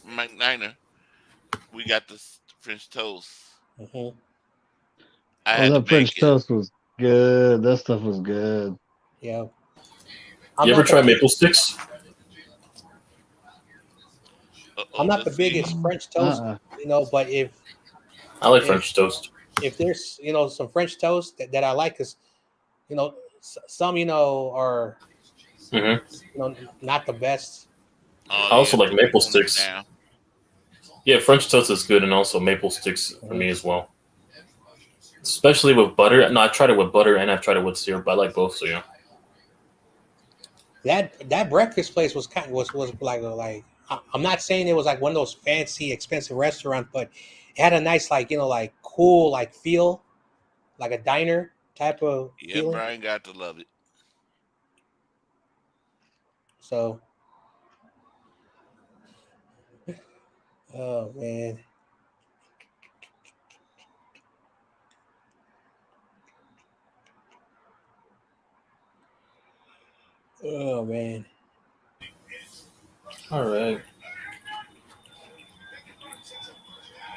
McNiner, we got the French toast. Mm-hmm. That French toast was good. That stuff was good. Yeah. You ever try maple sticks? I'm not the biggest French toast, but if I like French toast. If there's some French toast that I like, because some are not the best. I also like maple sticks. Yeah, French toast is good, and also maple sticks for me as well. Especially with butter. No, I've tried it with butter and I've tried it with syrup. I like both, so yeah. That breakfast place was like I'm not saying it was like one of those fancy, expensive restaurants, but it had a nice cool feel, like a diner type of feeling. Brian got to love it. So, oh man. Oh man. All right.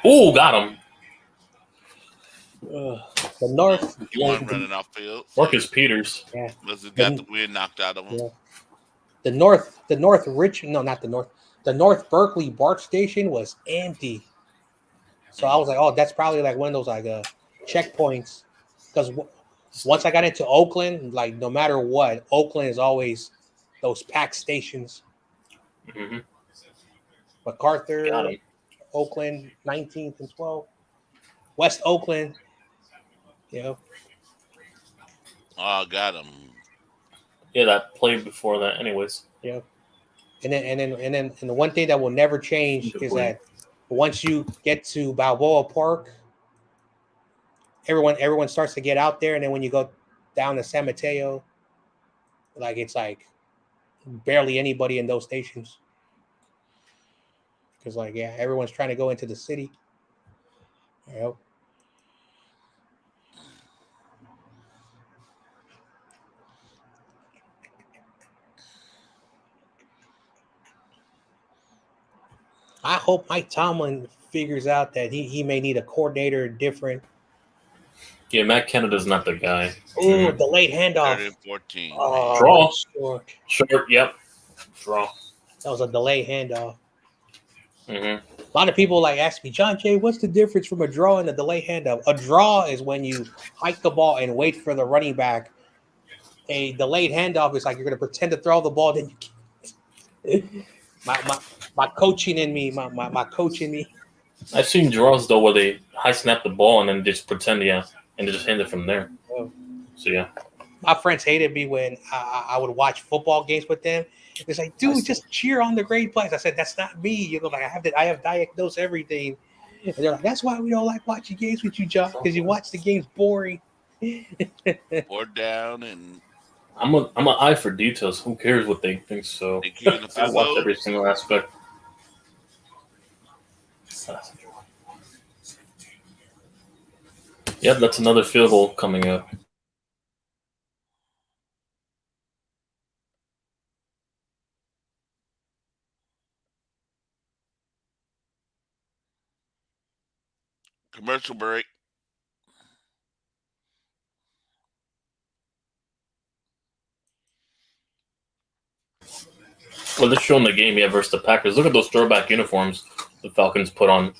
Oh, got him. The North. One running off field. Marcus Peters. Yeah. Must have got the wind knocked out of him. Yeah. The North Berkeley BART station was empty. So I was like, oh, that's probably like one of those like checkpoints. Because once I got into Oakland, like no matter what, Oakland is always those packed stations. Mm-hmm. MacArthur, Oakland, 19th and 12th. West Oakland, you know. Oh, got him. Yeah, that played before that, anyways. Yeah. And then the one thing that will never change is that once you get to Balboa Park, everyone starts to get out there, and then when you go down to San Mateo, like it's like barely anybody in those stations. Because like everyone's trying to go into the city. You know? I hope Mike Tomlin figures out that he may need a coordinator different. Yeah, Matt Canada's not the guy. Oh, delayed handoff. 3rd and 14. Oh, draw. Short. Yep. Draw. That was a delayed handoff. Mm-hmm. A lot of people like ask me, John Jay, what's the difference from a draw and a delay handoff? A draw is when you hike the ball and wait for the running back. A delayed handoff is like you're going to pretend to throw the ball, then you can't. My coaching in me, my coach in me. I've seen draws though where they high snap the ball and then just pretend, and they just hand it from there. Oh. So yeah. My friends hated me when I would watch football games with them. It's like, dude, just cheer on the great plays. I said, that's not me. You know, like I have diagnosed everything. And they're like, that's why we don't like watching games with you, John, because you watch the games boring. Or down and. I'm an eye for details. Who cares what they think? So I watch every single aspect. Yep, that's another field goal coming up. Commercial break. Well, they're showing the game versus the Packers. Look at those throwback uniforms the Falcons put on.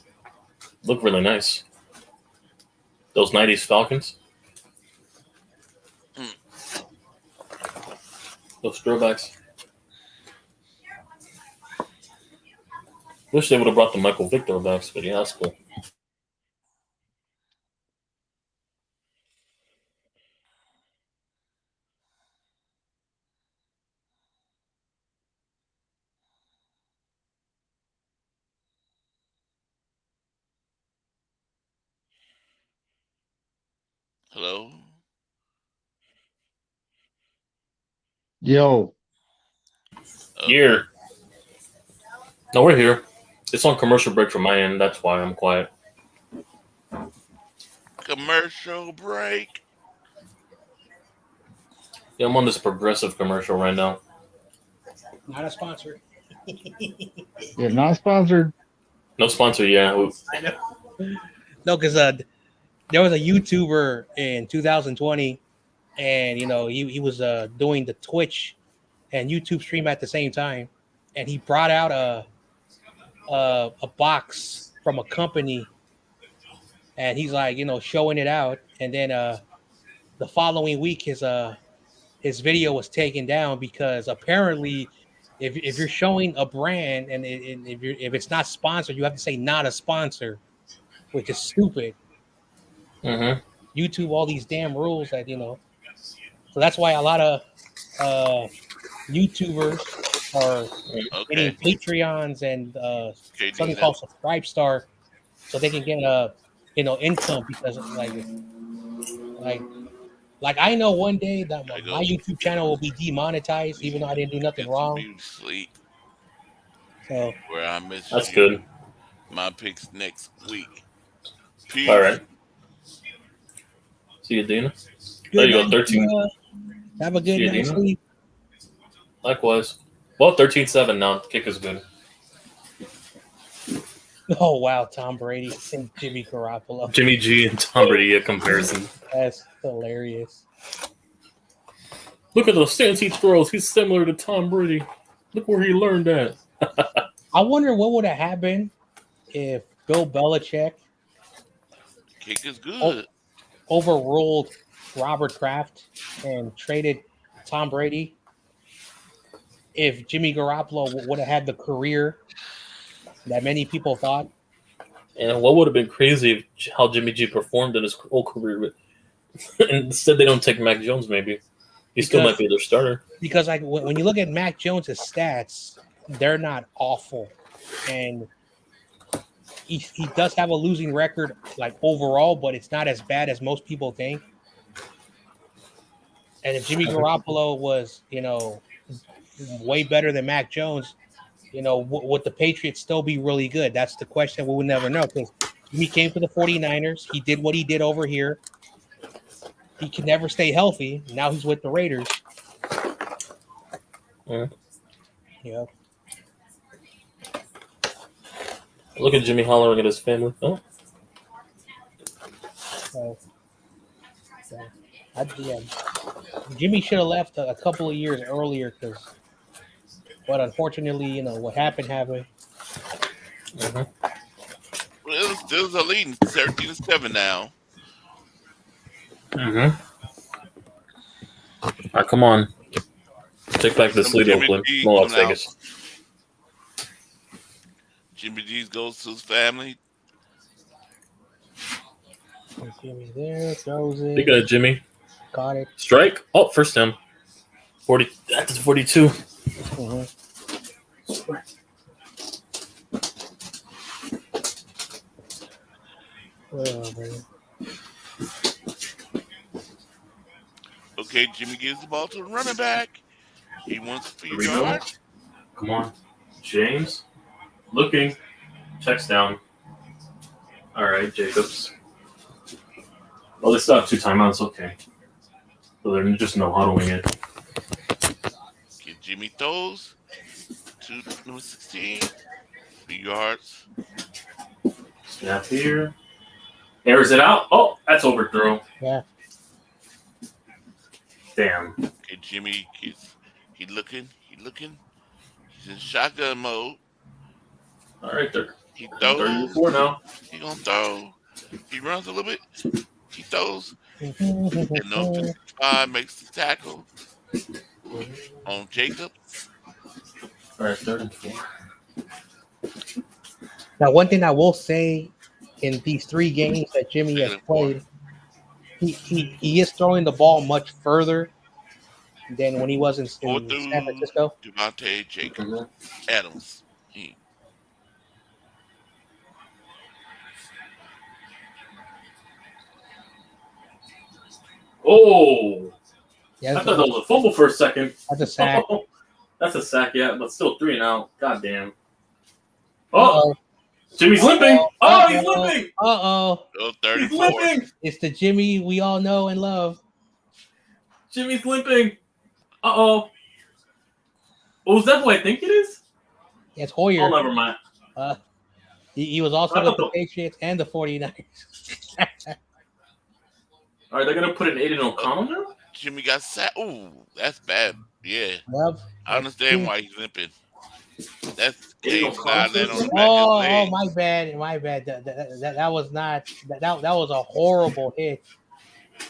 Look really nice. Those 90s Falcons. Those throwbacks. Wish they would have brought the Michael Victor backs, but yeah, that's cool. Hello? Yo. Here. No, we're here. It's on commercial break from my end. That's why I'm quiet. Commercial break. Yeah, I'm on this Progressive commercial right now. Not a sponsor. Yeah, not sponsored. No sponsor, yeah. I know. No, because there was a YouTuber in 2020, and he was doing the Twitch and YouTube stream at the same time, and he brought out a box from a company, and he's like showing it out, and then the following week his video was taken down because apparently if you're showing a brand and if it's not sponsored, you have to say not a sponsor, which is stupid. Mm-hmm. YouTube all these damn rules that so that's why a lot of YouTubers are getting Patreons and something called Subscribe Star, so they can get income, because like I know one day that my YouTube channel will be demonetized even though I didn't do nothing wrong. So where I miss that's good. My picks next week. Peace. All right. See you, Dina. There you go, 13. Have a good night's sleep. Likewise. Well, 13-7 now. Kick is good. Oh, wow. Tom Brady and Jimmy Garoppolo. Jimmy G and Tom Brady, a comparison. That's hilarious. Look at those stance he throws. He's similar to Tom Brady. Look where he learned that. I wonder what would have happened if Bill Belichick Kicker's good. Overruled Robert Kraft and traded Tom Brady. If Jimmy Garoppolo would have had the career that many people thought. And what would have been crazy if how Jimmy G performed in his whole career. Instead, they don't take Mac Jones, maybe. He still might be their starter. Because when you look at Mac Jones' stats, they're not awful. And he does have a losing record, like overall, but it's not as bad as most people think. And if Jimmy Garoppolo was, way better than Mac Jones, would the Patriots still be really good? That's the question we would never know. Because he came to the 49ers. He did what he did over here. He can never stay healthy. Now he's with the Raiders. Yeah. Look at Jimmy hollering at his family. Oh. Jimmy should have left a couple of years earlier, but unfortunately, what happened. Well, it still a lead, 13-7 now. All right, come on. Take back this lead, Oakland. No, Las Vegas. Jimmy G goes to his family. Jimmy there, throws it. You got it, Jimmy. Got it. Strike. Oh, first down. 40. That's 42. Okay, Jimmy gives the ball to the running back. He wants a few yards. Come on. James. Looking. Checks down. All right, Jacobs. Well, they still have 2 timeouts. Okay. So they're just no huddling it. Okay, Jimmy throws to number 16. 3 yards. Snap here. Airs it out. Oh, that's overthrow. Yeah. Damn. Okay, Jimmy, he looking. He's in shotgun mode. All right, there. He throws. 34 now. He gonna throw. He runs a little bit. He throws. And no 55 makes the tackle on Jacob. All right, 34. Now, one thing I will say in these 3 games that Jimmy has played, he is throwing the ball much further than when he was in San Francisco. Devontae Jacob Adams. Oh! Yeah, I thought that was a fumble for a second. That's a sack. Oh, that's a sack, yeah, but still 3 now. God damn. Oh! Jimmy's limping! Oh, he's limping! Uh-oh. He's limping! It's the Jimmy we all know and love. Jimmy's limping. Uh-oh. Oh, is that who I think it is? It's Hoyer. Oh, never mind. He was also with the Patriots and the 49ers. All right, they're going to put an Aiden O'Connell now? Jimmy got sacked. Ooh, that's bad. Yeah. Yep. I understand why he's limping. That's game my bad. That was not that was a horrible hit.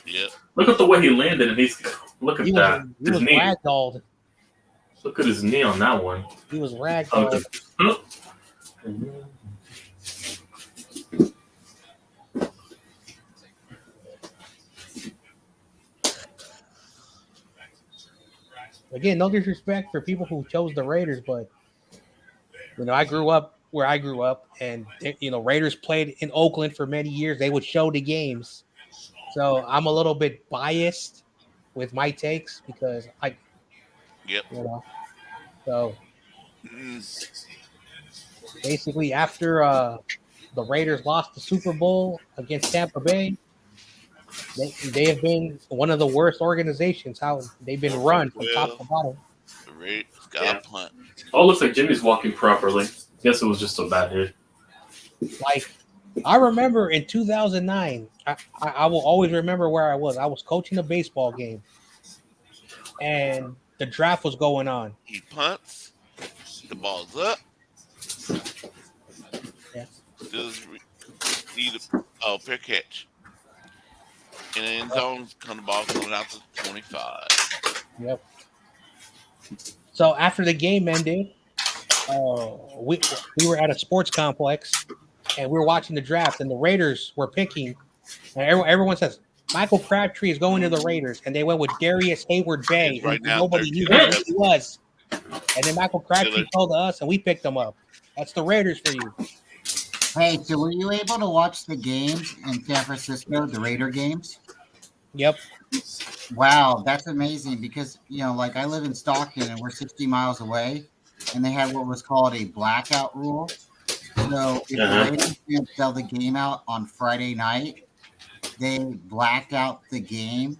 Yep. Look at the way he landed, and look at that. He was ragdolled. Look at his knee on that one. He was ragdolled. Again, no disrespect for people who chose the Raiders, but I grew up where I grew up, and Raiders played in Oakland for many years. They would show the games, so I'm a little bit biased with my takes because So basically, after the Raiders lost the Super Bowl against Tampa Bay, they have been one of the worst organizations. How they've been run from top to bottom. The Raiders got a punt. Oh, it looks like Jimmy's walking properly. Guess it was just a bad hit. Like, I remember in 2009, I will always remember where I was. I was coaching a baseball game, and the draft was going on. He punts. The ball's up. Yeah. Either fair catch. In the end zone, the ball coming out to 25. Yep. So after the game ended, we were at a sports complex and we were watching the draft, and the Raiders were picking. And everyone says Michael Crabtree is going to the Raiders, and they went with Darius Hayward Bay, who Right now, nobody knew who he was. And then Michael Crabtree told us, and we picked him up. That's the Raiders for you. Hey, so were you able to watch the games in San Francisco, the Raider games? Yep. Wow, that's amazing because, like I live in Stockton and we're 60 miles away, and they had what was called a blackout rule. So if the Raiders didn't sell the game out on Friday night, they blacked out the game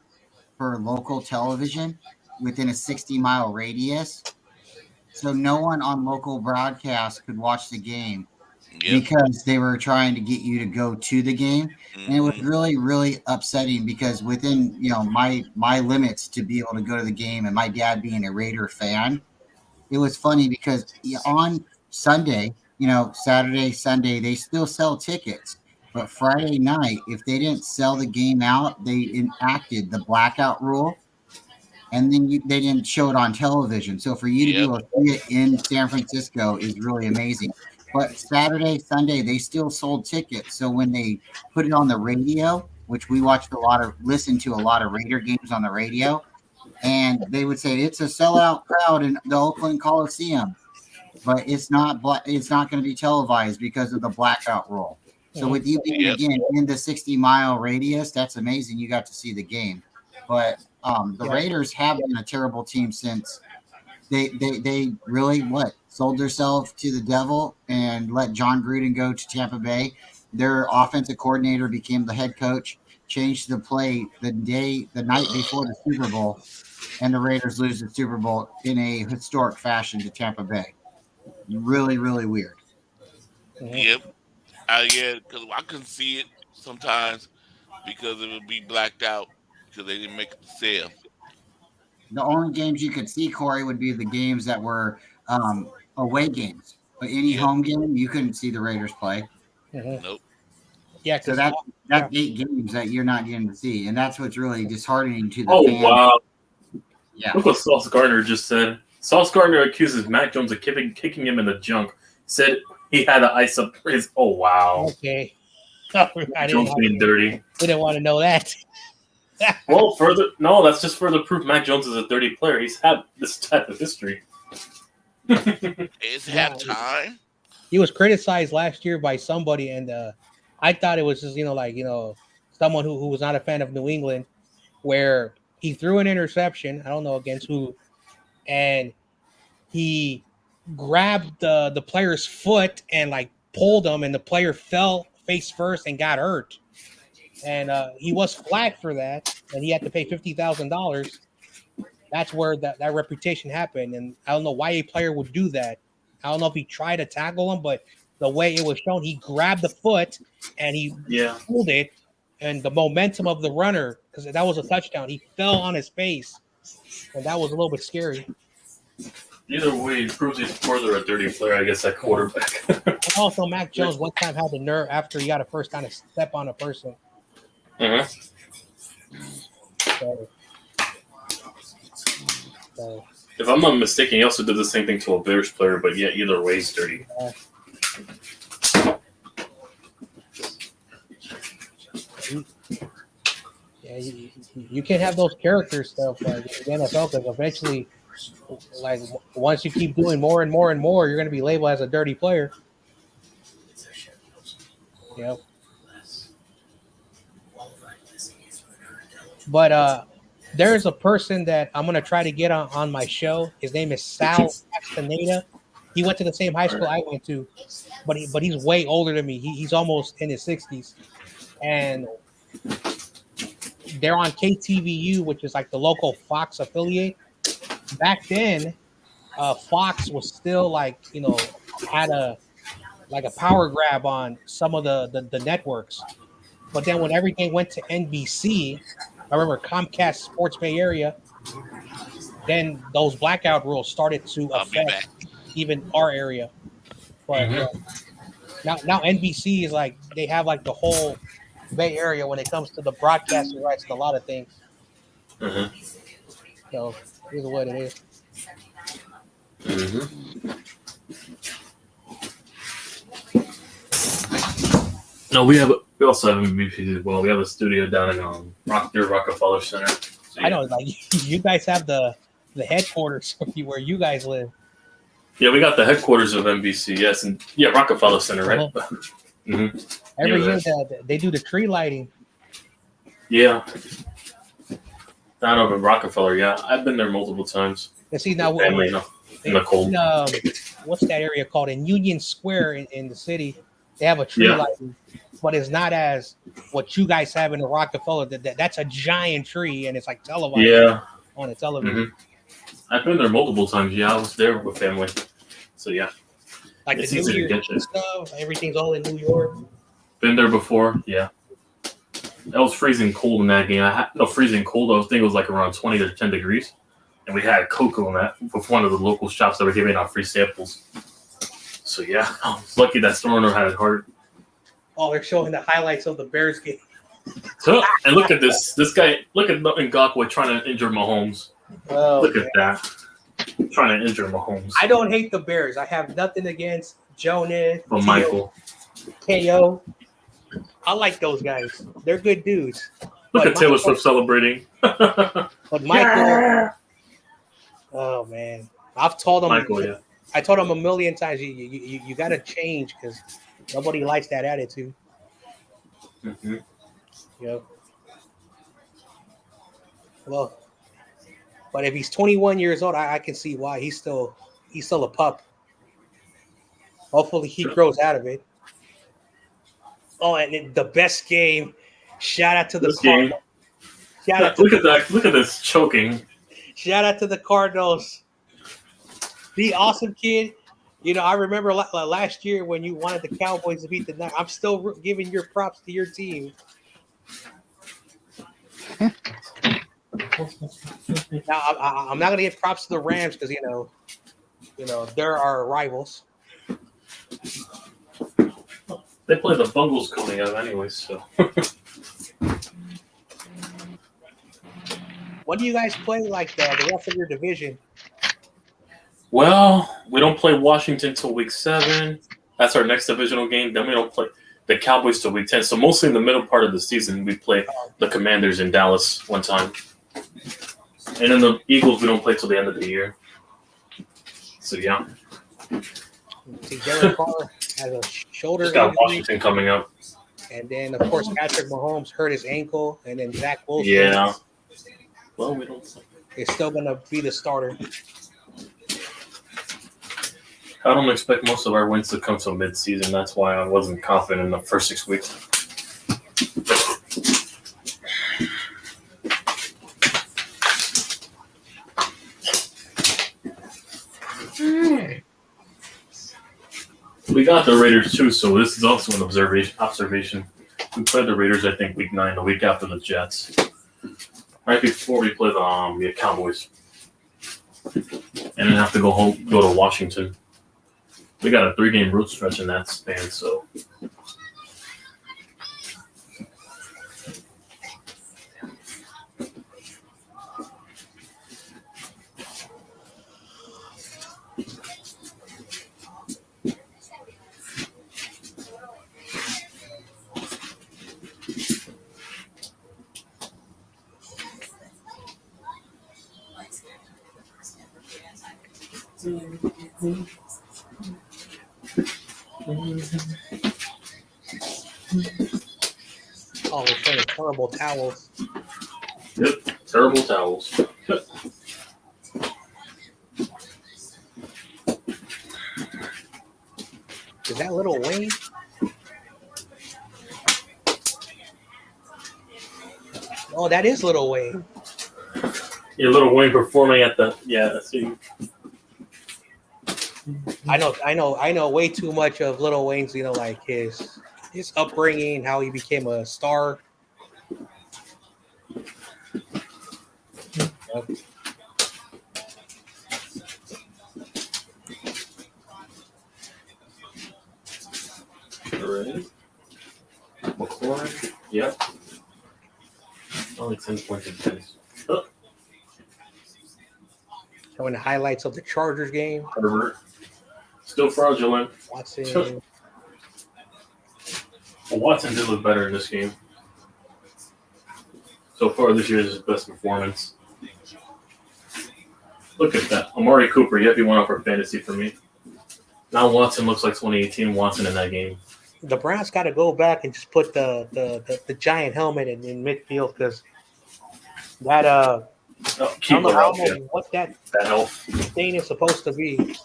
for local television within a 60-mile radius. So no one on local broadcast could watch the game because they were trying to get you to go to the game. And it was really, really upsetting because within, my limits to be able to go to the game, and my dad being a Raider fan, it was funny because on Sunday, Saturday, Sunday, they still sell tickets. But Friday night, if they didn't sell the game out, they enacted the blackout rule. And then they didn't show it on television. So for you to be able to see it in San Francisco is really amazing. But Saturday, Sunday, they still sold tickets. So when they put it on the radio, which we listened to a lot of Raider games on the radio, and they would say it's a sellout crowd in the Oakland Coliseum, but it's not going to be televised because of the blackout rule. So with you being again in the 60-mile radius, that's amazing. You got to see the game, but the Raiders have been a terrible team since they really sold themselves to the devil and let John Gruden go to Tampa Bay. Their offensive coordinator became the head coach, changed the play the night before the Super Bowl, and the Raiders lose the Super Bowl in a historic fashion to Tampa Bay. Really, really weird. Yep. Because I couldn't see it sometimes because it would be blacked out because they didn't make it to sale. The only games you could see, Corey, would be the games that were away games. But any home game, you couldn't see the Raiders play. Nope. Yeah, so that's 8 games that you're not getting to see, and that's what's really disheartening to the fans. Wow. Yeah. Look what Sauce Gardner just said. Sauce Gardner accuses Mac Jones of kicking him in the junk. Said he had to ice up his. Oh wow. Okay. Jones being dirty. We didn't want to know that. Well, that's just further proof Mac Jones is a dirty player. He's had this type of history. It's halftime. He was criticized last year by somebody, and I thought it was just someone who was not a fan of New England, where he threw an interception. I don't know against who, and he grabbed the player's foot and pulled him, and the player fell face first and got hurt. And he was flagged for that, and he had to pay $50,000. That's where that reputation happened, and I don't know why a player would do that. I don't know if he tried to tackle him, but the way it was shown, he grabbed the foot and he pulled it, and the momentum of the runner, because that was a touchdown, he fell on his face, and that was a little bit scary. Either way, it proves he's further a dirty player, I guess, at quarterback. And also, Mac Jones one time had the nerve after he got a first time to step on a person. So, if I'm not mistaken, he also did the same thing to a Bears player, but yeah, either way, he's dirty. You can't have those character stuff in the NFL because eventually, once you keep doing more and more and more, you're going to be labeled as a dirty player. Yep. But there's a person that I'm going to try to get on my show. His name is Sal Castaneda. He went to the same high school I went to, but he's way older than me. He's almost in his 60s. And they're on KTVU, which is the local Fox affiliate. Back then, Fox was still had a power grab on some of the networks. But then when everything went to NBC, I remember Comcast Sports Bay Area, then those blackout rules started to affect even our area. But Now NBC is like they have like the whole Bay Area when it comes to the broadcasting rights to a lot of things. Mm-hmm. So here's what it is. Mm-hmm. No, we also have NBC as well. We have a studio down in Rockefeller Center. So, I know, like you guys have the headquarters where you guys live. Yeah, we got the headquarters of NBC. Yes, and Rockefeller Center, right? Uh-huh. Mm-hmm. Every year they do the tree lighting. Yeah, down over in Rockefeller. Yeah, I've been there multiple times. And see now, family, in the cold. What's that area called? In Union Square in the city, they have a tree lighting, but it's not as what you guys have in the Rockefeller. That's a giant tree, and it's like televised on a television. Mm-hmm. I've been there multiple times. Yeah, I was there with family. So yeah, like it's the easy New to get Year's stuff. Everything's all in New York. Been there before. Yeah, that was freezing cold in that game. Freezing cold. I was thinking it was like around 20 to 10 degrees, and we had cocoa in that with one of the local shops that were giving out free samples. So yeah, I was lucky that Stormer had it hard. Oh, they're showing the highlights of the Bears game. And look at this guy. Look at Ngakoue trying to injure Mahomes. Oh, look at that. Trying to injure Mahomes. I don't hate the Bears. I have nothing against Jonas, Michael, KO. I like those guys. They're good dudes. Look at Taylor Swift celebrating. But Michael, oh man, I've told him. Michael, I told him a million times. You got to change because nobody likes that attitude. Mm-hmm. Well, but if he's 21 years old, I can see why he's still a pup. Hopefully, he grows out of it. Oh, and the best game. Shout out to the Cardinals. Look at that! Look at this choking. Shout out to the Cardinals. The awesome kid. I remember last year when you wanted the Cowboys to beat the Niners. I'm still giving your props to your team. Now I'm not gonna give props to the Rams because they're our rivals. They play the Bungles coming up anyway, so. When do you guys play like the rest of your division? Well, we don't play Washington till week 7. That's our next divisional game. Then we don't play the Cowboys till week 10. So mostly in the middle part of the season, we play the Commanders in Dallas one time. And then the Eagles, we don't play till the end of the year. So, yeah. See, Derek Carr has a shoulder Just got injury. Washington coming up. And then, of course, Patrick Mahomes hurt his ankle. And then Zach Wilson. Yeah. Well, we don't play. Is still going to be the starter. I don't expect most of our wins to come till mid-season. That's why I wasn't confident in the first 6 weeks. We got the Raiders too, so this is also an observation. We played the Raiders, I think, week 9, the week after the Jets. Right before we play the Cowboys. And then have to go to Washington. We got a 3-game road stretch in that span, so. Oh, we're playing terrible towels. Yep, terrible towels. Is that Lil Wayne? Oh, that is Lil Wayne. Yeah, Lil Wayne performing at the see. I know way too much of Lil Wayne's, like his upbringing, how he became a star. Yep. only 10 points in tennis. Showing the highlights of the Chargers game. Herbert. Still fraudulent. Watson. Well, Watson did look better in this game. So far this year is his best performance. Look at that. Amari Cooper, yet he went off for fantasy for me. Now Watson looks like 2018 Watson in that game. The Browns got to go back and just put the giant helmet in midfield because that I don't know what that elf thing is supposed to be.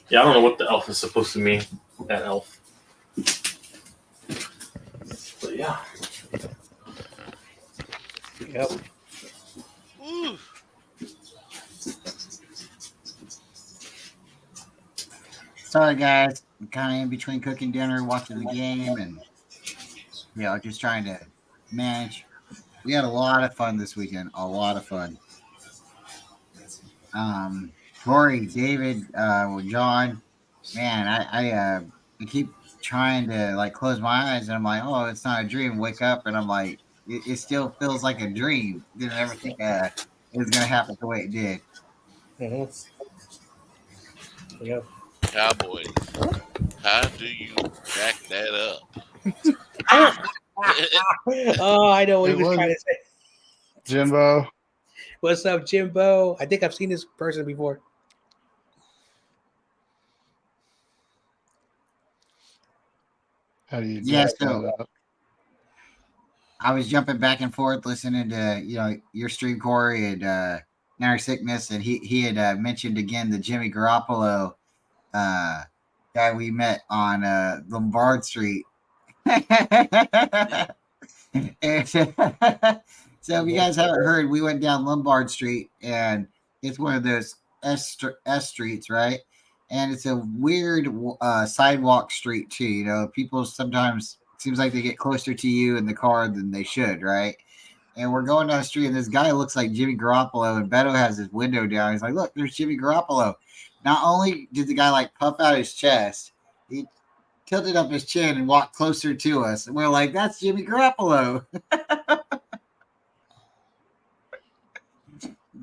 Yeah, I don't know what the elf is supposed to mean. That elf. But yeah. Yep. Ooh. Sorry, guys. I'm kind of in between cooking dinner, watching the game, and just trying to manage. We had a lot of fun this weekend. A lot of fun. Corey, David, John, man, I keep trying to like close my eyes, and I'm like, oh, it's not a dream. Wake up, and I'm like, it still feels like a dream. Didn't ever think it was gonna happen the way it did. Mm-hmm. Yep. Cowboys, how do you back that up? Oh, I know what he was trying to say. Jimbo. What's up, Jimbo? I think I've seen this person before. How do you so I was jumping back and forth listening to your stream, Corey, and Nary Sickness, and he had mentioned again the Jimmy Garoppolo guy we met on Lombard Street. And, so if you guys haven't heard, we went down Lombard Street, and it's one of those S streets, right? And it's a weird sidewalk street too. People sometimes seems like they get closer to you in the car than they should, right? And we're going down the street, and this guy looks like Jimmy Garoppolo, and Beto has his window down. He's like, "Look, there's Jimmy Garoppolo." Not only did the guy like puff out his chest, he tilted up his chin and walked closer to us, and we're like, "That's Jimmy Garoppolo."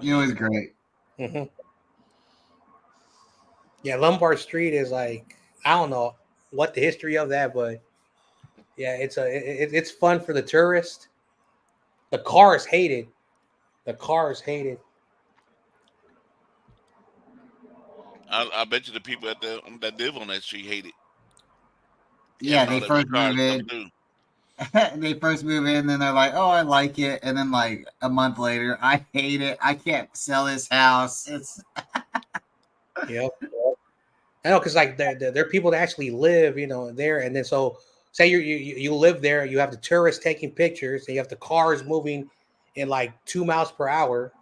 It was great. Mm-hmm. Yeah, Lombard Street is like, I don't know what the history of that, but yeah, it's fun for the tourist. The cars hate it. I bet you the people that live on that street hate it. Yeah, they first move in. They first move in, then they're like, "Oh, I like it," and then like a month later, "I hate it. I can't sell this house." It's Yep. I know, because like there are people that actually live, there, and then so say you live there, you have the tourists taking pictures, and you have the cars moving in like 2 miles per hour.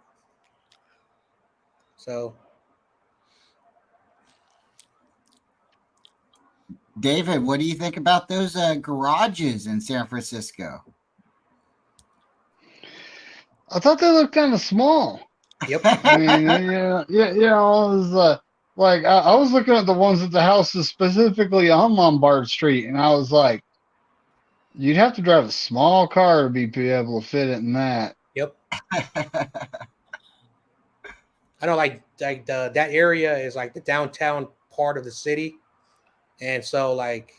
So, David, what do you think about those garages in San Francisco? I thought they looked kind of small. Yep. I mean, I was like, I was looking at the ones at the houses specifically on Lombard Street, and I was like, you'd have to drive a small car to be able to fit it in that. Yep. I know, like that area is like the downtown part of the city, and so like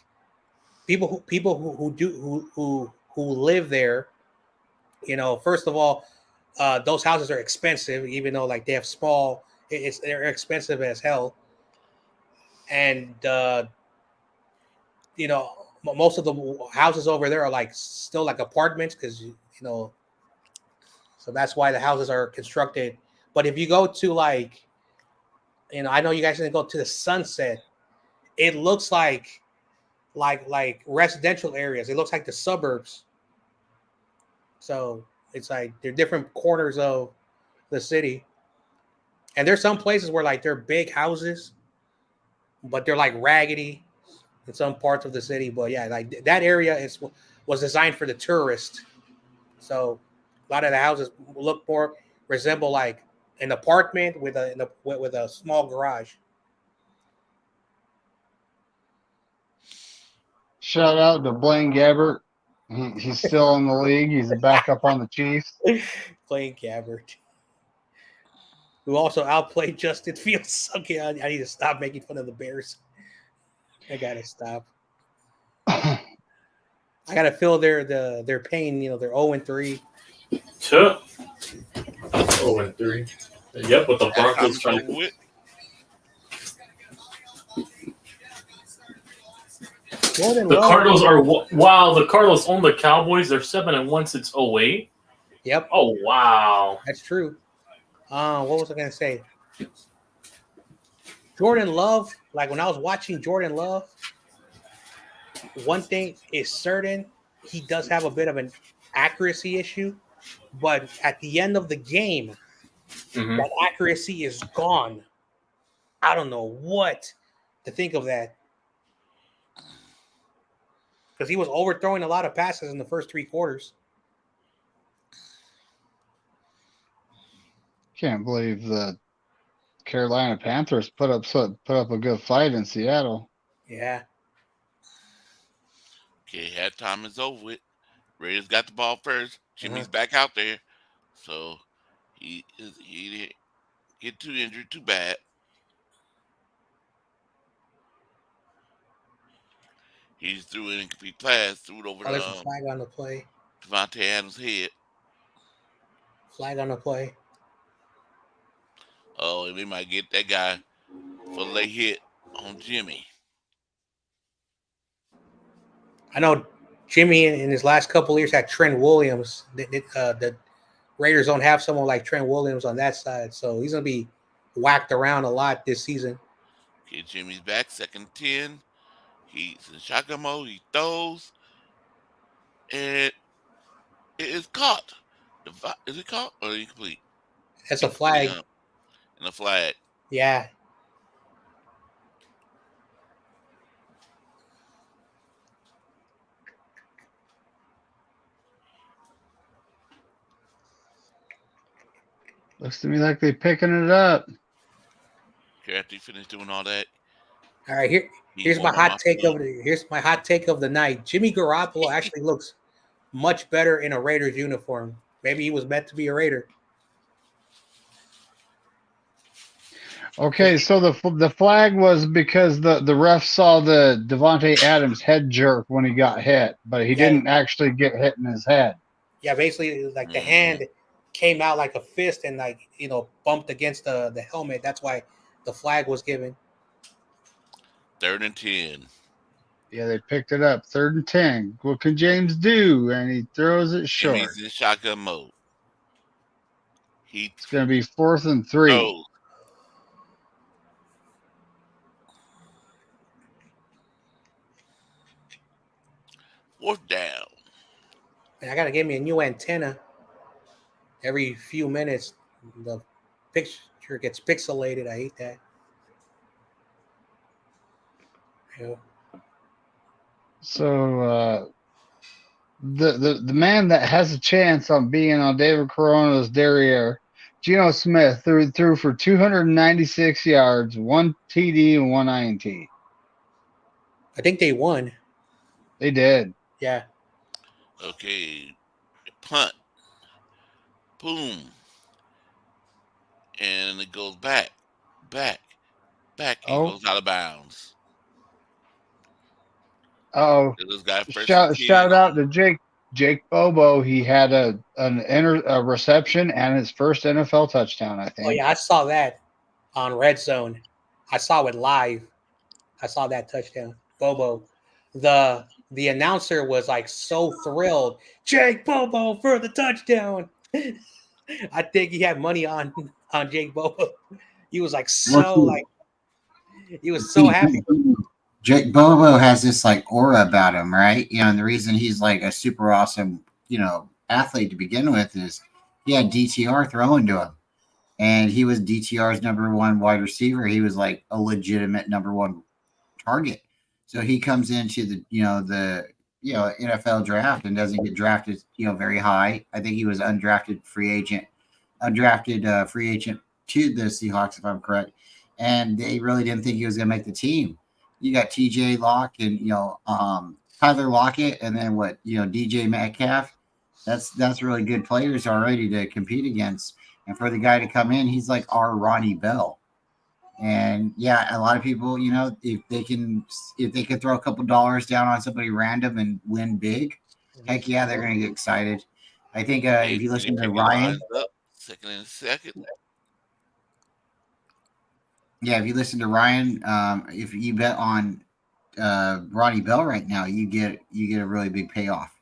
people who live there, first of all, those houses are expensive, even though like they have small. They're expensive as hell, and most of the houses over there are like still like apartments because so that's why the houses are constructed. But if you go to like, I know you guys didn't go to the Sunset, it looks like residential areas. It looks like the suburbs. So it's like they're different corners of the city. And there's some places where like they're big houses, but they're like raggedy in some parts of the city. But yeah, like that area was designed for the tourist. So a lot of the houses resemble like an apartment with a small garage. Shout out to Blaine Gabbert. He's still in the league. He's a backup on the Chiefs. Playing Gabbert, who also outplayed Justin Fields. Okay, I need to stop making fun of the Bears. I gotta stop. I gotta feel their pain. You know, they're 0-3. 0-3. Yep, with the Broncos trying to. The Cardinals are the Cardinals own the Cowboys. They're 7-1 since 2008. Yep. Oh wow, that's true. What was I gonna say? Jordan Love. Like when I was watching Jordan Love, one thing is certain: he does have a bit of an accuracy issue. But at the end of the game, that accuracy is gone. I don't know what to think of that. Because he was overthrowing a lot of passes in the first 3 quarters. Can't believe the Carolina Panthers put up a good fight in Seattle. Yeah. Okay, halftime is over with. Raiders got the ball first. Jimmy's back out there. So he didn't get too injured, too bad. He just threw an incomplete pass, threw it over there's a flag on the play. Devontae Adams' head. Flag on the play. Oh, and we might get that guy for a late hit on Jimmy. I know Jimmy in his last couple of years had Trent Williams. The Raiders don't have someone like Trent Williams on that side, so he's going to be whacked around a lot this season. Okay, Jimmy's back, 2nd and 10. He's in shotgun mode. He throws, and it is caught. Is it caught or incomplete? That's a flag. Yeah. And a flag. Yeah. Looks to me like they're picking it up. Okay, after you finish doing all that. All right, here's my hot take of the night. Jimmy Garoppolo actually looks much better in a Raiders uniform. Maybe he was meant to be a Raider. Okay, so the flag was because the ref saw the Devontae Adams head jerk when he got hit, but he didn't actually get hit in his head. Yeah, basically, like the hand came out like a fist and bumped against the helmet. That's why the flag was given. 3rd and 10. Yeah, they picked it up. 3rd and 10. What can James do? And he throws it short. Jimmy's in shotgun mode. It's going to be 4th and 3. Oh. Fourth down. And I got to get me a new antenna. Every few minutes, the picture gets pixelated. I hate that. Yeah. So the man that has a chance on being on David Corona's derriere, Geno Smith, threw for 296 yards, 1 TD and 1 INT. I think they won. They did. Yeah. Okay. Punt. Boom. And it goes back, and goes out of bounds. Oh, shout out to Jake Bobo. He had a reception and his first NFL touchdown, I think. Oh yeah, I saw that on Red Zone. I saw it live. I saw that touchdown. Bobo. The announcer was like so thrilled. Jake Bobo for the touchdown. I think he had money on Jake Bobo. He was like he was so happy. Jake Bobo has this like aura about him, right? And the reason he's like a super awesome, athlete to begin with is he had DTR throwing to him. And he was DTR's #1 wide receiver. He was like a legitimate #1 target. So he comes into the NFL draft and doesn't get drafted, very high. I think he was undrafted free agent to the Seahawks, if I'm correct. And they really didn't think he was going to make the team. You got TJ Locke and, Tyler Lockett, and then DJ Metcalf. That's really good players already to compete against. And for the guy to come in, he's like our Ronnie Bell. And yeah, a lot of people, if they can throw a couple dollars down on somebody random and win big, heck yeah, they're going to get excited. I think if you listen to Ryan, second and second. Yeah, if you listen to Ryan, if you bet on Ronnie Bell right now, you get a really big payoff.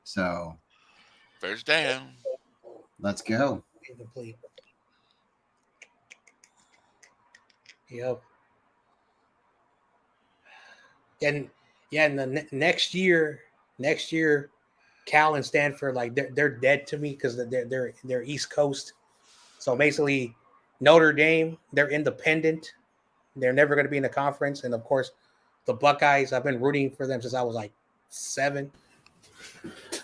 So first down. Let's go. Incomplete. Yep. And the next year, Cal and Stanford, like they're dead to me because they're East Coast. So basically, Notre Dame, they're independent. They're never going to be in the conference, and of course, the Buckeyes. I've been rooting for them since I was like 7.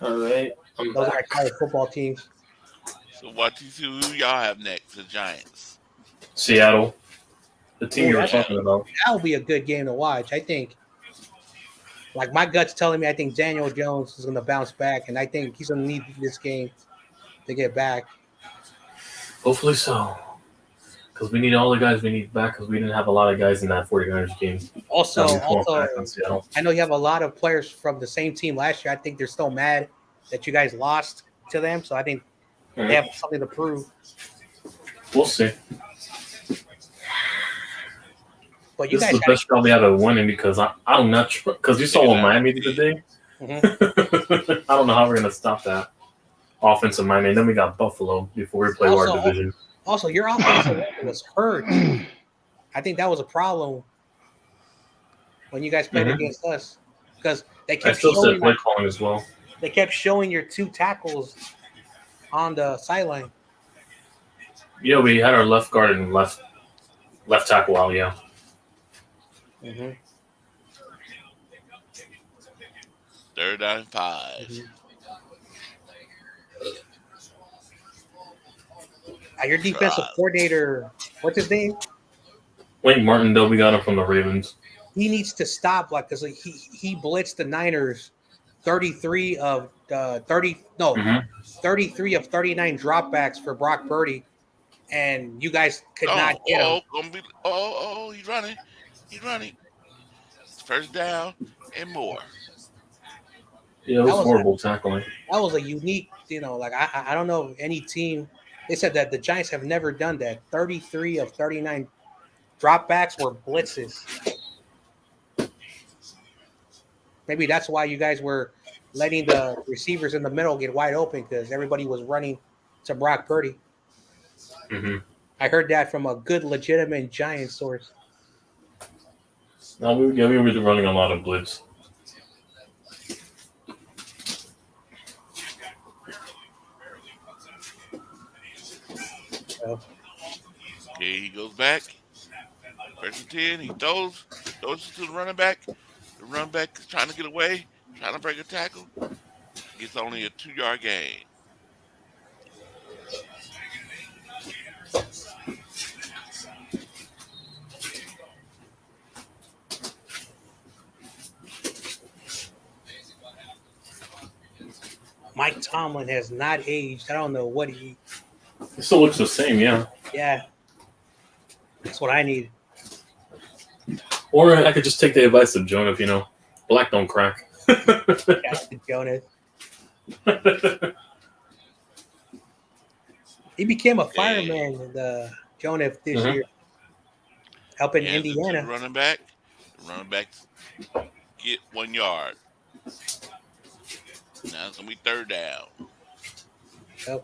All right, those are my college football teams. So what you see who y'all have next? The Giants. Seattle. The team you were talking about. That will be a good game to watch. I think, like my gut's telling me, I think Daniel Jones is going to bounce back, and I think he's going to need this game to get back. Hopefully so, because we need all the guys we need back because we didn't have a lot of guys in that 49ers game. Also, I know you have a lot of players from the same team last year. I think they're still mad that you guys lost to them, so I think they have something to prove. We'll see. But you this guys is the best job we have at winning because I'm not sure because you saw what Miami did today. I don't know how we're gonna stop that offense of Miami. And then we got Buffalo before we play our division. Also, your offensive was hurt. I think that was a problem when you guys played against us because they kept showing play calling as well. They kept showing your 2 tackles on the sideline. Yeah, we had our left guard and left tackle out. Yeah. Mm-hmm. 3rd down and 5. Your defensive coordinator, what's his name? Wayne Martindale. We got him from the Ravens. He needs to stop, because he blitzed the Niners 33 of 33 of 39 dropbacks for Brock Purdy, and you guys could not get him. He's running. He's running. It's 1st down and more. Yeah, it was horrible tackling. That was a unique, I don't know if any team. They said that the Giants have never done that. 33 of 39 dropbacks were blitzes. Maybe that's why you guys were letting the receivers in the middle get wide open because everybody was running to Brock Purdy. Mm-hmm. I heard that from a good, legitimate Giants source. No, we were running a lot of blitz. Okay, he goes back. 1st and 10. He throws it to the running back. The running back is trying to get away, trying to break a tackle. Gets only a 2-yard gain. Mike Tomlin has not aged. I don't know what he still looks the same, yeah. Yeah. That's what I need. Or I could just take the advice of Jonah, black don't crack. Jonas. He became a fireman, Jonah, this year. Helping Indiana. Running back get 1 yard. Now it's going to be 3rd down. Yep.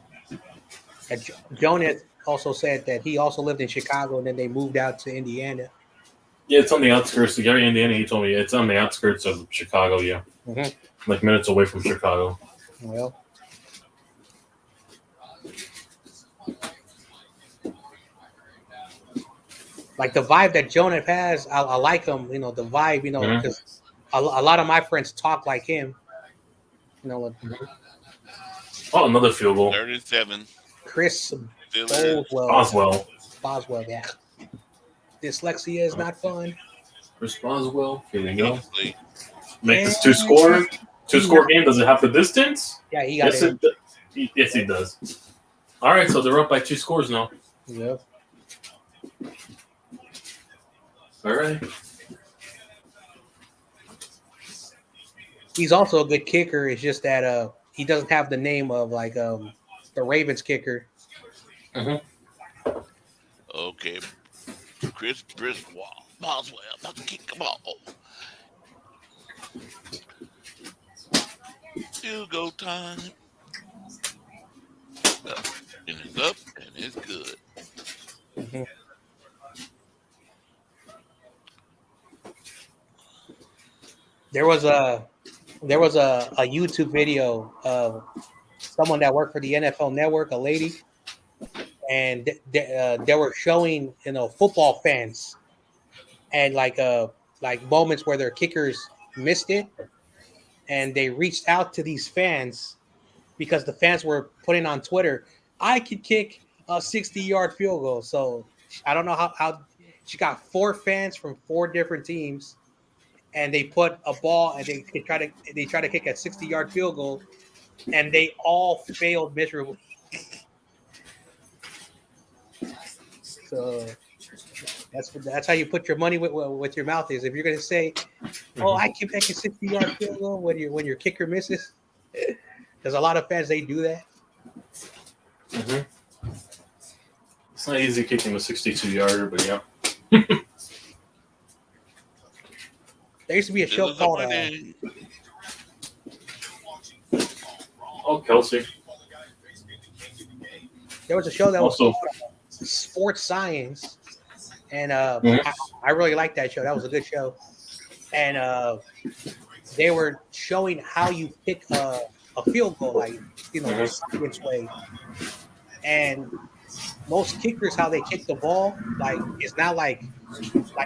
And Jonas also said that he also lived in Chicago and then they moved out to Indiana. Yeah, it's on the outskirts. Gary, Indiana, he told me it's on the outskirts of Chicago, yeah. Mm-hmm. Like minutes away from Chicago. Well. Like the vibe that Jonah has, I like him, the vibe, because a lot of my friends talk like him. Oh, another field goal. 37. Chris Boswell, yeah. Dyslexia is not fun. Chris Boswell, here we go. make this two-score game. Does it have the distance? Yeah, he got it. Yes, he does. All right, so they're up by 2 scores now. Yep. All right. He's also a good kicker. It's just that he doesn't have the name of like the Ravens kicker. Mm-hmm. Okay. Chris Boswell about to kick the ball. Field goal time. And it's up and it's good. Mm-hmm. There was a YouTube video of someone that worked for the NFL Network, a lady, and they were showing football fans and like moments where their kickers missed it, and they reached out to these fans because the fans were putting on Twitter, I could kick a 60-yard field goal. So I don't know how she got 4 fans from 4 different teams, and they put a ball and they try to kick a 60-yard field goal, and they all failed miserably. So that's how you put your money with your mouth is. If you're gonna say, "Oh, I can make a 60-yard field goal," when your kicker misses, there's a lot of fans they do that. Mm-hmm. It's not easy kicking a 62-yarder, but yeah. There used to be a show called Kelsey. There was a show that was called Sports Science, and I really liked that show. That was a good show, and they were showing how you pick a field goal, like the science way. And most kickers, how they kick the ball, like it's not like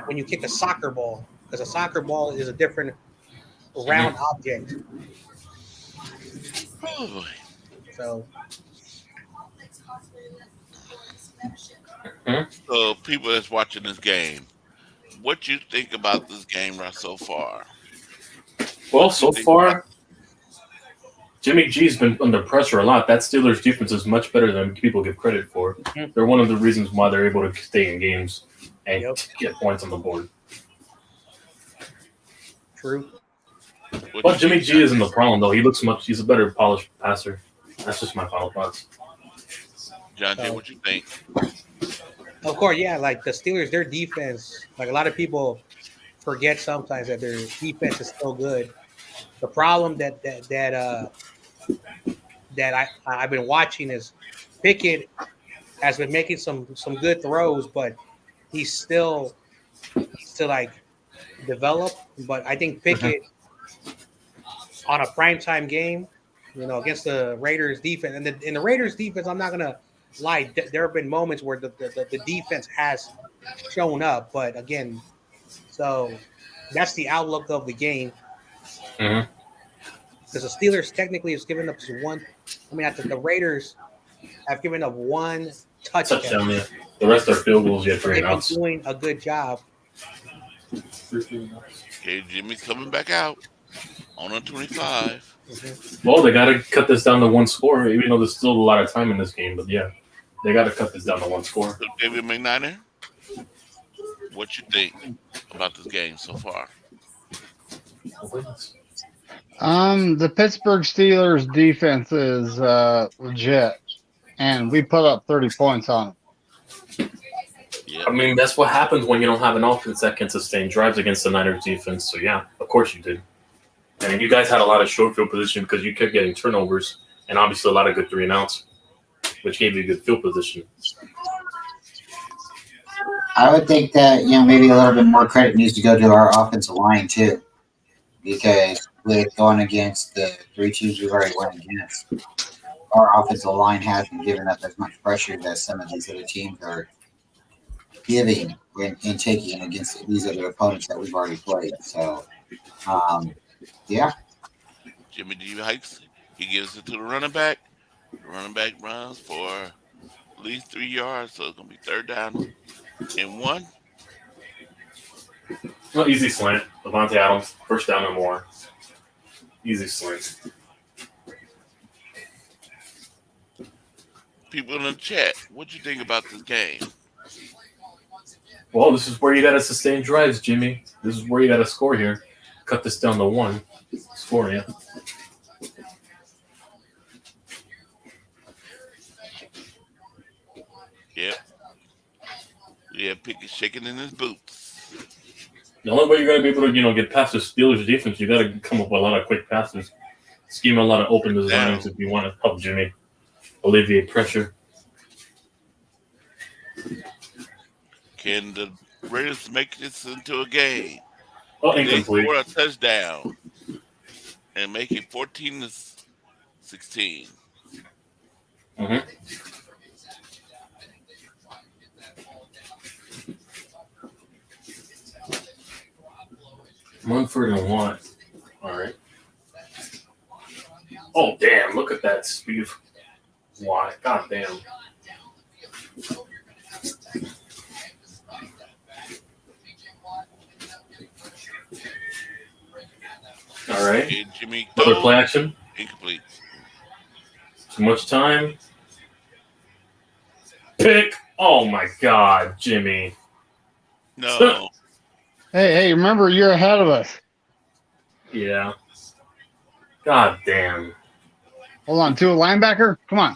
when you kick a soccer ball, because a soccer ball is a different round object. So. So people that's watching this game, what you think about this game right so far? Well, so far, Jimmy G's been under pressure a lot. That Steelers defense is much better than people give credit for. They're one of the reasons why they're able to stay in games and get points on the board. True. But Jimmy G isn't the problem, though. He's a better polished passer. That's just my final thoughts. John Jay, what you think? Of course, yeah. Like the Steelers, their defense, like a lot of people forget sometimes that their defense is still good. The problem that I've been watching is Pickett has been making some good throws, but he's still like develop. But I think Pickett on a primetime game, against the Raiders defense, and the Raiders defense, I'm not gonna lie, there have been moments where the defense has shown up, but again, so that's the outlook of the game. Because the Steelers technically has given up one. I mean, the Raiders have given up one touchdown. Yeah. The rest are field goals yet for They've been doing a good job. Okay, Jimmy's coming back out on a 25. Well, they got to cut this down to 1 score, even though there's still a lot of time in this game. But yeah, they got to cut this down to 1 score. So David McNiner, what you think about this game so far? The Pittsburgh Steelers defense is legit, and we put up 30 points on them. Yeah. I mean, that's what happens when you don't have an offense that can sustain drives against the Niners defense. So yeah, of course you did. And you guys had a lot of short field position because you kept getting turnovers, and obviously a lot of good 3-and-outs, which gave you good field position. I would think that maybe a little bit more credit needs to go to our offensive line too, because with going against the 3 teams we've already went against, our offensive line hasn't given up as much pressure as some of these other teams are giving and taking against these other opponents that we've already played. So, yeah. Jimmy G hikes. He gives it to the running back. The running back runs for at least 3 yards, so it's going to be 3rd down and 1. Well, easy slant. Devontae Adams, first down and more. Easy slant. People in the chat, what you think about this game? Well, this is where you got to sustain drives, Jimmy. This is where you got to score here. Cut this down to 1. Score, yeah. Yep. Yeah, Pickett shaking in his boots. The only way you're going to be able to, get past the Steelers defense, you got to come up with a lot of quick passes. Scheme a lot of open designs if you want to help Jimmy alleviate pressure. Can the Raiders make this into a game? Oh, incomplete. They score a touchdown and make it 14-16. Mm-hmm. Munford and Watt. All right. Oh, damn. Look at that speed. Watt. God damn. All right. Okay, Jimmy. Another play action. Incomplete. Too much time. Pick. Oh, my God, Jimmy. No. Hey, remember, you're ahead of us. Yeah. God damn. Hold on, to a linebacker? Come on.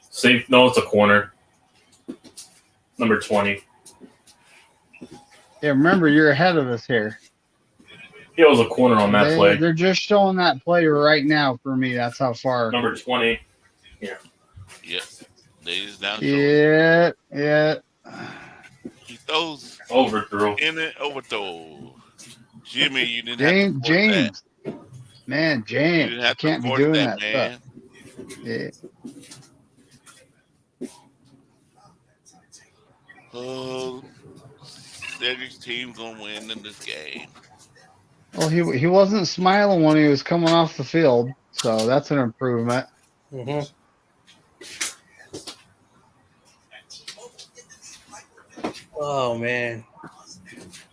Safe. No, it's a corner. Number 20. Yeah, remember, you're ahead of us here. It was a corner on that play. They're just showing that play right now for me. That's how far. Number 20. Yeah. Yeah. They just down. Yeah. He throws. Overthrow. In it, overthrow. Jimmy, you didn't have to James. That. Man, James. You can't be doing that man. stuff. Yeah. Oh, Cedric's team's gonna win in this game. Well, he wasn't smiling when he was coming off the field, so that's an improvement. Mm-hmm. Oh man,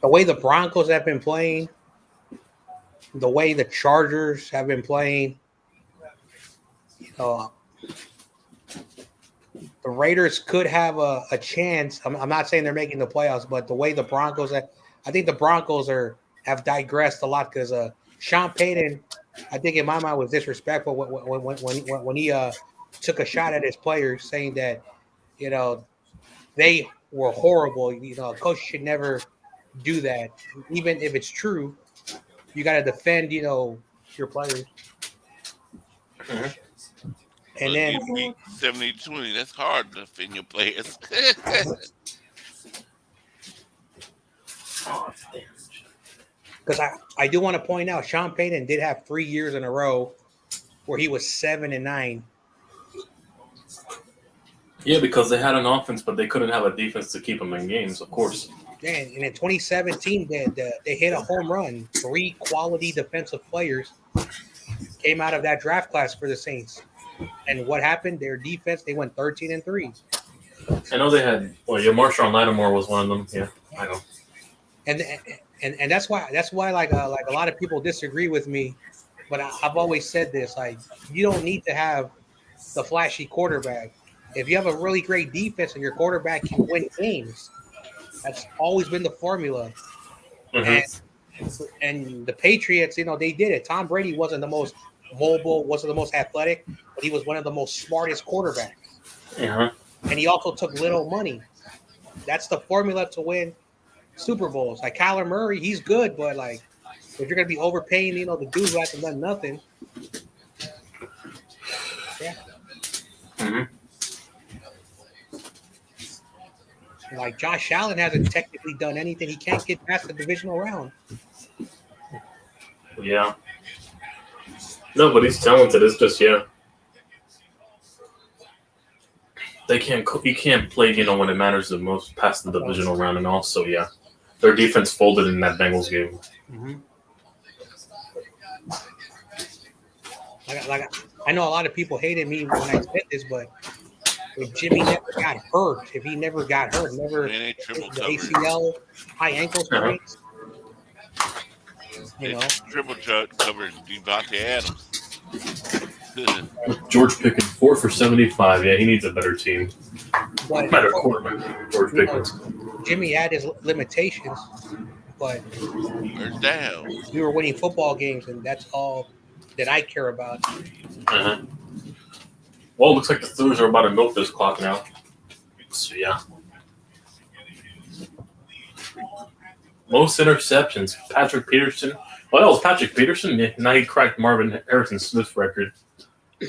the way the Broncos have been playing, the way the Chargers have been playing, the Raiders could have a chance. I'm not saying they're making the playoffs, but the way the Broncos, I think the Broncos have digressed a lot because Sean Payton, I think in my mind, was disrespectful when he took a shot at his players, saying that they were horrible. A coach should never do that, even if it's true. You got to defend, your players. Mm-hmm. And then 70-20, that's hard to defend your players. Because I do want to point out, Sean Payton did have 3 years in a row where he was 7-9. Yeah, because they had an offense, but they couldn't have a defense to keep them in games, of course. Yeah, and in 2017, they hit a home run. 3 quality defensive players came out of that draft class for the Saints. And what happened? Their defense, they went 13-3. I know they had. Well, Marshawn Lattimore was one of them. Yeah, I know. And that's why like a lot of people disagree with me, but I've always said this: like, you don't need to have the flashy quarterback. If you have a really great defense and your quarterback can win games, that's always been the formula. Mm-hmm. And the Patriots, they did it. Tom Brady wasn't the most mobile, wasn't the most athletic, but he was one of the most smartest quarterbacks. Uh-huh. And he also took little money. That's the formula to win Super Bowls. Like Kyler Murray, he's good, but like if you're gonna be overpaying, the dude who hasn't done nothing. Yeah. Mm-hmm. Like Josh Allen hasn't technically done anything. He can't get past the divisional round. Yeah. No, but he's talented. It's just they can't. You can't play, when it matters the most past the divisional round, and also their defense folded in that Bengals game. Mm-hmm. Like I know a lot of people hated me when I said this, but if Jimmy never got hurt, never the ACL, high ankle sprains, It's triple chart covering Devontae Adams. George Pickens 4 for 75. Yeah, he needs a better team. Better quarterback. George Pickens. Jimmy had his limitations, but first down. We were winning football games, and that's all that I care about. Uh-huh. Well, it looks like the Steelers are about to milk this clock now. So, yeah. Most interceptions, Patrick Peterson. Well, that was Patrick Peterson. Yeah, now he cracked Marvin Harrison Smith's record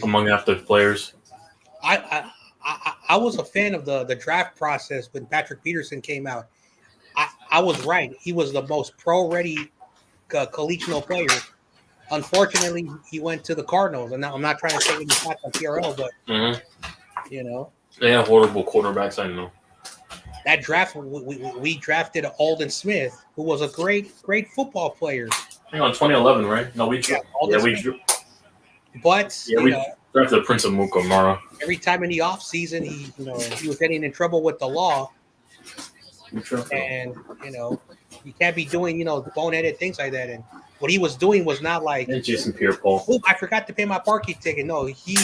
among active players. I was a fan of the draft process when Patrick Peterson came out. I was right. He was the most pro-ready collegial player. Unfortunately, he went to the Cardinals, and now I'm not trying to say any shots on PRL, but you know, they have horrible quarterbacks. I know. That draft, we drafted Aldon Smith, who was a great football player. Hang on, 2011, right? No, we drew. But we drafted the Prince of Mukamara. Every time in the offseason, he was getting in trouble with the law. And you can't be doing boneheaded things like that. And what he was doing was not like Jason Pierre-Paul. Oh, I forgot to pay my parking ticket. No, he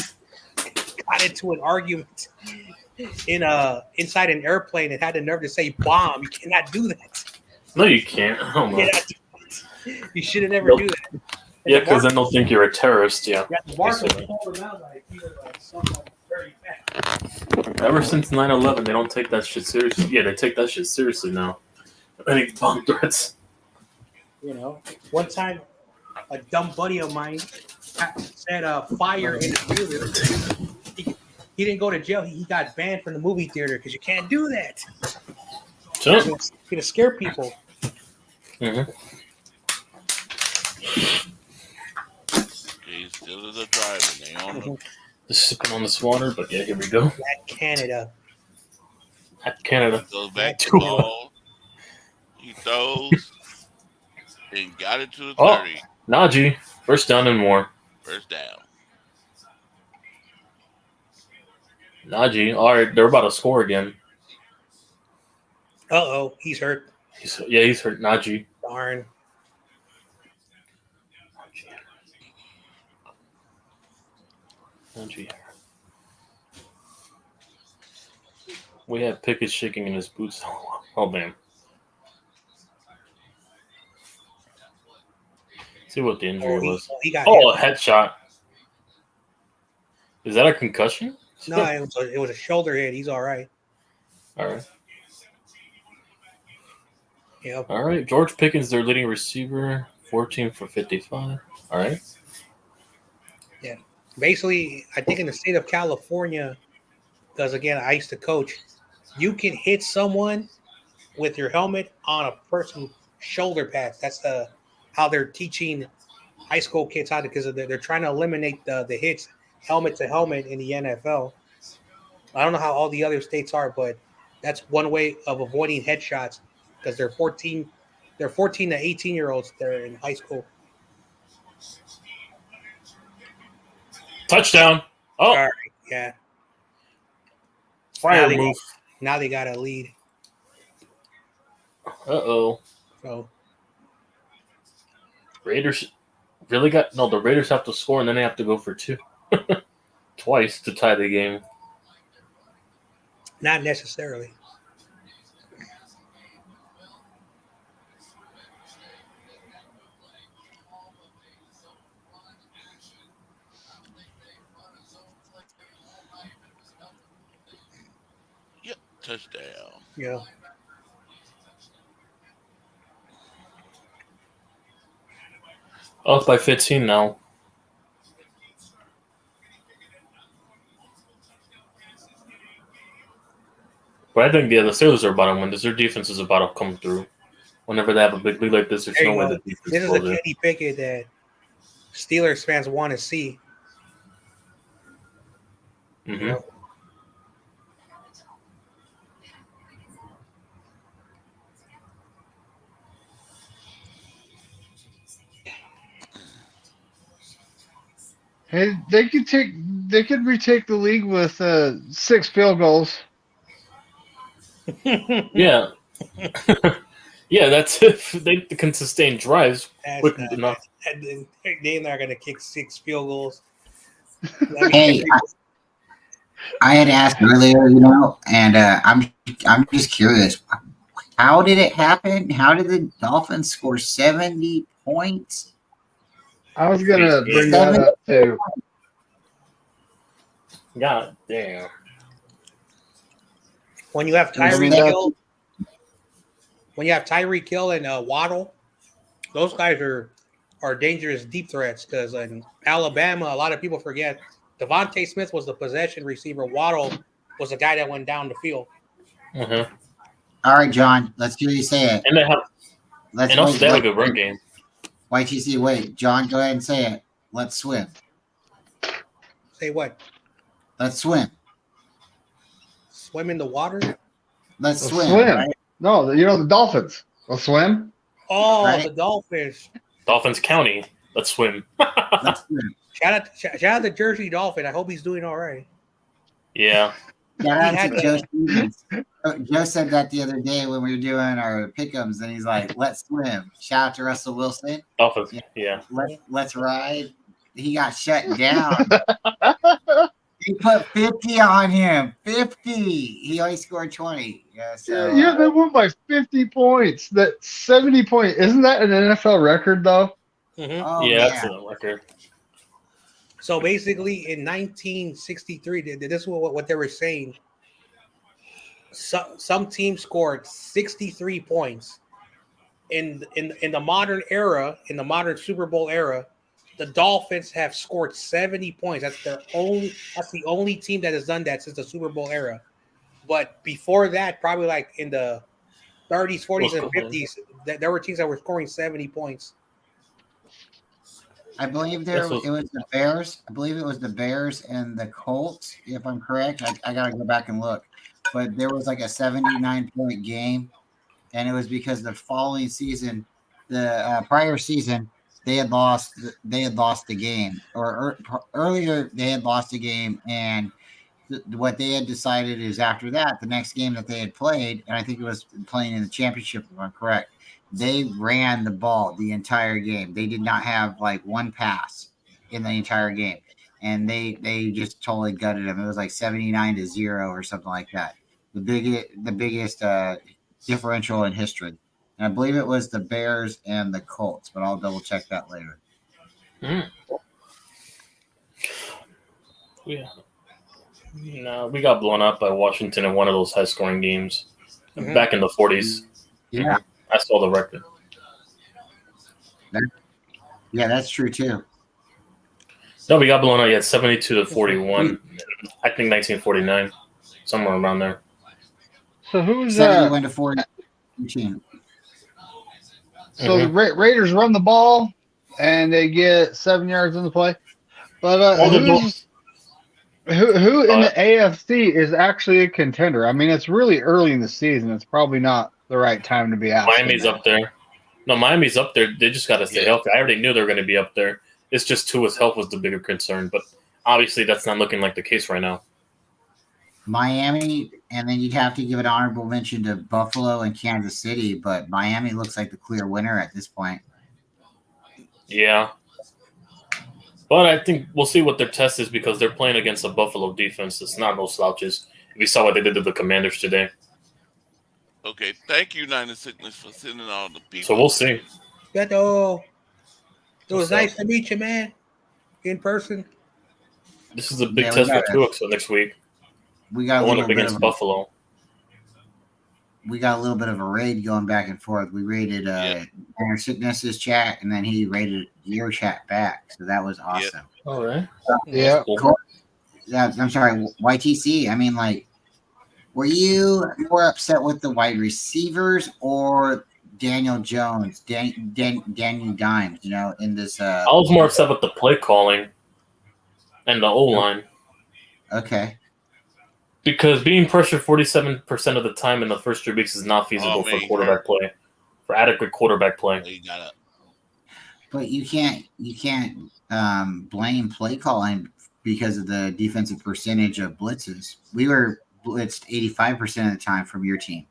got into an argument inside an airplane and had the nerve to say bomb. You cannot do that. No, you can't. Oh my. You should have never do that. Yeah, because then they'll think you're a terrorist. Yeah. Ever since 9/11, they don't take that shit seriously. Yeah, they take that shit seriously now. Any bomb threats. One time, a dumb buddy of mine said fire in the theater. He didn't go to jail. He got banned from the movie theater because you can't do that. Sure. You're gonna scare people. Mm-hmm. He's still the driver. They on the Just sipping on this water, but yeah, here we go. At Canada. Goes back to the ball. He throws and got it to the 30. Najee, first down and more. First down. Najee, all right, they're about to score again. He's hurt. He's hurt. Najee. Darn. Najee. We have Pickett shaking in his boots. Oh, man. See what the injury was. He got a headshot. Is that a concussion? No, it was a shoulder hit. He's all right. All right. Yep. All right. George Pickens, their leading receiver, 14 for 55. All right. Yeah. Basically, I think in the state of California, because, again, I used to coach, you can hit someone with your helmet on a person's shoulder pads. That's how they're teaching high school kids how to, because they're trying to eliminate the hits helmet to helmet in the NFL. I don't know how all the other states are, but that's one way of avoiding headshots because they're 14 to 18-year-olds. They're in high school. Touchdown. Oh, right. Yeah. Fire move. Now they got a lead. Uh-oh. So Raiders the Raiders have to score and then they have to go for two. Twice to tie the game. Not necessarily. Yep, touchdown. Yeah. Up by 15 now. But I think the Steelers are about to win. Their defense is about to come through. Whenever they have a big lead like this, there's no way the defense This is a Kenny Pickett that Steelers fans want to see. Mm-hmm. Hey, they could retake the league with 6 field goals. Yeah. Yeah, that's if they can sustain drives quick enough. And they're not going to kick 6 field goals. Hey, I had asked earlier, and I'm just curious. How did it happen? How did the Dolphins score 70 points? I was gonna bring that up too. God damn. When you have Tyreek Hill, and Waddle, those guys are dangerous deep threats. Because in Alabama, a lot of people forget Devontae Smith was the possession receiver. Waddle was the guy that went down the field. Mm-hmm. All right, John, let's hear you say it. And they have a good run game. YTC, wait, John, go ahead and say it. Let's swim. Say what? Let's swim. Swim in the water? Let's swim. Right? No, the Dolphins. Let's swim. Oh, right? The Dolphins. Dolphins County. Let's swim. Let's swim. Shout out to Jersey Dolphin. I hope he's doing all right. Yeah. Shout out to Joe Stevens. Joe said that the other day when we were doing our pick'ems, and he's like, "Let's swim." Shout out to Russell Wilson. Dolphins. Yeah. Let's ride. He got shut down. He put 50 on him. 50. He only scored 20. Yeah, they won by 50 points. That 70 point. Isn't that an NFL record though? Mm-hmm. Oh, yeah, that's a record. So basically, in 1963, this is what they were saying. Some teams scored 63 points. In the modern era, in the modern Super Bowl era, the Dolphins have scored 70 points. That's the only team that has done that since the Super Bowl era. But before that, probably like in the 30s, 40s, and 50s, there were teams that were scoring 70 points. I believe it was the Bears. I believe it was the Bears and the Colts, if I'm correct. I got to go back and look. But there was like a 79-point game, and it was because the following season, the prior season, they had lost the game, or earlier they had lost a game, and what they had decided is after that, the next game that they had played, and I think it was playing in the championship, if I'm correct, they ran the ball the entire game. They did not have like one pass in the entire game, and they just totally gutted them. It was like 79-0 or something like that. The biggest differential in history. And I believe it was the Bears and the Colts, but I'll double check that later. Yeah. No, we got blown up by Washington in one of those high-scoring games back in the 40s. Yeah. I saw the record. Yeah, that's true too. No, we got blown out. 72-41. I think 1949, somewhere around there. So who's 71-40? So the Raiders run the ball and they get 7 yards on the play. But who in the AFC is actually a contender? I mean, it's really early in the season. It's probably not the right time to be out. Miami's up there. No, Miami's up there. They just got to stay healthy. I already knew they were going to be up there. It's just Tua's health was the bigger concern. But obviously that's not looking like the case right now. Miami, and then you'd have to give an honorable mention to Buffalo and Kansas City, but Miami looks like the clear winner at this point. Yeah. But I think we'll see what their test is because they're playing against a Buffalo defense. It's not no slouches. We saw what they did to the Commanders today. Okay, thank you, Niner Sickness, for sending all the people. So we'll see. Beto, it was nice to meet you, man, in person. This is a big test for Tua next week. We got going up against Buffalo. We got a little bit of a raid going back and forth. We raided Niner Sickness's chat, and then he raided your chat back. So that was awesome. All right. Yeah. Cool. I'm sorry, YTC. I mean, like, were you more upset with the wide receivers or Daniel Jones, Daniel Dimes? In this. I was more upset with the play calling and the O-line. Okay. Because being pressured 47% of the time in the first 3 weeks is not feasible for quarterback play, for adequate quarterback play. But you can't blame play calling because of the defensive percentage of blitzes. We were blitzed 85% of the time from your team,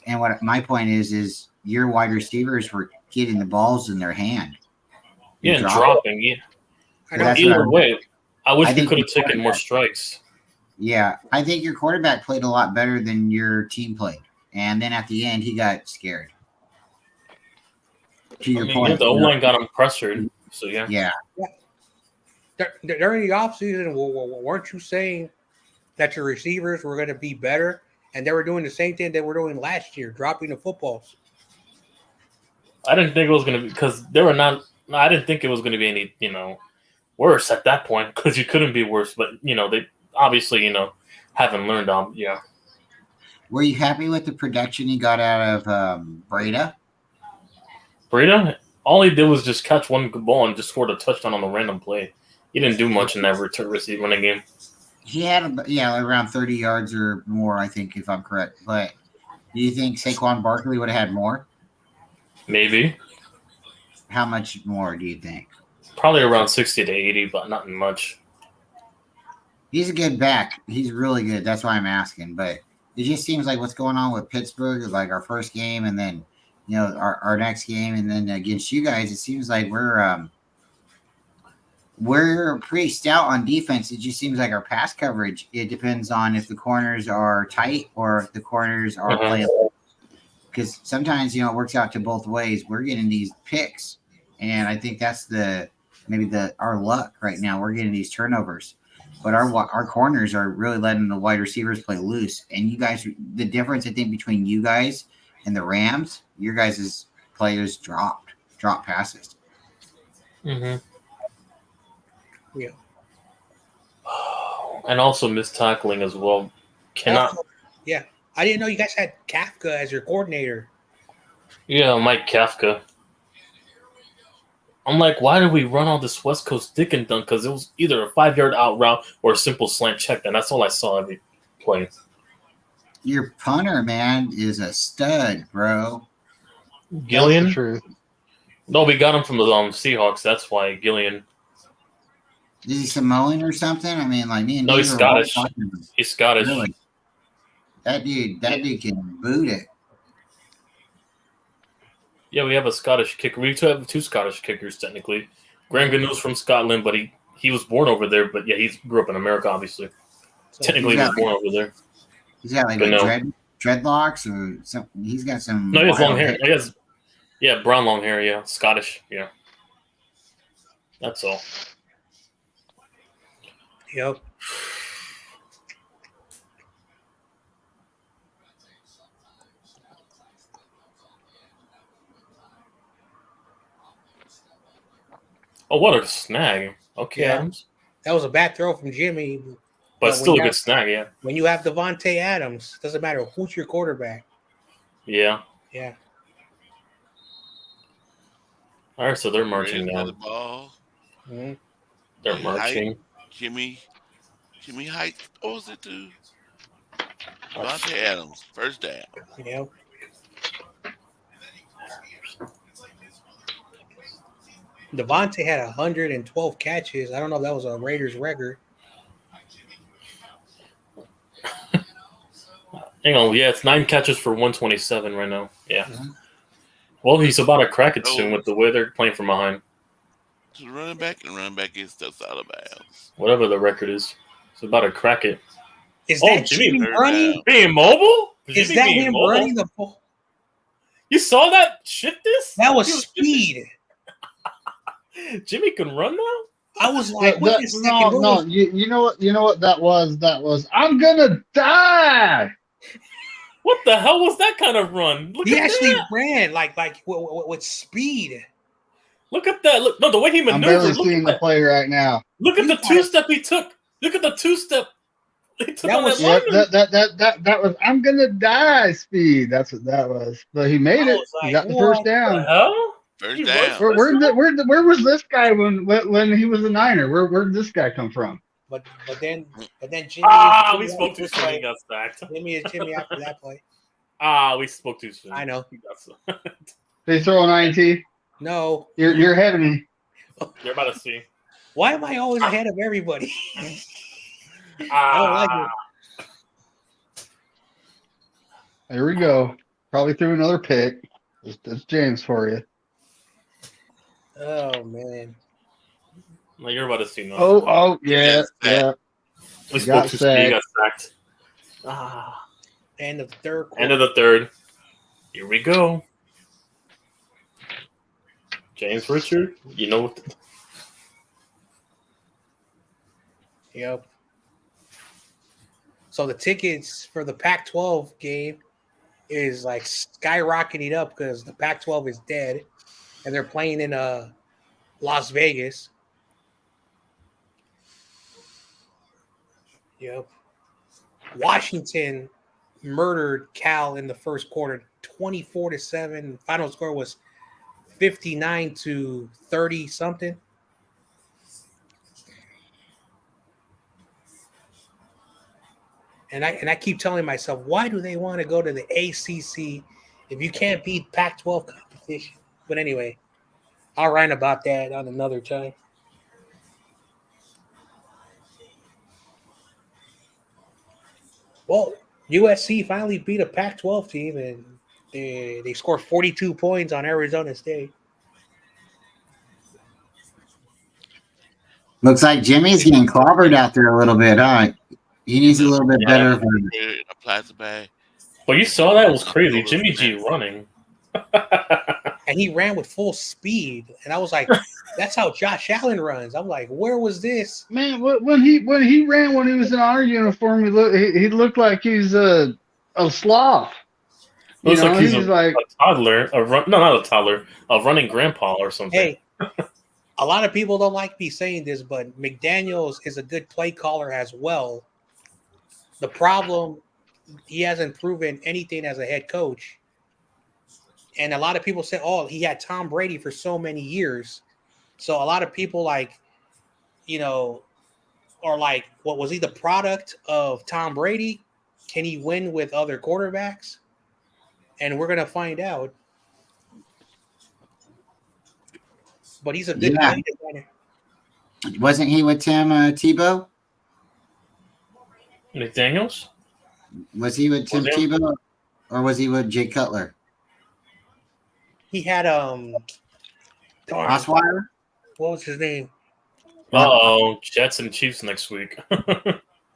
And what my point is your wide receivers were getting the balls in their hand. Yeah, and dropping. Yeah. Either way, I wish we could have taken more strikes. Yeah, I think your quarterback played a lot better than your team played. And then at the end, he got scared. To your point. Yeah, the O-line got him pressured. So, yeah. Yeah. During the offseason, weren't you saying that your receivers were going to be better? And they were doing the same thing they were doing last year, dropping the footballs. I didn't think it was going to be, because they were not, I didn't think it was going to be any, worse at that point, because you couldn't be worse. But, they obviously, haven't learned on, yeah. Were you happy with the production you got out of Breda? Breda? All he did was just catch one ball and just scored a touchdown on a random play. He didn't do much in that receiving game. He had, around 30 yards or more, I think, if I'm correct. But do you think Saquon Barkley would have had more? Maybe. How much more do you think? Probably around 60 to 80, but not much. He's a good back. He's really good. That's why I'm asking. But it just seems like what's going on with Pittsburgh, like our first game and then, our next game, and then against you guys, it seems like we're pretty stout on defense. It just seems like our pass coverage, it depends on if the corners are tight or if the corners are playable. Because sometimes, it works out to both ways. We're getting these picks, and I think that's our luck right now. We're getting these turnovers. But our corners are really letting the wide receivers play loose. And you guys, the difference, I think, between you guys and the Rams, your guys' players drop passes. Mm-hmm. Yeah. And also missed tackling as well. Yeah. I didn't know you guys had Kafka as your coordinator. Yeah, Mike Kafka. I'm like, why did we run all this West Coast dick and dunk? Because it was either a 5-yard out route or a simple slant check, and that's all I saw every play. Your punter, man, is a stud, bro. Gillian? That's the truth. No, we got him from the Seahawks. That's why Gillian. Is he Samoan or something? I mean, like me and no, he's Scottish. He's Scottish. Really? That dude can boot it. Yeah, we have a Scottish kicker. We have two Scottish kickers, technically. Graham Ganou's from Scotland, but he was born over there. But, yeah, he grew up in America, obviously. So technically, he was born over there. He's got, like, dreadlocks or something. He's got some... No, he has long hair. He has, brown long hair, yeah. Scottish, yeah. That's all. Yep. Oh, what a snag. Okay, yeah. Adams. That was a bad throw from Jimmy. But still a good snag, yeah. When you have Devontae Adams, doesn't matter who's your quarterback. Yeah. Yeah. All right, so they're marching down. The ball. Mm-hmm. They're marching. Jimmy Height. What was it to Devontae Adams? First down. Yeah. Devontae had 112 catches. I don't know if that was a Raiders record. Hang on, yeah, it's 9 catches for 127 right now. Yeah. Mm-hmm. Well, he's about to crack it soon with the way they're playing from behind. To the running back gets stuff out of bounds. Whatever the record is, he's about to crack it. Is that Jimmy running? Being mobile? Is that him running the ball? You saw that shift this? That was speed. Jimmy can run now? I was like, no. You know what that was? That was I'm gonna die. What the hell was that kind of run? He actually ran like with speed. Look at that! Look, no, the way he maneuvered. I'm barely seeing the play right now. Look at the 2-step he took. Look at the 2-step. That was I'm gonna die speed. That's what that was. But he made it. He got the first down. The hell? First down. Where was this guy when he was a Niner? Where did this guy come from? But then Jimmy. We spoke too soon. He got stacked. Jimmy after that play. We spoke too soon. I know. Did he throw an INT? No. You're ahead of me. You're about to see. Why am I always ahead of everybody? I don't like it. There we go. Probably threw another pick. That's James for you. Oh man. No, you're about to see nothing. Oh, yeah. We spoke too soon. He got sacked. End of the third quarter. End of the third. Here we go. James Richard, you know what? Yep. So the tickets for the Pac-12 game is like skyrocketing up because the Pac-12 is dead, and they're playing in Las Vegas. Yep. Washington murdered Cal in the first quarter, 24-7. Final score was 59-30 something. And I keep telling myself, why do they want to go to the ACC if you can't beat Pac-12 competition? But anyway, I'll rant about that on another time. Well, USC finally beat a Pac-12 team, and they scored 42 points on Arizona State. Looks like Jimmy's getting clobbered out there a little bit, huh? He needs a little bit better. In a plastic bag. But you saw that? It was crazy. Jimmy G running. And he ran with full speed. And I was like, that's how Josh Allen runs. I'm like, where was this? Man, when he ran when he was in our uniform, he looked like he's a sloth. Looks like he's a toddler. Not a toddler. A running grandpa or something. Hey, a lot of people don't like me saying this, but McDaniels is a good play caller as well. The problem, he hasn't proven anything as a head coach. And a lot of people say, oh, he had Tom Brady for so many years. So a lot of people are like, what was he the product of Tom Brady? Can he win with other quarterbacks? And we're going to find out. But he's a good play designer. Wasn't he with Tim Tebow? McDaniels? Was he with Tim Tebow, or was he with Jay Cutler? He had Osweiler? What was his name? Jets and Chiefs next week.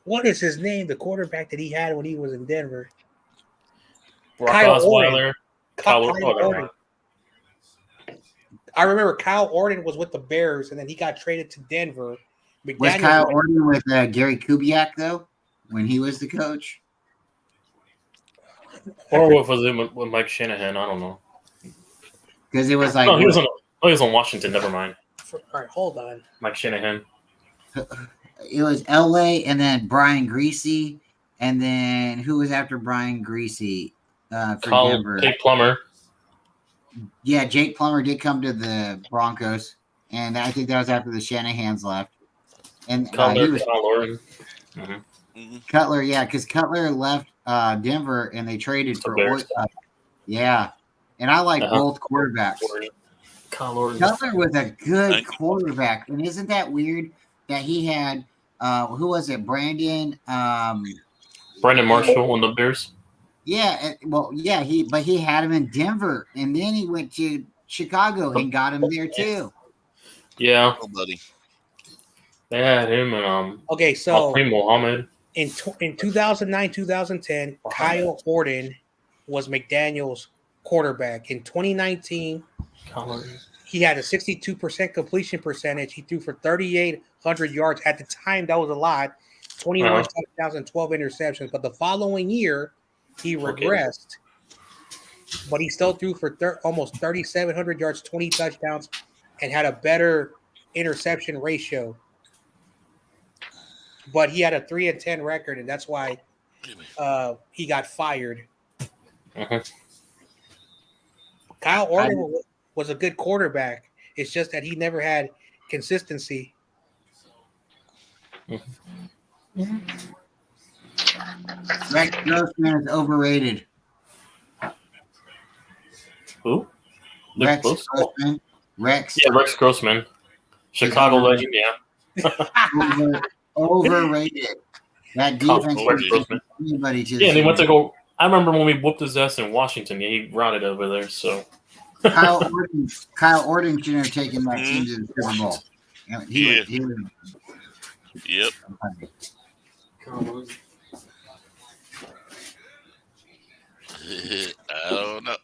What is his name? The quarterback that he had when he was in Denver. Kyle Osweiler. Kyle Orton. I remember Kyle Orton was with the Bears, and then he got traded to Denver. Was Kyle Orton with Gary Kubiak, though, when he was the coach? Or was it with Mike Shanahan? I don't know. Because it was like... No, he was on Washington. Never mind. All right, hold on. Mike Shanahan. It was L.A., and then Brian Greasy, and then who was after Brian Greasy for Denver? Jake Plummer. Yeah, Jake Plummer did come to the Broncos, and I think that was after the Shanahans left. And Cutler, he was Cutler. Cutler, yeah, because Cutler left Denver, and they traded for yeah. And I like both quarterbacks. Cutler was a good quarterback, and isn't that weird that he had who was it? Brandon Marshall on the Bears. Yeah, he had him in Denver, and then he went to Chicago and got him there too. Yeah, buddy. They had him and okay, so Muhammad. In 2009-2010, Kyle Orton was McDaniels' quarterback. In 2019, he had a 62% completion percentage. He threw for 3,800 yards. At the time, that was a lot. 21 touchdowns and 12 interceptions. But the following year, he regressed. But he still threw for almost 3,700 yards, 20 touchdowns, and had a better interception ratio. But he had a 3-10 record, and that's why he got fired. Kyle Orton was a good quarterback. It's just that he never had consistency. Rex Grossman is overrated. Who? Rex Grossman. Rex. Yeah, Rex Grossman. Chicago legend, yeah. Overrated. That defense was anybody to and they went to go I remember when we whooped his ass in Washington. Yeah, he rotted over there. So Kyle Orton should have taken that team to the Super Bowl. He was Yep. I don't know.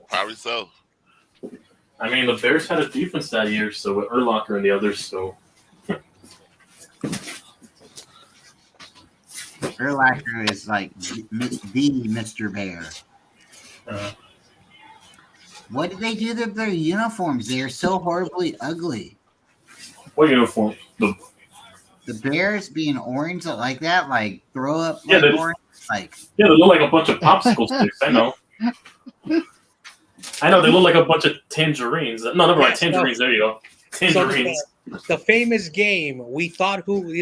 Probably so. I mean, the Bears had a defense that year, so with Urlacher and the others, so. Urlacher is like the Mr. Bear. What did they do to their uniforms? They are so horribly ugly. What uniform? The Bears being orange like that, like throw up yeah, they, orange, like yeah, they look like a bunch of popsicle sticks. I know. I know they look like a bunch of tangerines. No, never mind. Tangerines. There you go. Tangerines. So the famous game. We thought who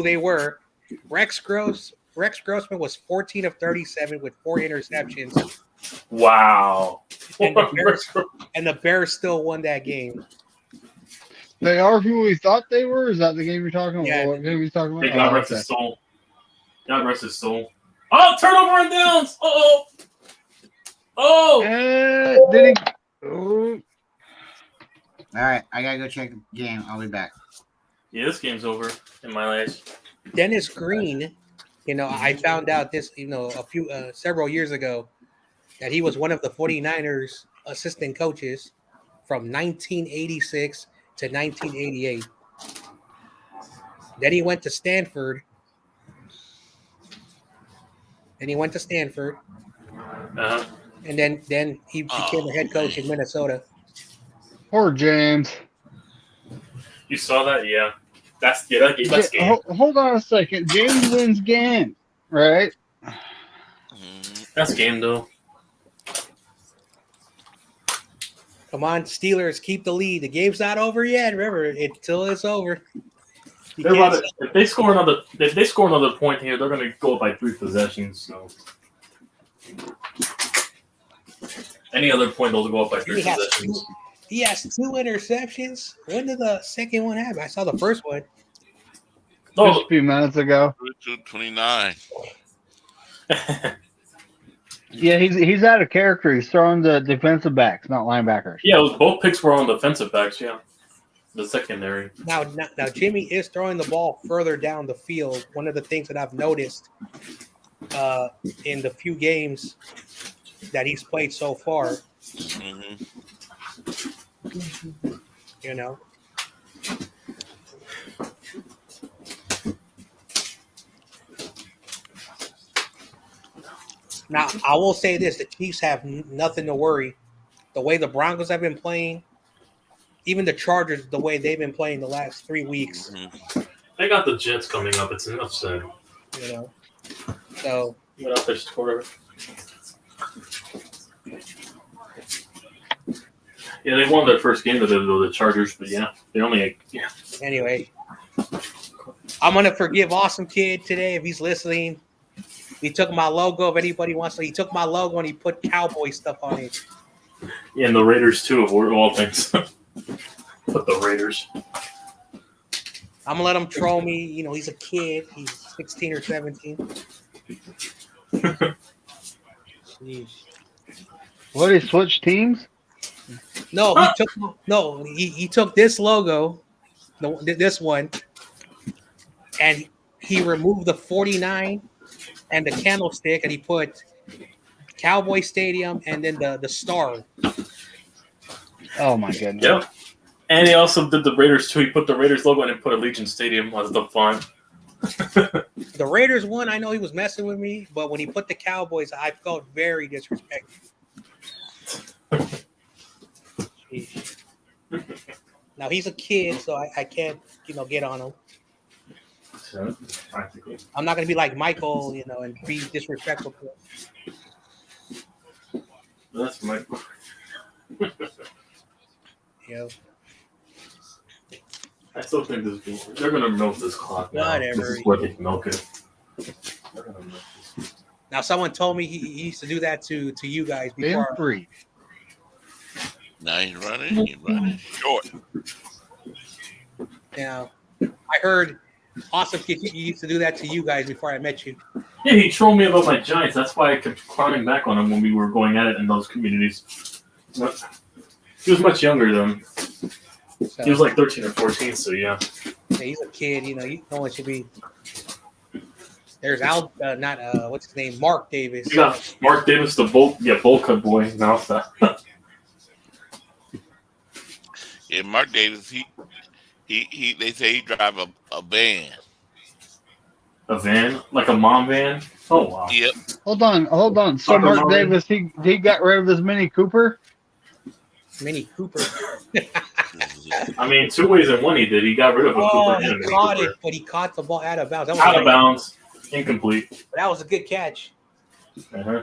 they were. Rex Grossman was 14 of 37 with 4 interceptions. Wow. And the Bears still won that game. They are who we thought they were? Is that the game you're talking about? Yeah. What game are you talking about? They got rest his soul. God rest his soul. Oh, turnover and downs. Oh. Did he? Oh. All right, I gotta go check the game. I'll be back. Yeah, this game's over in my eyes. Dennis Green, I found out this, several years ago that he was one of the 49ers assistant coaches from 1986 to 1988. Then he went to Stanford. Uh-huh. And then he became a head coach in Minnesota. Poor James. You saw that? Yeah. That's game. Hold on a second. James wins game, right? That's game, though. Come on, Steelers, keep the lead. The game's not over yet. Remember, until it's over. If they score another point here, they're going to go by 3 possessions. So any other point, they'll go up by 3 possessions. He has 2 interceptions. When did the second one happen? I saw the first one. Just a few minutes ago. 29. Yeah, he's out of character. He's throwing the defensive backs, not linebackers. Yeah, both picks were on defensive backs. Yeah, the secondary. Now, Jimmy is throwing the ball further down the field. One of the things that I've noticed in the few games that he's played so far. Mm-hmm. Now, I will say this. The Chiefs have nothing to worry. The way the Broncos have been playing, even the Chargers, the way they've been playing the last 3 weeks. Mm-hmm. They got the Jets coming up. It's enough said. So. What up, their scorer? Yeah, they won their first game to the Chargers, but yeah, they only Anyway, I'm gonna forgive Awesome Kid today if he's listening. He took my logo. If anybody wants to, he took my logo and he put cowboy stuff on it. Yeah, and the Raiders too, of all things. Put the Raiders. I'm gonna let him troll me. He's a kid. He's 16 or 17. What, he switched teams? No, he took this logo, this one, and he removed the 49 and the candlestick, and he put Cowboy Stadium and then the star. Oh my goodness! Yep. And he also did the Raiders too. He put the Raiders logo and put Allegiant Stadium as the font. The Raiders won. I know he was messing with me, but when he put the Cowboys, I felt very disrespectful. Now he's a kid, so I can't, get on him. So, practically. I'm not gonna be like Michael, and be disrespectful to him. That's Michael. I still think they're gonna milk this clock now. Whatever. This is where they milk it. Now, someone told me he used to do that to you guys before. Free. Now he's running short. Now, I heard Awesome kid. He used to do that to you guys before I met you. Yeah, he trolled me about my Giants. That's why I kept clowning back on him when we were going at it in those communities. He was much younger then. So, he was like 13 or 14, so yeah. Yeah, he's a kid, no one should be. There's Al, what's his name, Mark Davis. Yeah, Mark Davis, the bowl cut boy. Now that. Yeah, Mark Davis. He. They say he drive a van. A van, like a mom van. Oh wow. Yep. Hold on. So Mark Davis, he got rid of his Mini Cooper. Mini Cooper. I mean, 2 ways in one he did. He got rid of a Cooper. He caught it, but he caught the ball out of bounds. Out of bounds. Incomplete. But that was a good catch. Uh-huh.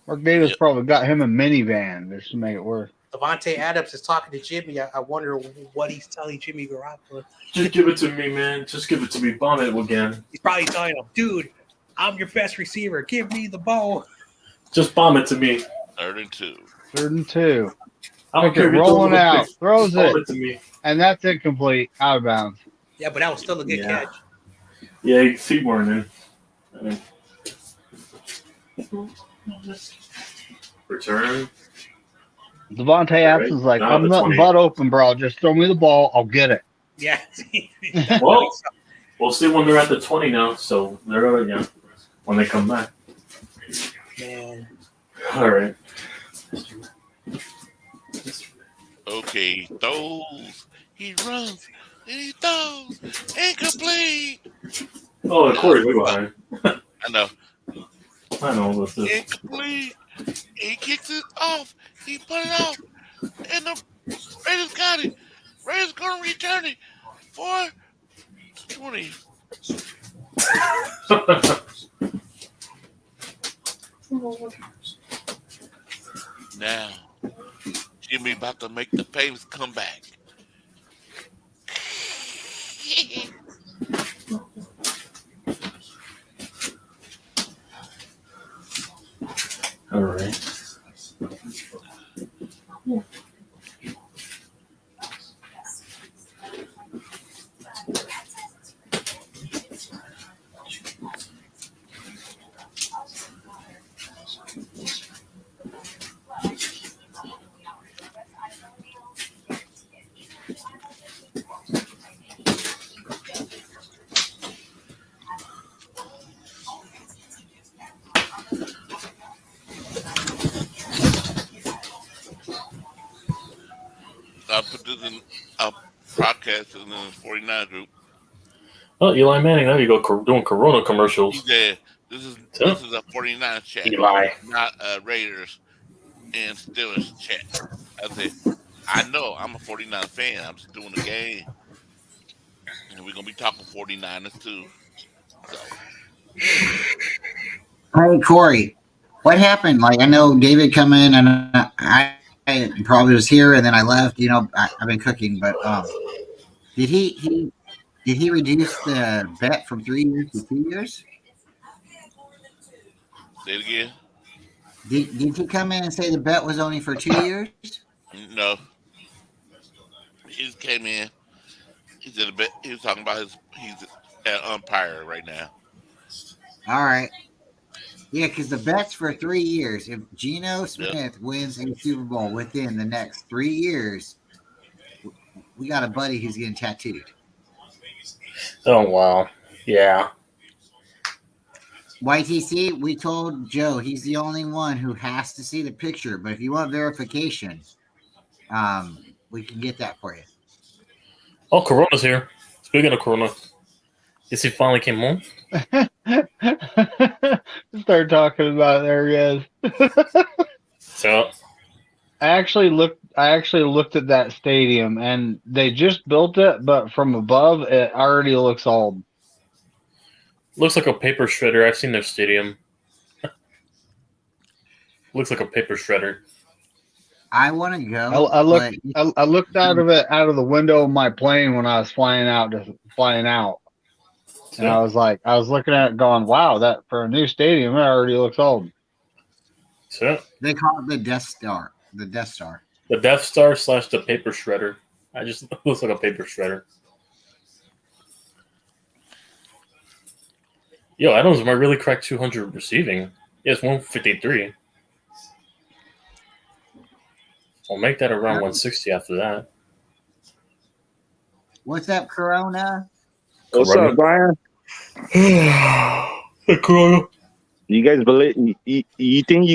Mark Davis probably got him a minivan just to make it work. Devontae Adams is talking to Jimmy. I wonder what he's telling Jimmy Garoppolo. Just give it to me, man. Just give it to me. Bomb it again. He's probably telling him, dude, I'm your best receiver. Give me the ball. Just bomb it to me. 3rd and 2. 3rd and 2. I don't care. Rolling out. Throws it. To me. And that's incomplete. Out of bounds. Yeah, but that was still a good catch. Yeah, you can see Warren in. Return. Devontae Adams is like, I'm nothing but open, bro. Just throw me the ball. I'll get it. Yeah. Well, we'll see when they're at the 20 now. So they're again when they come back. Man. All right. Okay, he throws. He runs. And he throws. Incomplete. Oh, Corey, way behind. I know. What's this? Incomplete. He kicks it off. He put it off. And the Raiders got it. Raiders going to return it for 20. Now, Jimmy about to make the famous comeback. All right. I put this in a podcast in the 49 group. Oh, Eli Manning. There you go, doing Corona commercials. He said, this is a 49 chat, Eli. not a Raiders and Steelers chat. I said, I know I'm a 49 fan. I'm just doing the game. And we're going to be talking 49ers too. So. Hey, Corey, what happened? Like, I know David come in and I probably was here and then I left. I've been cooking, but did he reduce the bet from 3 years to 2 years? Say it again. Did he come in and say the bet was only for 2 years? No. He just came in. He said he was talking about he's an umpire right now. All right. Yeah, because the bet's for 3 years. If Geno Smith wins a Super Bowl within the next 3 years, we got a buddy who's getting tattooed. Oh, wow. Yeah. YTC, we told Joe he's the only one who has to see the picture. But if you want verification, we can get that for you. Oh, Corona's here. Speaking of Corona, guess he finally came home. Start talking about it. There he is. So I actually looked at that stadium and they just built it, but from above it already looks old. Looks like a paper shredder. I've seen their stadium. Looks like a paper shredder. I want to go. I looked out of the window of my plane when I was flying out. And I was looking at it going, wow, that for a new stadium, it already looks old. So they call it the Death Star. The Death Star. The Death Star / the paper shredder. It looks like a paper shredder. Yo, Adams might really crack 200 receiving. He has 153. I'll make that around 160 after that. What's up, Corona? What's up, Brian? Hey, Corona. You guys believe? You think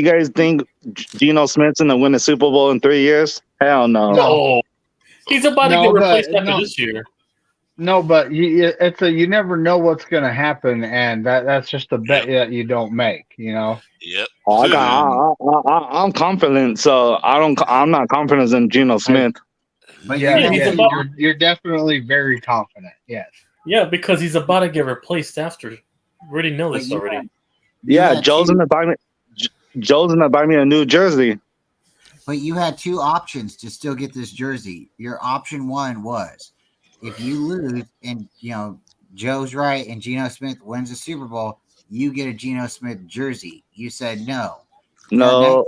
Geno Smith's gonna win the Super Bowl in 3 years? Hell no. No. He's about to get replaced after this year. No, but you never know what's going to happen, and that's just a bet that you don't make. Yep. I'm confident, so I'm not confident in Geno Smith. But you're definitely very confident. Yes. Yeah, because he's about to get replaced after. We already know this already. Yeah, Joe's gonna buy me a new jersey. But you had two options to still get this jersey. Your option one was, if you lose and Joe's right and Geno Smith wins the Super Bowl, you get a Geno Smith jersey. You said no. No.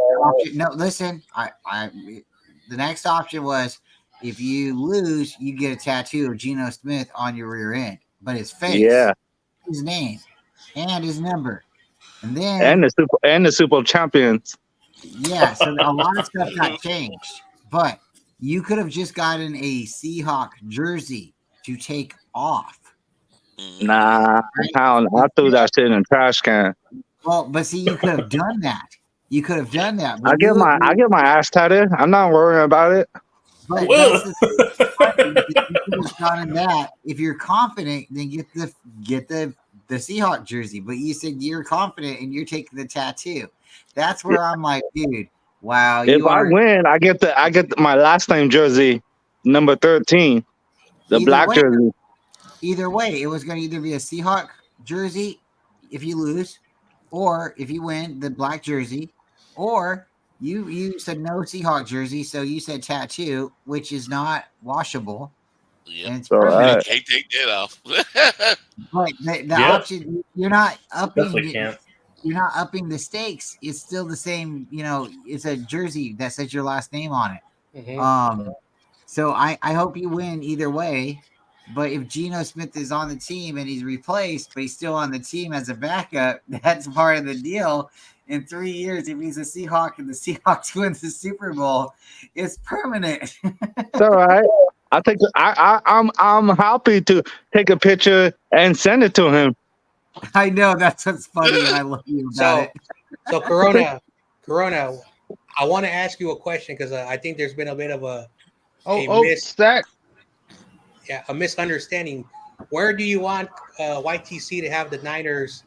No, listen. The next option was, if you lose, you get a tattoo of Geno Smith on your rear end, but his face, his name, and his number, and then the Super Bowl champions. Yeah, so a lot of stuff got changed, but you could have just gotten a Seahawk jersey to take off. Nah, I threw that shit in the trash can. Well, but see, you could have done that. You could have done that. I get my ass tatted. I'm not worrying about it. But that's you could have gotten that. If you're confident, then get the Seahawk jersey. But you said you're confident and you're taking the tattoo. That's where I'm like, dude, wow. If I win, I get my last name jersey, number 13, the black jersey. Either way, it was going to either be a Seahawk jersey if you lose, or if you win, the black jersey, or you said no Seahawk jersey, so you said tattoo, which is not washable. Yeah, and it's can't take that off. But the option, you're not upping. Definitely can't. You're not upping the stakes. It's still the same. It's a jersey that says your last name on it. Mm-hmm. So I hope you win either way. But if Geno Smith is on the team and he's replaced, but he's still on the team as a backup, that's part of the deal. In 3 years, if he's a Seahawk and the Seahawks win the Super Bowl, it's permanent. It's all right. I'm happy to take a picture and send it to him. I know, that's what's funny, and I love you about it. So Corona, I want to ask you a question because I think there's been a bit of a misunderstanding. Where do you want YTC to have the Niners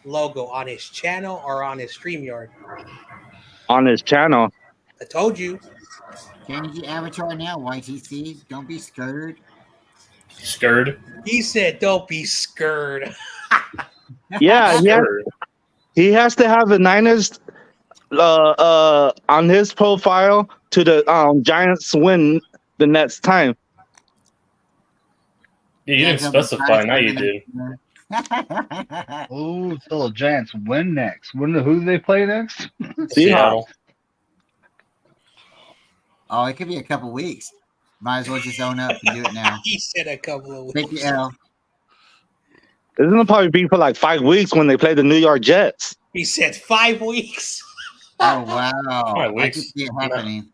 logo, on his channel or on his StreamYard? On his channel. I told you. Change the avatar now, YTC. Don't be scared. Scared? He said, "Don't be scared." Yeah, he has to have the Niners on his profile to the Giants win the next time. Yeah, you didn't specify. Now you did. Oh, so the Giants win next. Who do they play next? Seattle. Oh, it could be a couple weeks. Might as well just own up and do it now. He said a couple of weeks. Take the L. Isn't it probably be for like 5 weeks when they play the New York Jets? He said 5 weeks. Oh wow! 5 weeks. I could see it happening.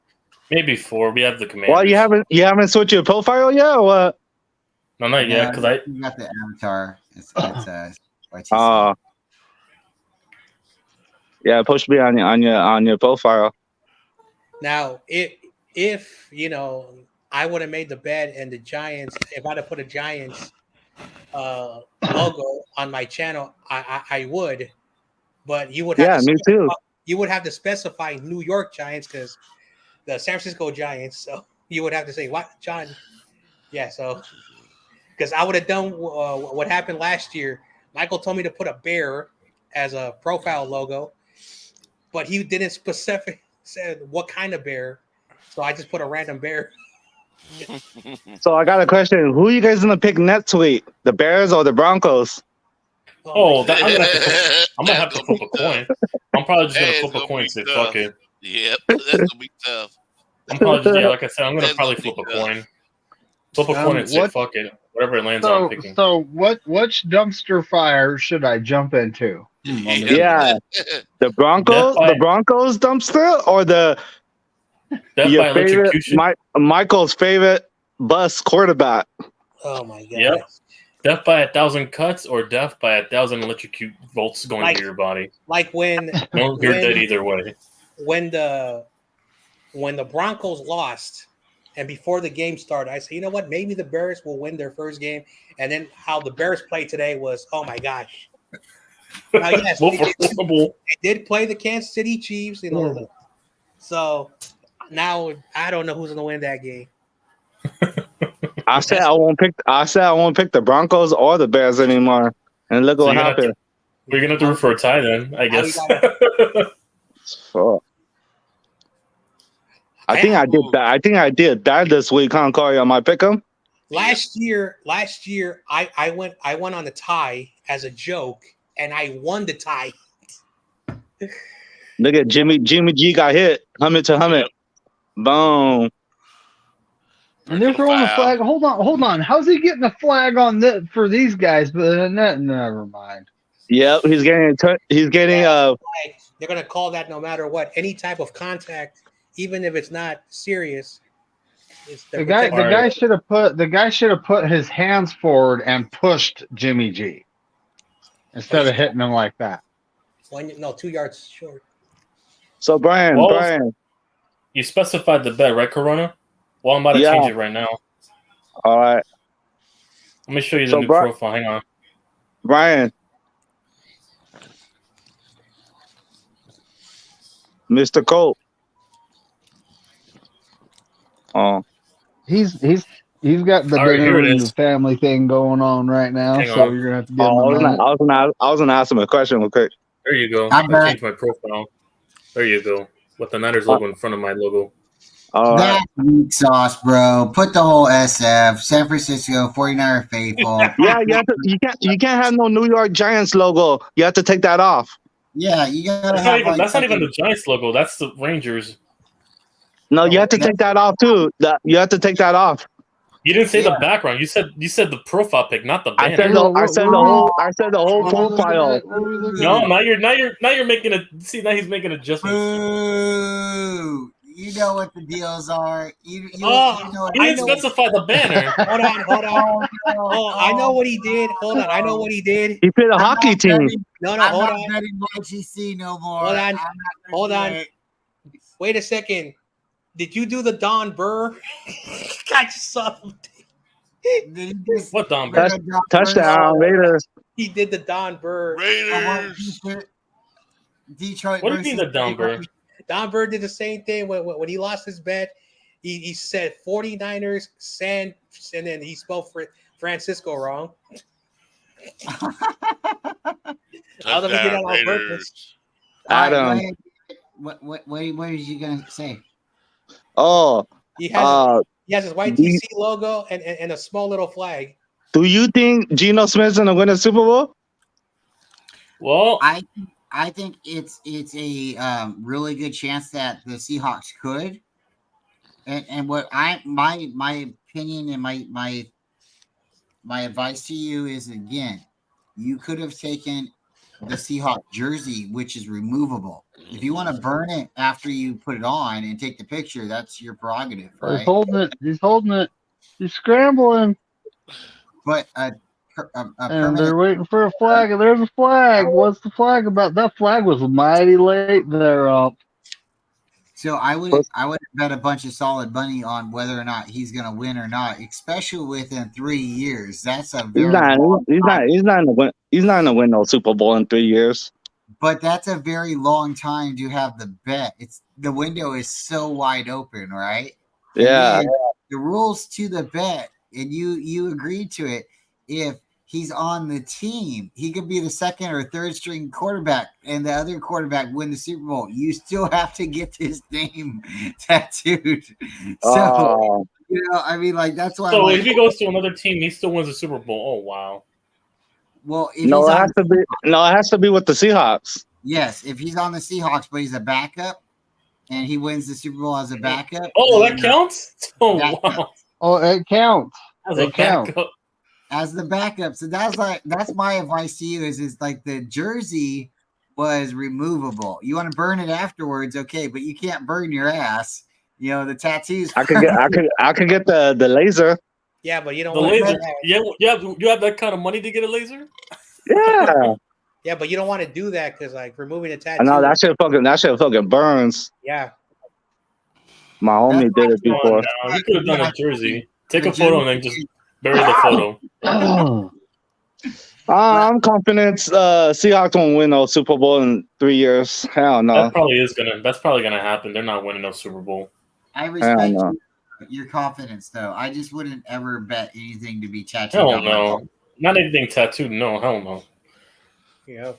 Maybe 4. We have the Commanders. Well, you haven't switched your profile yet, or what? No, not yet. Because you got the avatar. It's YTC. Yeah, it's supposed to be on your profile. Now, if I would have made the bet and the Giants, if I'd have put a Giants logo on my channel, I would. But you would have me too. You would have to specify New York Giants because the San Francisco Giants. So you would have to say what, John? Yeah. So because I would have done what happened last year. Michael told me to put a bear as a profile logo, but he didn't specify said what kind of bear. So I just put a random bear. So I got a question. Who are you guys gonna pick next week? The Bears or the Broncos? I'm gonna have to flip a coin. I'm probably just gonna flip a coin and say fuck it. Yep, that's gonna be tough. I'm probably just, like I said, I'm gonna probably flip a coin. Flip a coin and say fuck it. Whatever it lands on, I'm picking. So which dumpster fire should I jump into? Yeah, the Broncos dumpster, or your favorite Michael's favorite bus quarterback. Oh my god! Yep. Death by 1,000 cuts or death by 1,000 electric volts going through your body. Like when you're dead either way. When the Broncos lost, and before the game started, I said, you know what? Maybe the Bears will win their first game. And then how the Bears played today was, oh my gosh. Now, yes, they did play the Kansas City Chiefs, you know. So now I don't know who's going to win that game. I said I won't pick the Broncos or the Bears anymore. And look what happened. We're gonna have to root for a tie then, I guess. I think I did bad this week, huh, Corey? On my pick'em. Last year, I went on the tie as a joke, and I won the tie. Look at Jimmy G got hit. Hum it. Boom. And they're throwing a flag. Hold on. How's he getting a flag on for these guys? But never mind. Yep, he's getting. They're gonna call that no matter what. Any type of contact, even if it's not serious. The guy should have put his hands forward and pushed Jimmy G instead of hitting him like that. 2 yards short. So Brian, you specified the bet, right, Corona? Well, I'm about to change it right now. All right. Let me show you the new profile. Hang on. Brian. Mr. Cole. Oh. He's got the dinner and the family thing going on right now, so you're gonna have to get him. I was gonna ask him a question real quick. There you go. I changed my profile. There you go. With the Niners logo in front of my logo. That's weak sauce, bro. Put the whole SF, San Francisco 49er faithful. Yeah, you can't have no New York Giants logo. You have to take that off. Yeah, you gotta that's not even the Giants logo. That's the Rangers. No, you have to take that off too. You have to take that off. You didn't say the background. You said the profile pic, not the banner. I said the whole profile. No, now you're making a. See, now he's making adjustments. Ooh. You know what the deals are. You didn't specify the banner. Hold on. Oh, I know what he did. Hold on. I know what he did. He played a hockey team. Hold on. I'm not betting YGC no more. Hold on. Wait a second. Did you do the Don Burr? I just saw him. What Don Burr? Touchdown, Raiders. He did the Don Burr. Raiders. Detroit. What do you mean the Don Burr? Don Burr did the same thing when he lost his bet. He said 49ers, and then he spelled Francisco wrong. I'll never get that on purpose. Adam. What was you gonna say? Oh, he has his YTC logo and a small little flag. Do you think Geno Smith's gonna win a Super Bowl? Well, I think it's a really good chance that the Seahawks could. And what my opinion and my advice to you is, again, you could have taken the Seahawks jersey, which is removable. If you want to burn it after you put it on and take the picture, that's your prerogative, right? He's holding it. He's scrambling. But and they're waiting for a flag. And there's a flag. What's the flag about? That flag was mighty late there. So I would bet a bunch of solid money on whether or not he's going to win or not, especially within 3 years. That's a very he's not going to win no Super Bowl in 3 years. But that's a very long time to have the bet. The window is so wide open, right? Yeah. The rules to the bet, and you agreed to it. If he's on the team, he could be the second or third string quarterback, and the other quarterback win the Super Bowl. You still have to get his name tattooed. So, I mean, like, that's why. So if he goes to another team, he still wins the Super Bowl. Oh wow. Well, it has to be with the Seahawks. Yes, if he's on the Seahawks, but he's a backup, and he wins the Super Bowl as a backup. Oh, that counts. Oh wow. Oh, it counts. As a backup. as the backup. So that's my advice to you is like the jersey was removable. You want to burn it afterwards, okay, but you can't burn your ass. You know, the tattoos. I could get the laser. Yeah, but you don't the want laser. to You have that kind of money to get a laser? Yeah. Yeah, but you don't want to do that because like removing a tattoo. I know that shit fucking burns. Yeah. My homie did it before. No, you could have done a jersey. Take a photo and then just bury the photo. I'm confident Seahawks won't win no Super Bowl in 3 years. Hell no. That's probably gonna happen. They're not winning no Super Bowl. I respect your confidence, though. I just wouldn't ever bet anything to be tattooed. Hell no. Not anything tattooed. No, hell no. Yeah.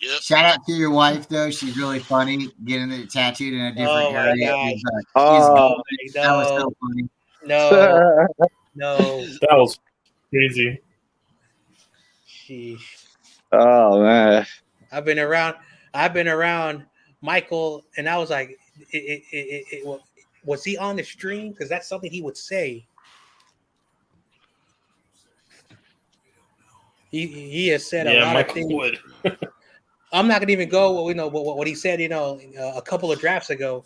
Yep. Shout out to your wife, though. She's really funny. Getting it tattooed in a different area. That was so funny. No. That was crazy. Sheesh. Oh man. I've been around Michael, and I was like, was he on the stream? Because that's something he would say. He has said a lot Michael of things. would. I'm not gonna even go. What he said. A couple of drafts ago.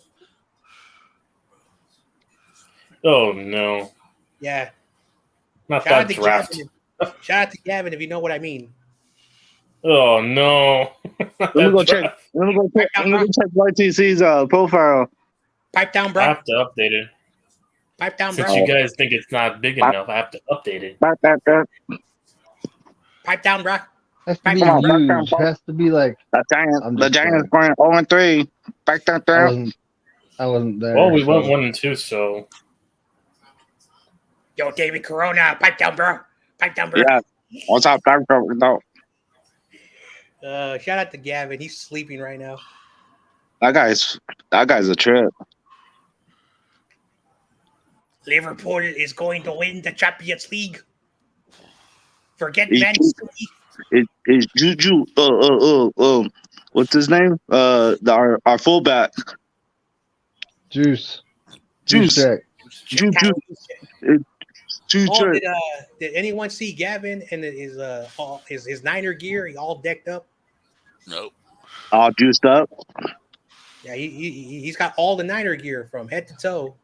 Oh no. Yeah. Not that draft. Shout out to Gavin if you know what I mean. Oh no. Let me go check YTC's profile. Pipe down, bro. I have to update it. Pipe down, bro. Since you guys think it's not big enough, I have to update it. Pipe down, bro. Has to be huge. Has to be like the Giants going 0-3. Back down. I wasn't there. Well, we went 1-2, so. Yo, David Corona, pipe down, bro. Pipe down, bro. Yeah. What's up, no. Shout out to Gavin. He's sleeping right now. That guy's a trip. Liverpool is going to win the Champions League. Forget Man City. It's Juju. What's his name? Our fullback. Juice. Juju. Did anyone see Gavin and his Niner gear? He all decked up. Nope. All juiced up. Yeah, he's got all the Niner gear from head to toe.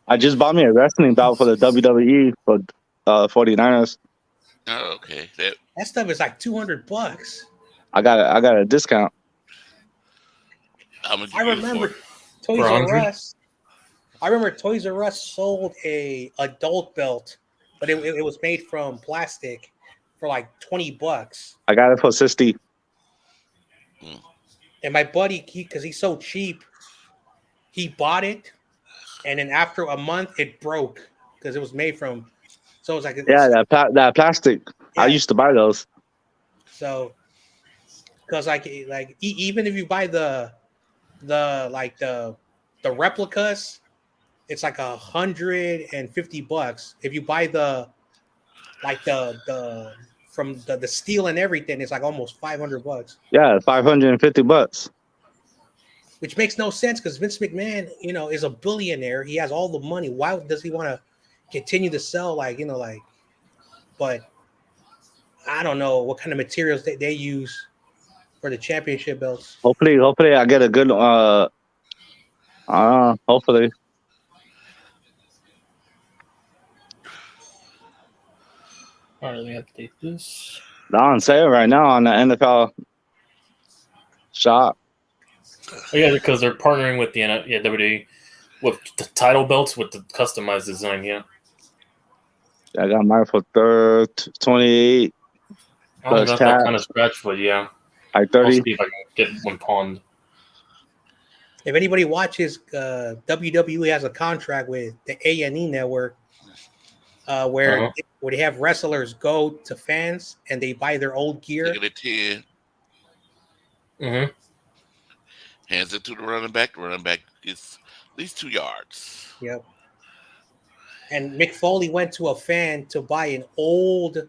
I just bought me a wrestling belt for the WWE for 49ers. Oh, okay. That stuff is like $200. I got a discount. How much? I remember Toys R Us. I remember Toys R Us sold a adult belt, but it was made from plastic for like $20. I got it for 60. And my buddy, because he's so cheap, he bought it, and then after a month, it broke because it was made from. So it was like that plastic. Yeah. I used to buy those. So, because like even if you buy the replicas, it's like $150. If you buy the from the steel and everything, it's like almost $500. Yeah, $550. Which makes no sense because Vince McMahon, is a billionaire. He has all the money. Why does he want to continue to sell but I don't know what kind of materials they use for the championship belts. Hopefully I get a good hopefully. All right, let me update this. They're on sale right now on the NFL shop. Oh, yeah, because they're partnering with the WWE with the title belts with the customized design. Yeah. I got mine for 28. I don't got that kind of scratch, but yeah. I 30. I'll see if I can get one pawned. If anybody watches, WWE has a contract with the A&E network where they have wrestlers go to fans and they buy their old gear. Look at it 10. Mm-hmm. Hands it to the running back. The running back gets at least 2 yards. Yep. And Mick Foley went to a fan to buy an old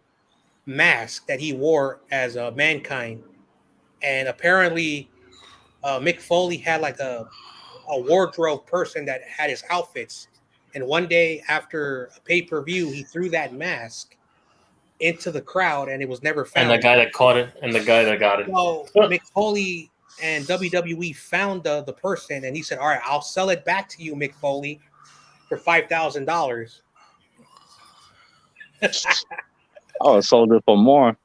mask that he wore as a Mankind. And apparently Mick Foley had like a wardrobe person that had his outfits. And one day after a pay-per-view, he threw that mask into the crowd, and it was never found. And the guy that caught it, and the guy that got it. So Mick Foley and WWE found the person, and he said, "All right, I'll sell it back to you, Mick Foley, for $5,000." I would have sold it for more.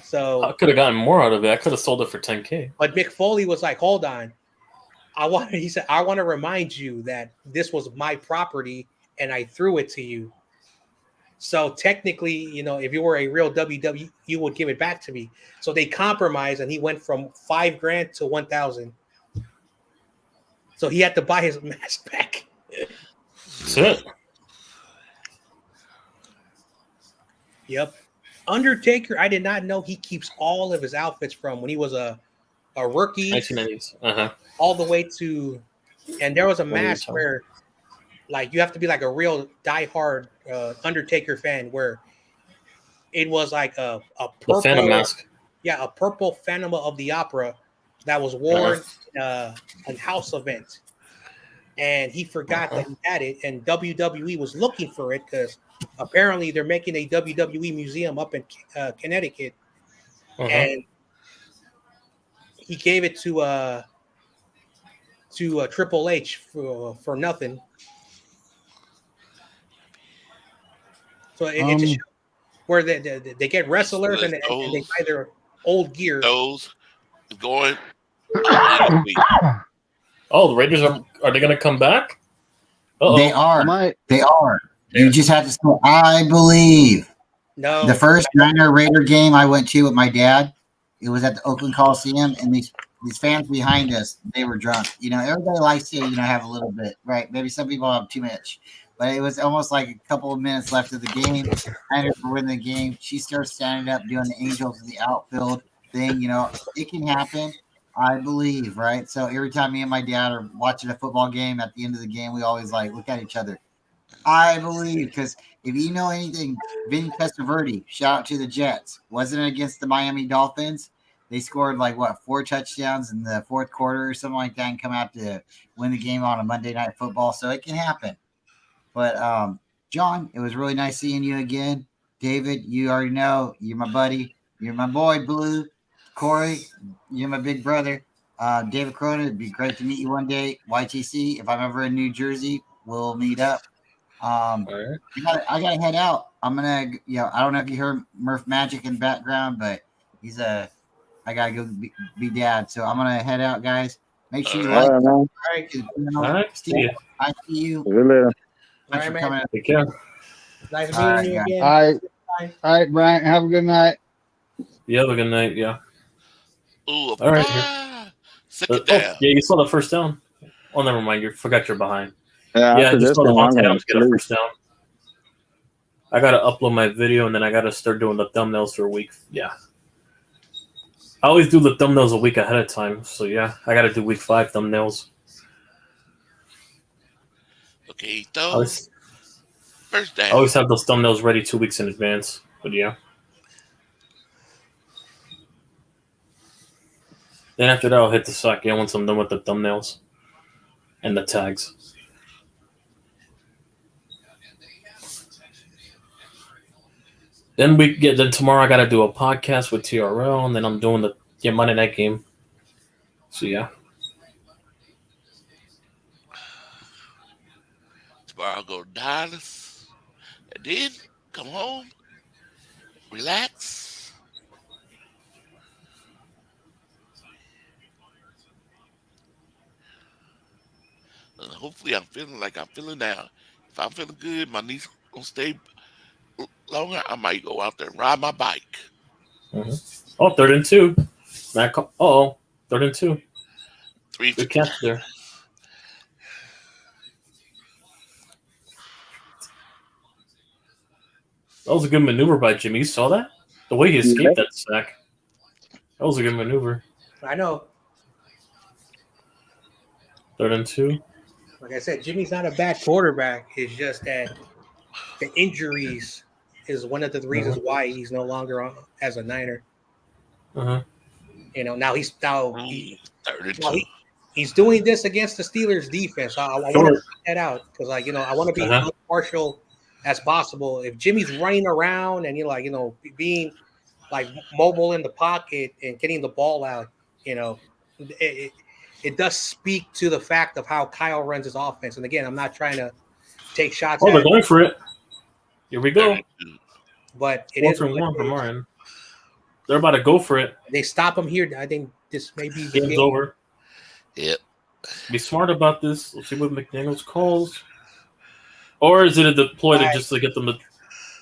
So I could have gotten more out of it. I could have sold it for $10K. But Mick Foley was like, "Hold on, he said, I want to remind you that this was my property, and I threw it to you. So technically, you know, if you were a real WWE, you would give it back to me." So they compromised, and he went from $5,000 to $1,000. So he had to buy his mask back. That's it. Yep. Undertaker, I did not know he keeps all of his outfits from when he was a rookie, 1990s, all the way to, and there was a match where, like, you have to be like a real diehard Undertaker fan, where it was like a purple the Phantom mask. Yeah, a purple Phantom of the Opera that was worn in a house event, and he forgot that he had it, and WWE was looking for it because apparently they're making a WWE museum up in Connecticut, and he gave it to Triple H for nothing. So it just where they get wrestlers and they buy their old gear. Those going. Oh, the Raiders are they going to come back? Uh-oh. They are. They are. You just have to say, I believe. No. The first Raider game I went to with my dad, it was at the Oakland Coliseum, and these fans behind us, they were drunk. You know, everybody likes to, you know, have a little bit, right? Maybe some people have too much. But it was almost like a couple of minutes left of the game. Niners were winning the game. She starts standing up doing the Angels in the outfield thing. You know, it can happen. I believe, right? So every time me and my dad are watching a football game, at the end of the game, we always like look at each other. I believe, because if you know anything, Vinny Testaverde, shout out to the Jets, wasn't it against the Miami Dolphins? They scored 4 touchdowns in the fourth quarter or something like that, and come out to win the game on a Monday Night Football. So it can happen. But John, it was really nice seeing you again. David, you already know you're my buddy. You're my boy, Blue. Corey, you're my big brother. David Cronin, it'd be great to meet you one day. YTC, if I'm ever in New Jersey, we'll meet up. I gotta head out. I'm gonna, I don't know if you heard Murph Magic in the background, but I gotta go be dad. So I'm gonna head out, guys. Make sure you like. All right. Steve, I see you. Thanks for coming. Take care. Nice meeting you again. All right, Brian. Have a good night. You have a good night. Yeah. Ooh, all right. Yeah, you saw the first down. Oh, never mind. You forgot you're behind. Yeah, I just saw Devontae Adams get a first down. I gotta upload my video, and then I gotta start doing the thumbnails for a week. Yeah. I always do the thumbnails a week ahead of time. So yeah, I gotta do week 5 thumbnails. Okay, first down. I always have those thumbnails ready 2 weeks in advance. But yeah. Then after that, I'll hit the sack. Yeah, once I'm done with the thumbnails and the tags. Then then tomorrow I gotta do a podcast with TRL, and then I'm doing the Monday night game. So yeah. Tomorrow I'll go to Dallas, and then come home, relax. And hopefully I'm feeling like I'm feeling now. If I'm feeling good, my knees gonna stay longer, I might go out there and ride my bike. Mm-hmm. Oh, 3rd and 2. 3rd and 2. 3 good catch there. That was a good maneuver by Jimmy. You saw that? The way he escaped that sack. That was a good maneuver. I know. 3rd and 2. Like I said, Jimmy's not a bad quarterback. It's just that the injuries is one of the reasons why he's no longer on as a Niner. Uh-huh. You know, now he's 3rd and 2. He's doing this against the Steelers defense. I want to point that out because, like, I want to be impartial as possible. If Jimmy's running around and being like mobile in the pocket and getting the ball out, it does speak to the fact of how Kyle runs his offense. And again, I'm not trying to take shots. Oh, they're going for it. Here we go. But it is one from Ryan. They're about to go for it. They stop him here. I think this may be game's over. Yep. Be smart about this. Let's see what McDaniels calls. Or is it a deploy to just to get them to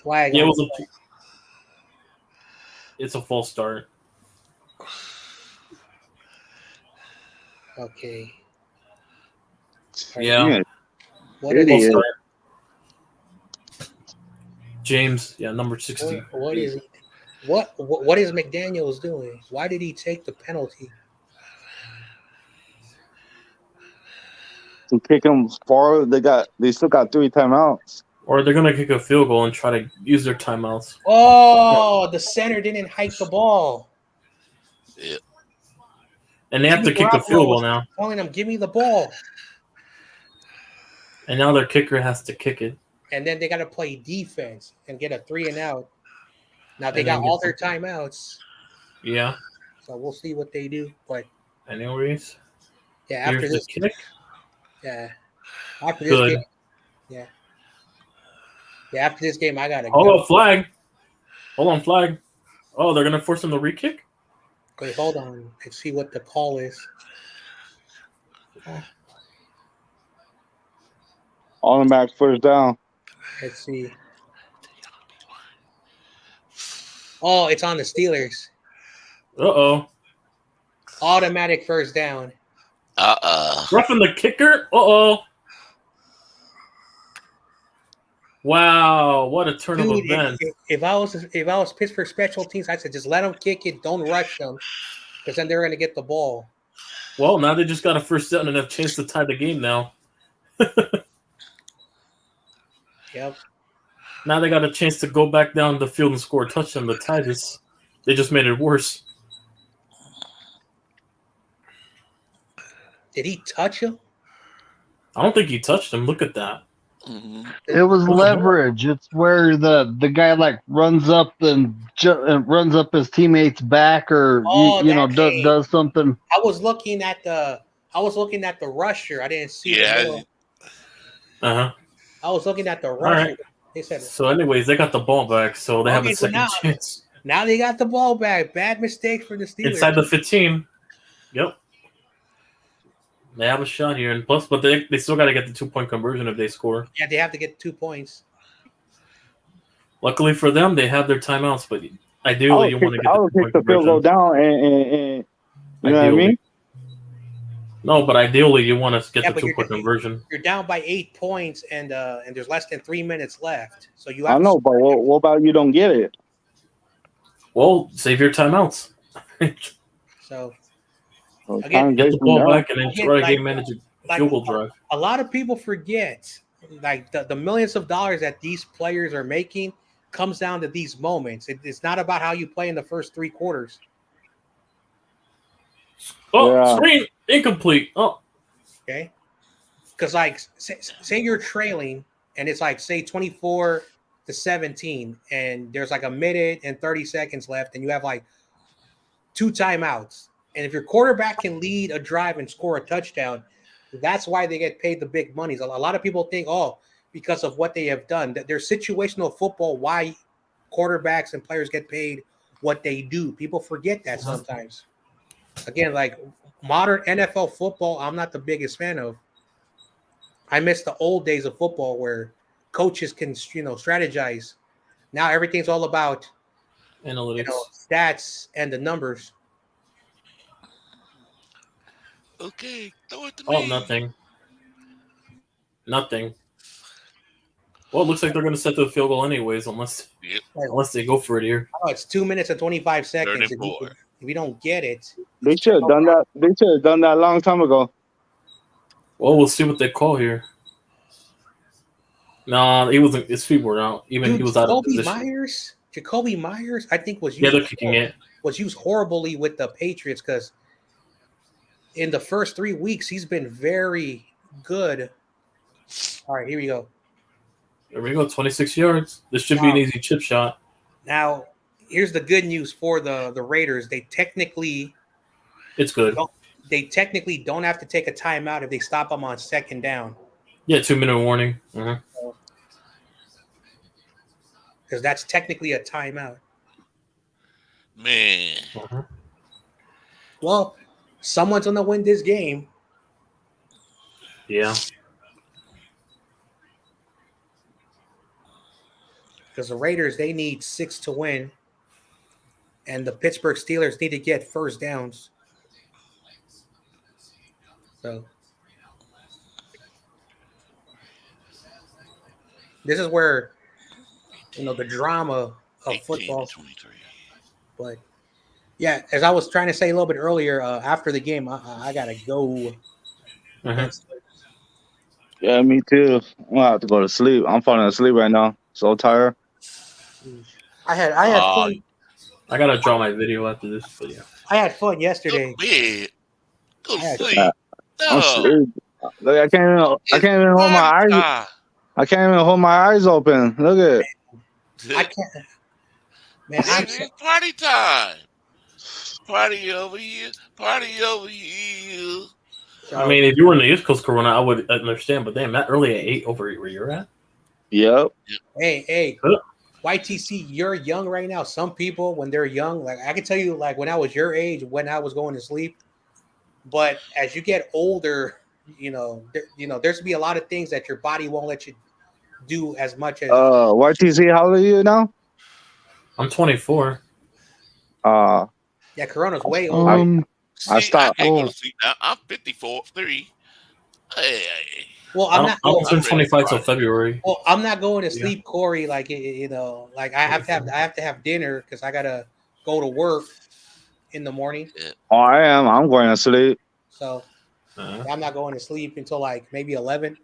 flag? Yeah, it's a false start. Okay. Yeah. What is it? James, number 60. What is McDaniels doing? Why did he take the penalty? To kick them far, they still got 3 timeouts. Or they're gonna kick a field goal and try to use their timeouts. Oh, the center didn't hike the ball. Yeah. And they have to kick a field goal now. Telling them, give me the ball. And now their kicker has to kick it. And then they got to play defense and get a 3-and-out. Now they got all their timeouts. Yeah. So we'll see what they do. But anyways, after this kick. Yeah. After this game. Yeah. Yeah, after this game, I gotta go. Flag. Hold on, flag. Oh, they're gonna force him to re-kick? Wait, hold on. Let's see what the call is. Automatic first down. Let's see. Oh, it's on the Steelers. Uh-oh. Automatic first down. Roughing the kicker? Uh-oh. Wow, what a turn of events. If I was Pittsburgh special teams, I'd say just let them kick it, don't rush them, because then they're going to get the ball. Well, now they just got a first down and a chance to tie the game now. Yep. Now they got a chance to go back down the field and score a touchdown to tie this. They just made it worse. Did he touch him? I don't think he touched him. Look at that. Mm-hmm. It was leverage. It's where the guy like runs up and runs up his teammate's back, or does something. I was looking at the rusher. I didn't see. Yeah. I was looking at the rusher. Right. They said. So, anyways, they got the ball back, so they have a second chance. Now they got the ball back. Bad mistake for the Steelers. Inside the 15. Yep. They have a shot here, and plus, but they still got to get the 2-point conversion if they score. Yeah, they have to get 2 points. Luckily for them, they have their timeouts, but ideally you want to get the field goal down, and you know what I mean? No, but ideally you want to get the 2-point conversion. You're down by 8 points, and there's less than 3 minutes left. So you have I know, but what about you don't get it? Well, save your timeouts. So. Again, get the ball back and then try to game manage a field goal drive. A lot of people forget, like the millions of dollars that these players are making comes down to these moments. It's not about how you play in the first 3 quarters. Oh, screen incomplete. Oh, okay. Because like, say you're trailing and it's like say 24-17, and there's like a minute and 30 seconds left, and you have like 2 timeouts. And if your quarterback can lead a drive and score a touchdown, that's why they get paid the big monies. A lot of people think, because of what they have done, that there's situational football, why quarterbacks and players get paid what they do. People forget that sometimes. Again, like modern NFL football, I'm not the biggest fan of. I miss the old days of football where coaches can, strategize. Now everything's all about analytics, stats, and the numbers. Okay, throw it to me. Oh, nothing. Well, it looks like they're going to set the field goal anyways, unless they go for it here. Oh, it's 2 minutes and 25 seconds. If you don't get it, they should have done that. They should have done that a long time ago. Well, we'll see what they call here. Nah, he wasn't. His feet were out. He was out of position. Jacoby Myers, I think was used. Yeah, they're kicking it. Was used horribly with the Patriots because in the first 3 weeks, he's been very good. All right, here we go. There we go, 26 yards. This should be an easy chip shot. Now, here's the good news for the Raiders. It's good. They technically don't have to take a timeout if they stop them on second down. Yeah, 2-minute warning. Because that's technically a timeout. Man. Well, someone's going to win this game. Yeah. Because the Raiders, they need 6 to win. And the Pittsburgh Steelers need to get first downs. So this is where, the drama of football. But yeah, as I was trying to say a little bit earlier, after the game, I gotta go. Yeah, me too. I'm gonna have to go to sleep. I'm falling asleep right now. So tired. I had fun. I gotta draw my video after this video. I had fun yesterday. Go to sleep. I'm sleep. Look, I can't even hold my eyes. I can't even hold my eyes open. Look at it. I can't. Man, it's party time. Party over here. Party over here. I mean, if you were in the East Coast, Corona, I would understand. But damn, that early at 8 over where you're at. Yep. Hey. YTC, you're young right now. Some people, when they're young, like I can tell you, like when I was your age, when I was going to sleep. But as you get older, there's to be a lot of things that your body won't let you do as much as. YTC, how old are you now? I'm 24. Yeah, Corona's way older. I stopped. I can't go to sleep now. I'm 54-3. Hey. Well, I'm not 25 till February. Well, I'm not going to sleep, Corey. Like like I have to have dinner because I gotta go to work in the morning. Oh, I am. I'm going to sleep. So I'm not going to sleep until like maybe 11.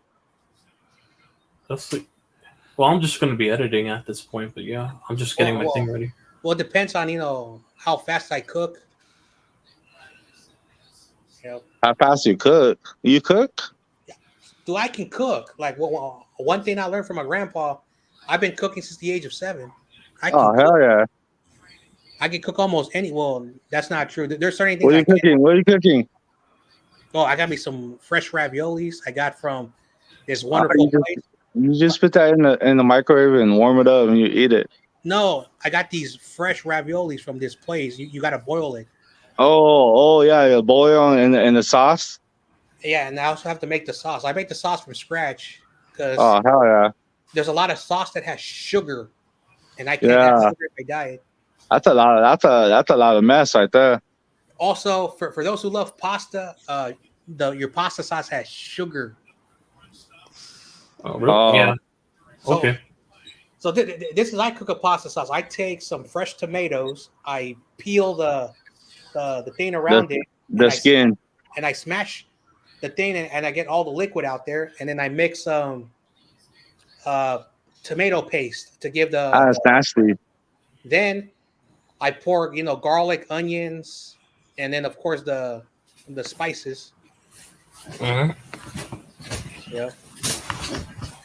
Well, I'm just going to be editing at this point, but yeah, I'm just getting my thing ready. Well, it depends on how fast I cook. How fast you cook? You cook? Do I can cook? Like one thing I learned from my grandpa, I've been cooking since the age of 7. Hell yeah! I can cook almost any. Well, that's not true. There's certain things. What are you cooking? What are you cooking? Oh, I got me some fresh raviolis. I got from this wonderful place. You just put that in the microwave and warm it up, and you eat it. No, I got these fresh raviolis from this place. You got to boil it. Oh yeah, boil in the sauce. Yeah, and I also have to make the sauce. I make the sauce from scratch because hell yeah, there's a lot of sauce that has sugar, and I can't have sugar in my diet. That's a lot of mess right there. Also, for those who love pasta, your pasta sauce has sugar. Oh, really? Yeah. So, okay. So this is I cook a pasta sauce. I take some fresh tomatoes. I peel the thing around it. The skin. And I smash the thing and I get all the liquid out there. And then I mix some tomato paste to give the. That's nasty. Then I pour garlic, onions, and then of course the spices. Mm-hmm. Yeah.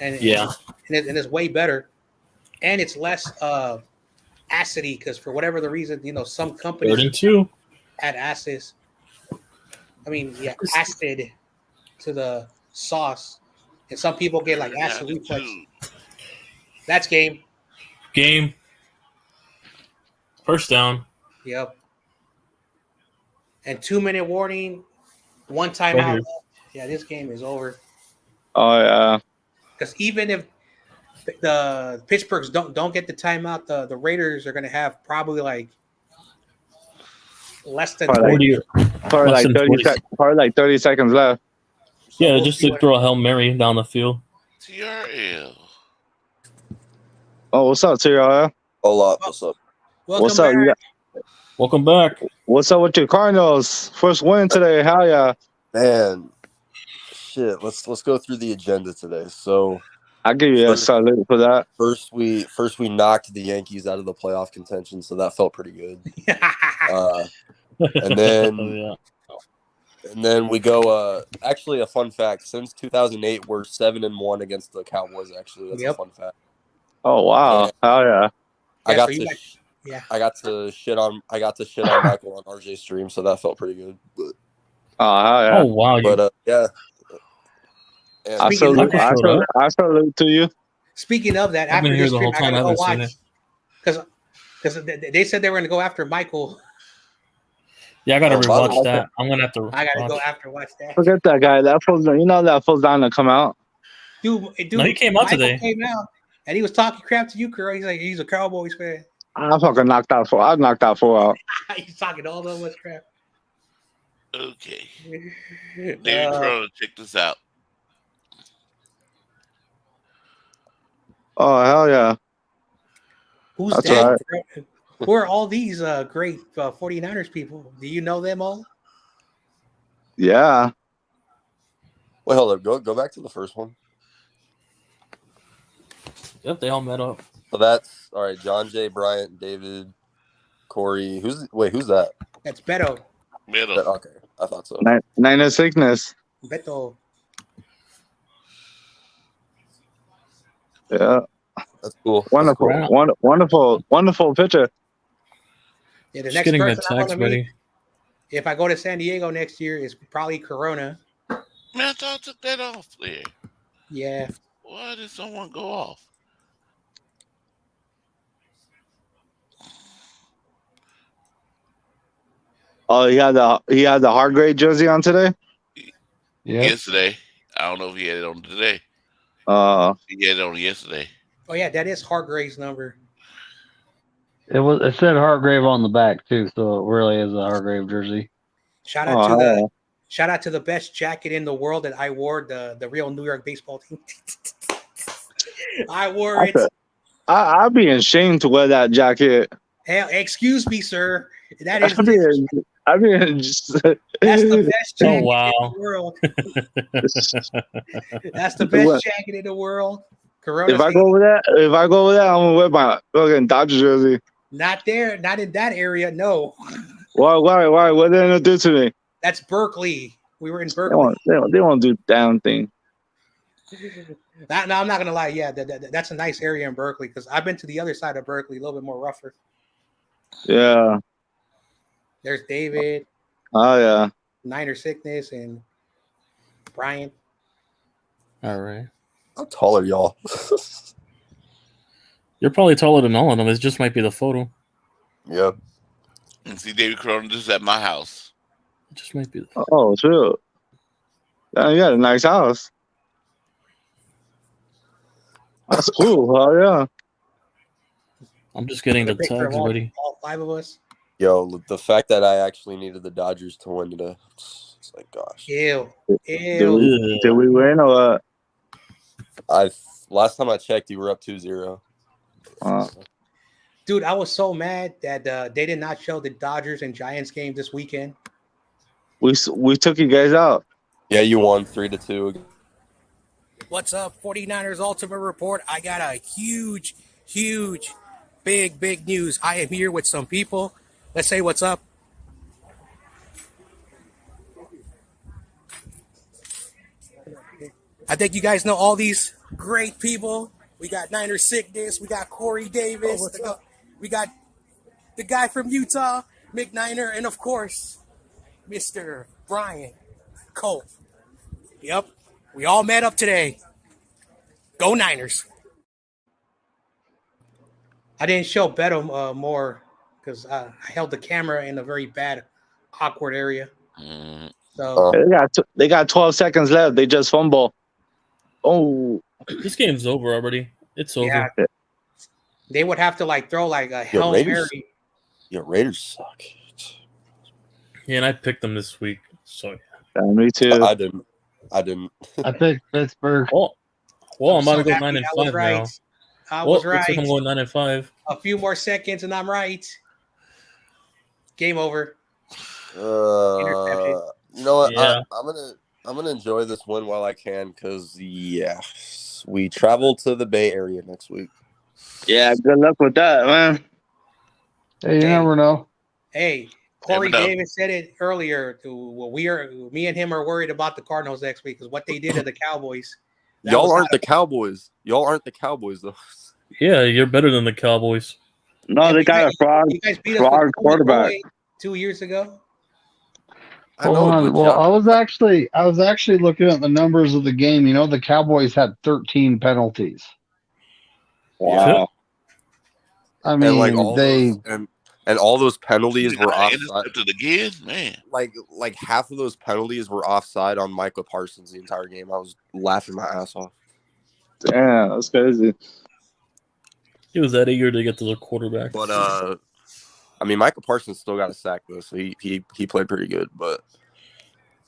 And it's way better, and it's less acidy because for whatever the reason, some companies add acids. Acid to the sauce, and some people get like acid reflux. That's game. First down. Yep. And 2-minute warning, 1 timeout. Yeah, this game is over. Oh yeah. Because even if the Pittsburghs don't get the timeout, the Raiders are going to have probably like less than 40. Probably like 30 seconds left. So yeah, just to throw a Hail Mary down the field. TRL. Oh, what's up, TRL? Hola, what's up? What's up? Welcome back. What's up with your Cardinals? First win today. Hell yeah. Man. Shit, let's go through the agenda today. So I'll give you a salute for that. First we knocked the Yankees out of the playoff contention, so that felt pretty good. And then And then we go. Actually, a fun fact: since 2008, we're 7-1 against the Cowboys. Actually, that's a fun fact. Oh wow! And Oh yeah! I got to shit on Michael on RJ's stream, so that felt pretty good. But, Oh wow! But yeah. I salute to you. Speaking of that, I've been after here this the stream, whole I time. gotta I go haven't seen watch because they said they were gonna go after Michael. Yeah, I gotta rewatch that. I'm gonna have to. I gotta go after watch that. Forget that guy. That fool's, that fool's down to come out. Dude, no, he came out Michael today. Came out and he was talking crap to you, Curl. He's like, he's a Cowboys fan. I fucking knocked that fool. I knocked that fool out. He's talking all that much crap. Okay. David Cronin, check this out. Oh hell yeah! Who's That's that? right. Who are all these great 49ers people? Do you know them all? Yeah. Wait, hold up. Go back to the first one. Yep, they all met up. So that's all right. John J. Bryant, David, Corey. Who's that? That's Beto. Okay, I thought so. Nine of sickness. Beto. Yeah. That's cool. Wonderful. That's cool. Wonderful picture. Yeah, the Just next getting person the I want text to meet, ready. if I go to San Diego next year, is probably Corona. Man, I thought I took that off there. Yeah. Why did someone go off? Oh, he had the Hargrave jersey on today. Yesterday. I don't know if he had it on today. He had it on yesterday. Oh yeah, that is Hargrave's number. It said Hargrave on the back too, so it really is a Hargrave jersey. Shout out to the best jacket in the world that I wore, the real New York baseball team. I wore it. I'd be ashamed to wear that jacket. Hell, excuse me, sir. That is that's the best jacket in wow. the world. That's the best jacket in the world. Corona. If I go over there, I'm gonna wear my fucking Dodger jersey. Not there, not in that area. No. Why? What did they do to me? That's Berkeley. We were in Berkeley. They won't do damn thing. No, I'm not gonna lie. Yeah, that's a nice area in Berkeley because I've been to the other side of Berkeley, a little bit more rougher. Yeah. There's David. Oh yeah. Niner Sickness and Brian. All right. How tall are y'all? You're probably taller than all of them. It just might be the photo. Yep. And see David Cronin just at my house. It just might be. Oh, true. Yeah, you got a nice house. That's cool. Oh yeah. I'm just getting the tags ready. All five of us. Yo, the fact that I actually needed the Dodgers to win today, it's like, gosh. Ew. Did we win or what? Last time I checked, you were up 2-0. Dude, I was so mad that they did not show the Dodgers and Giants game this weekend. We took you guys out. Yeah, you won 3-2. What's up, 49ers Ultimate Report? I got a huge, big news. I am here with some people. Let's say what's up. I think you guys know all these great people. We got Niner Sickness. We got Corey Davis. We got the guy from Utah, Mick Niner. And, of course, Mr. Brian Cole. Yep. We all met up today. Go Niners. I didn't show Beto more because I held the camera in a very bad, awkward area. So they got 12 seconds left. They just fumble. Oh, this game's over already. It's over. Yeah. They would have to throw a Hail Mary. Your Raiders suck. Yeah, and I picked them this week. So me too. I didn't. I picked Pittsburgh. Well, I'm about to go 9-5 now. I was right. Looks like I'm going 9-5. A few more seconds and I'm right. Game over. You know what? Yeah. I'm gonna enjoy this win while I can because we travel to the Bay Area next week. Yeah, good luck with that, man. Hey, you never know. Hey, Corey Davis said it earlier. Me and him are worried about the Cardinals next week because what they did to the Cowboys. Y'all aren't the Cowboys. Y'all aren't the Cowboys though. Yeah, you're better than the Cowboys. No, they got a fraud quarterback 2 years ago. I know. Well, I was actually looking at the numbers of the game. You know, the Cowboys had 13 penalties. Wow. I mean, and like all those penalties were offside. Again, man. Like half of those penalties were offside on Micah Parsons the entire game. I was laughing my ass off. Damn, that's crazy. He was that eager to get to the quarterback. But I mean, Micah Parsons still got a sack though, so he played pretty good. But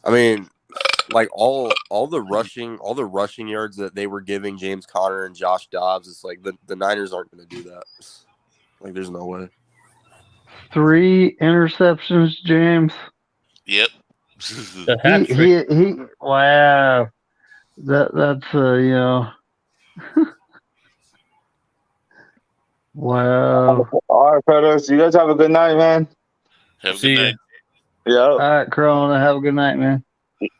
I mean, like all the rushing yards that they were giving James Conner and Josh Dobbs, it's like the Niners aren't going to do that. Like, there's no way. 3 interceptions, James. Yep. he wow. That's you know. Wow. All right, fellas. You guys have a good night, man. Have a good night. Yeah. All right, Corona. Have a good night, man.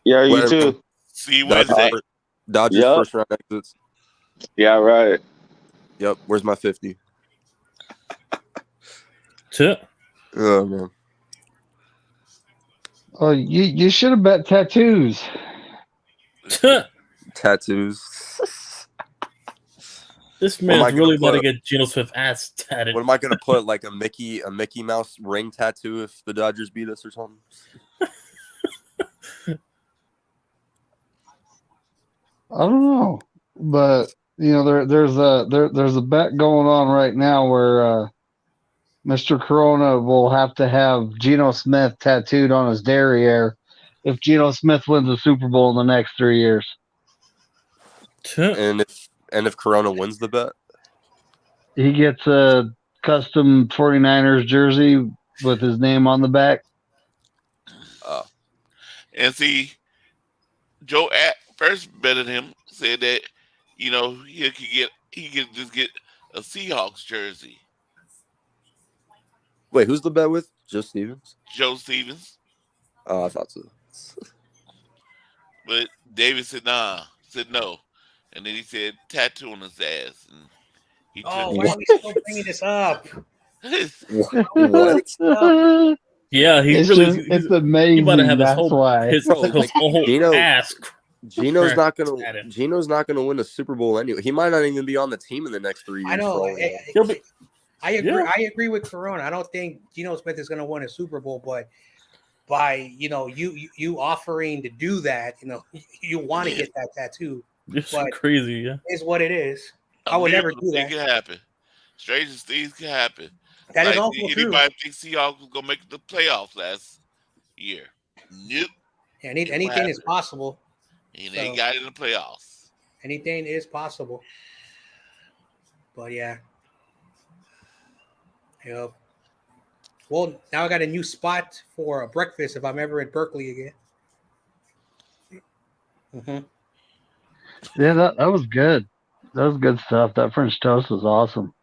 Yeah, you too. See you Wednesday. Dodgers first round exits. Yeah, right. Yep. Where's my 50? Tip. Oh man. Oh, you should have bet tattoos. Tattoos. This man's really about to get Geno Smith ass tatted. What am I gonna put? Like a Mickey Mouse ring tattoo if the Dodgers beat us or something? I don't know, but you know there's a bet going on right now where Mr. Corona will have to have Geno Smith tattooed on his derriere if Geno Smith wins the Super Bowl in the next 3 years. And if Corona wins the bet, he gets a custom 49ers jersey with his name on the back. And see, Joe first betted him, said that, you know, he could just get a Seahawks jersey. Wait, who's the bet with? Joe Stevens? Joe Stevens. Oh, I thought so. But David said no. And then he said tattoo on his ass. And he why are we still bringing this up? What? Yeah, it's amazing. He about to have his whole ass. Geno's not gonna win a Super Bowl anyway. He might not even be on the team in the next 3 years. I know. I agree. Yeah. I agree with Corona. I don't think Geno Smith is going to win a Super Bowl, but by you offering to do that, you want to get that tattoo. It's crazy, yeah. It's what it is. I would never do that. It can happen. Strangest things can happen. That is also true. Anybody think Seahawks was gonna make the playoffs last year? Nope. Yeah, anything is possible. And they got in the playoffs. Anything is possible. But yeah. Yep. Well, now I got a new spot for a breakfast if I'm ever in Berkeley again. Yeah, that was good. That was good stuff. That French toast was awesome.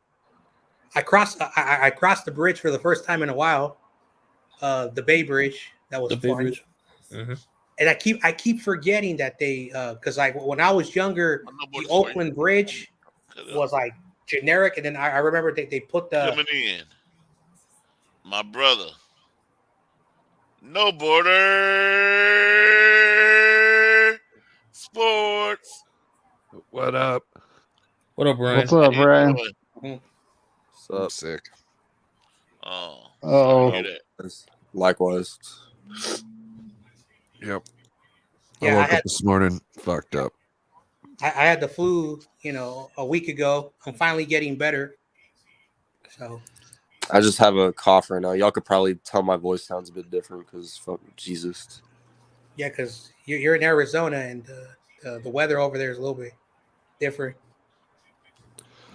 I crossed the bridge for the first time in a while. The Bay Bridge. That was fun. Mm-hmm. And I keep forgetting that they because when I was younger, the Oakland Bridge was like generic, and then I remember they put the coming in. My brother. No border sports. What up? What up, Brian? What's up, Brian? What's up? I'm sick. Oh. Likewise. Yep. Yeah, I woke up this morning fucked up. I had the flu, a week ago. I'm finally getting better. So I just have a cough right now. Y'all could probably tell my voice sounds a bit different because Jesus. Yeah, because you're in Arizona and the weather over there is a little bit different.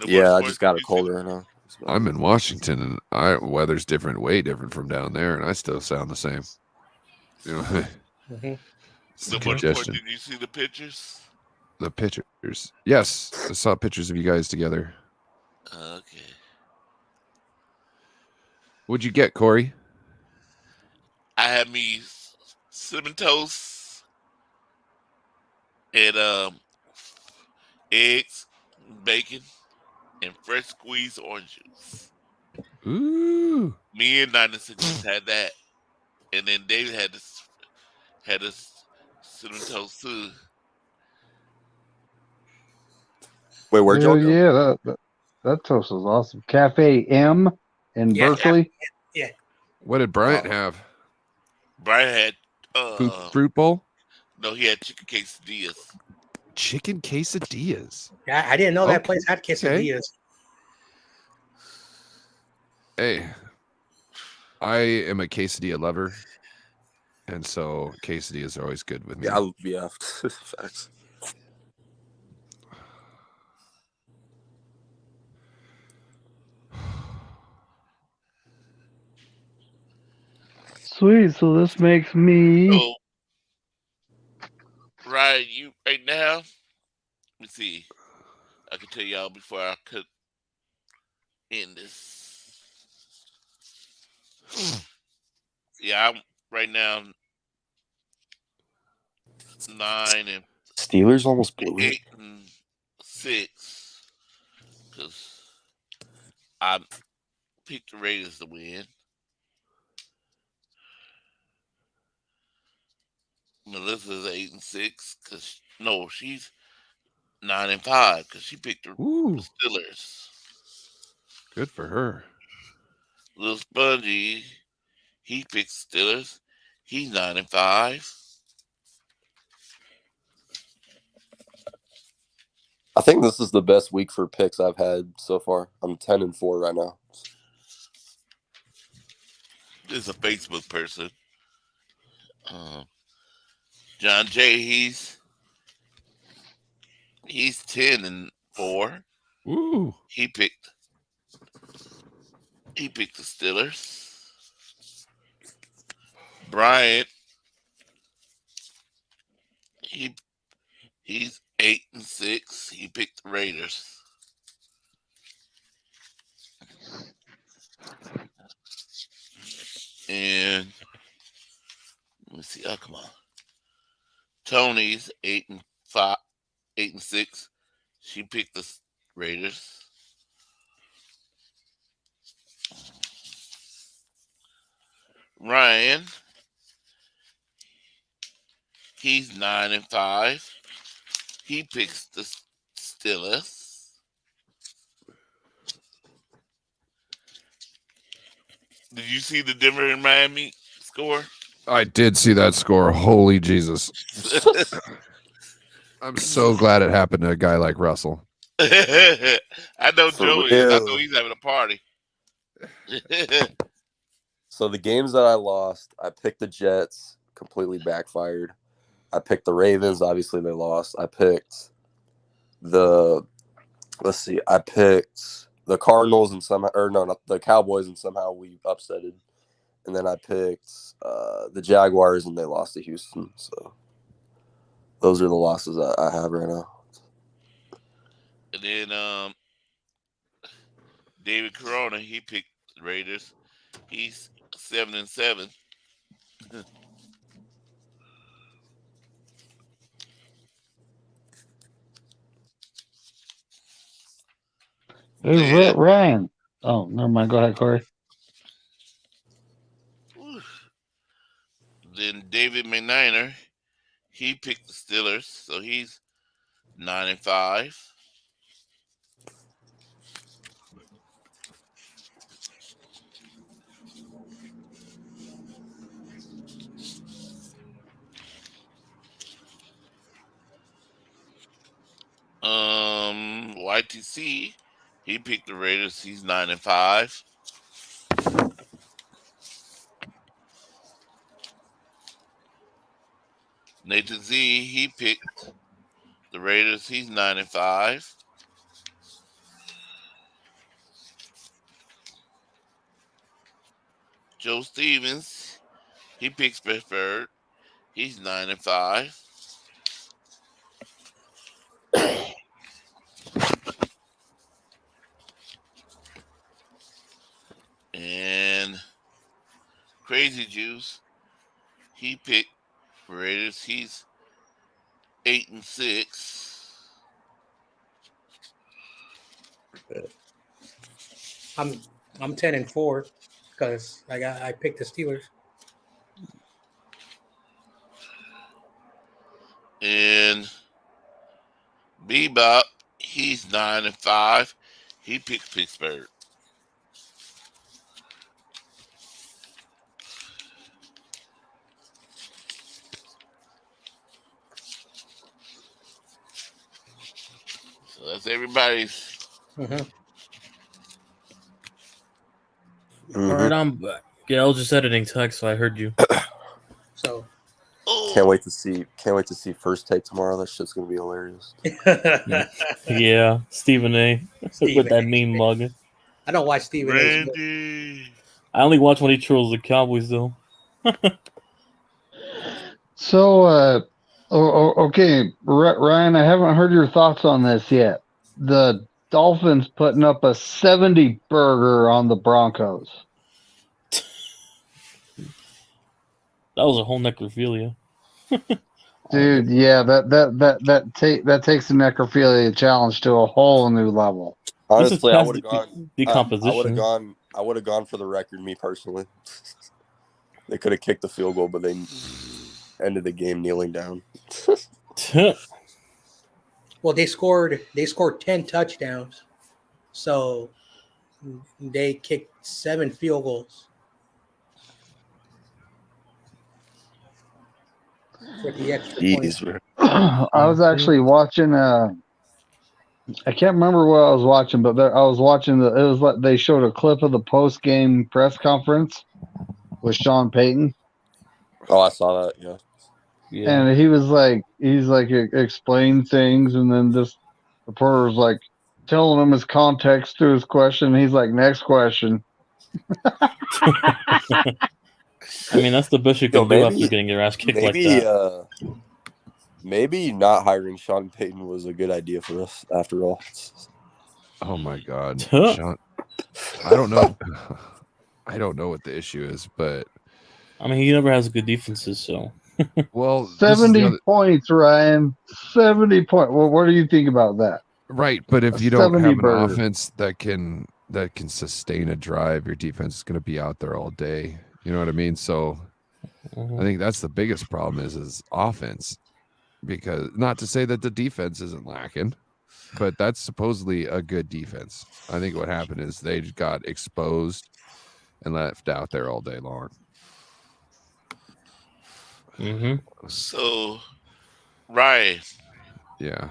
Yeah, I just got a cold right now. I'm in Washington and weather's different, way different from down there, and I still sound the same. So did you see the pictures? The pictures. Yes, I saw pictures of you guys together. Okay. What'd you get, Corey? I had me cinnamon toast and eggs, bacon, and fresh squeezed orange juice. Ooh. Me and 96 just had that, and then David had this cinnamon toast too. Wait, where'd y'all go? Yeah, that toast was awesome. Cafe M in Berkeley. Yeah. What did Bryant have? Brian had Fruit bowl? No, he had chicken quesadillas. Chicken quesadillas. Yeah, I didn't know that place had quesadillas. Hey, I am a quesadilla lover, and so quesadillas are always good with me. Yeah, facts. Sweet. So this makes me. So, right, you right now. Let me see. I can tell y'all before I could end this. Yeah, I'm right now 9 and Steelers almost blew 8 it. and 6 because I picked the Raiders to win. Melissa's 8 and 6 because she's 9 and 5 because she picked the Steelers. Good for her. Little Spongy, he picked Steelers. He's 9 and 5. I think this is the best week for picks I've had so far. I'm 10 and 4 right now. This is a Facebook person. John Jay, he's 10 and 4. Ooh. He picked the Steelers. Bryant, he's 8 and 6. He picked the Raiders. And let me see. Oh, come on. Tony's 8 and 5, 8 and 6. She picked the Raiders. Ryan, he's 9 and 5. He picks the Steelers. Did you see the Denver and Miami score? I did see that score. Holy Jesus. I'm so glad it happened to a guy like Russell. I know For Joe is. real. I know he's having a party. So the games that I lost, I picked the Jets, completely backfired. I picked the Ravens, obviously they lost. I picked the Cardinals and the Cowboys and somehow we upsetted. And then I picked the Jaguars and they lost to Houston. So those are the losses I have right now. And then David Corona, he picked the Raiders. He's 7 and 7. Who's Ryan? Oh, never mind. Go ahead, Corey. Then David McNiner, he picked the Steelers, so he's 9 and 5. YTC, he picked the Raiders. He's 9 and 5. Nathan Z, he picked the Raiders. He's 9 and 5. Joe Stevens, he picks Pittsburgh. He's 9 and 5. And Crazy Juice, He picked Raiders. He's 8-6. I'm 10-4 because I picked the Steelers. And Bebop, he's 9-5. He picked Pittsburgh. So that's everybody's. Mm-hmm. All right, I'm back. Yeah, I was just editing text, so I heard you. So can't wait to see First Take tomorrow. That shit's gonna be hilarious. Yeah, Stephen A. with that mean mug. I don't watch Stephen A. I only watch when he trolls the Cowboys, though. So, okay, Ryan, I haven't heard your thoughts on this yet. The Dolphins putting up a 70 burger on the Broncos. That was a whole necrophilia. Dude, yeah, that takes the necrophilia challenge to a whole new level. Honestly, I would have gone decomposition. I would have gone for the record, me personally. They could have kicked the field goal, but they ended the game kneeling down. Well, they scored 10 touchdowns, so they kicked 7 field goals for the extra points. I was actually watching. I can't remember what I was watching, but I was watching it was like they showed a clip of the post game press conference with Sean Payton. Oh, I saw that. Yeah. And he's like explain things, and then this reporter was like telling him his context to his question. He's like, next question. I mean, that's the best you can do after getting your ass kicked like that. Maybe not hiring Sean Payton was a good idea for us after all. Oh my God, Sean! I don't know. I don't know what the issue is, but I mean, he never has good defenses, so. Well, 70 points, Ryan. 70 points. Well, what do you think about that? Right, but if you don't have an offense that can sustain a drive, your defense is going to be out there all day. You know what I mean? So I think that's the biggest problem is offense. Because not to say that the defense isn't lacking, but that's supposedly a good defense. I think what happened is they got exposed and left out there all day long. So, Ryan. Yeah.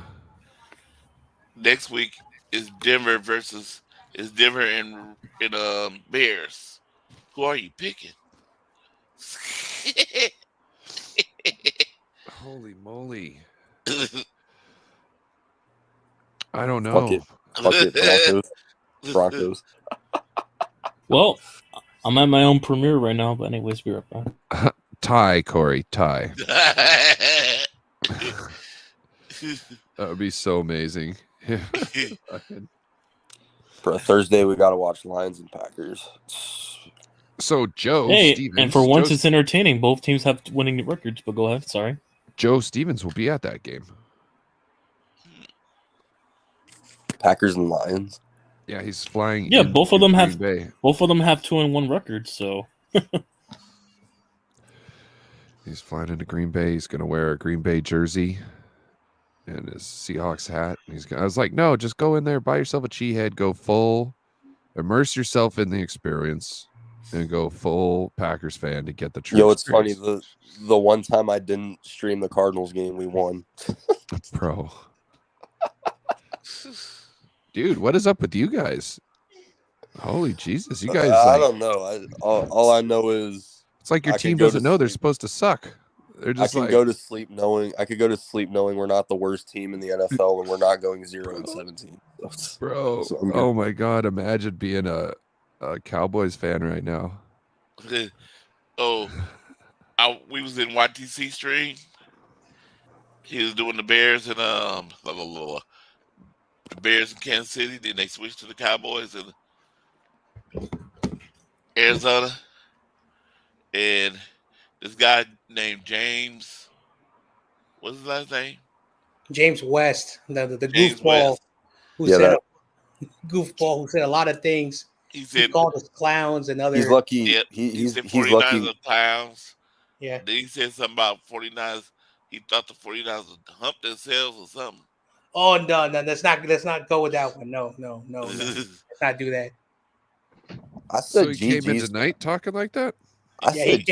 Next week is Denver and Bears. Who are you picking? Holy moly. I don't know. Fuck it, Broncos. Well, I'm at my own premiere right now, but anyways, be right back. Tie, Corey, tie. That would be so amazing. For a Thursday, we got to watch Lions and Packers. So, Joe Stevens. And for once, it's entertaining. Both teams have winning records, but go ahead. Sorry. Joe Stevens will be at that game. Packers and Lions. Yeah, he's flying. Yeah, both of them have 2-1 records. So he's flying into Green Bay. He's going to wear a Green Bay jersey and his Seahawks hat. I was like, no, just go in there, buy yourself a cheesehead, go full, immerse yourself in the experience, and go full Packers fan to get the true Yo, it's experience. funny. The one time I didn't stream the Cardinals game, we won. Bro. Dude, what is up with you guys? Holy Jesus, you guys! I don't know. All I know is it's like your team doesn't know they're supposed to suck. They're just I could go to sleep knowing we're not the worst team in the NFL and we're not going 0-17. Bro, oh my God! Imagine being a Cowboys fan right now. We was in YTC stream. He was doing the Bears and the Bears in Kansas City. Then they switched to the Cowboys in Arizona, and this guy named James. What's his last name? James West, the James goofball West. who said a lot of things. He said called us clowns and other. He's lucky. Yeah, he said 49ers lucky. are clowns. Yeah. Then he said something about 49ers. He thought the 49ers would hump themselves or something. Oh no, let's not go with that one. No. Let's not do that. I said so he came in tonight talking like that? I said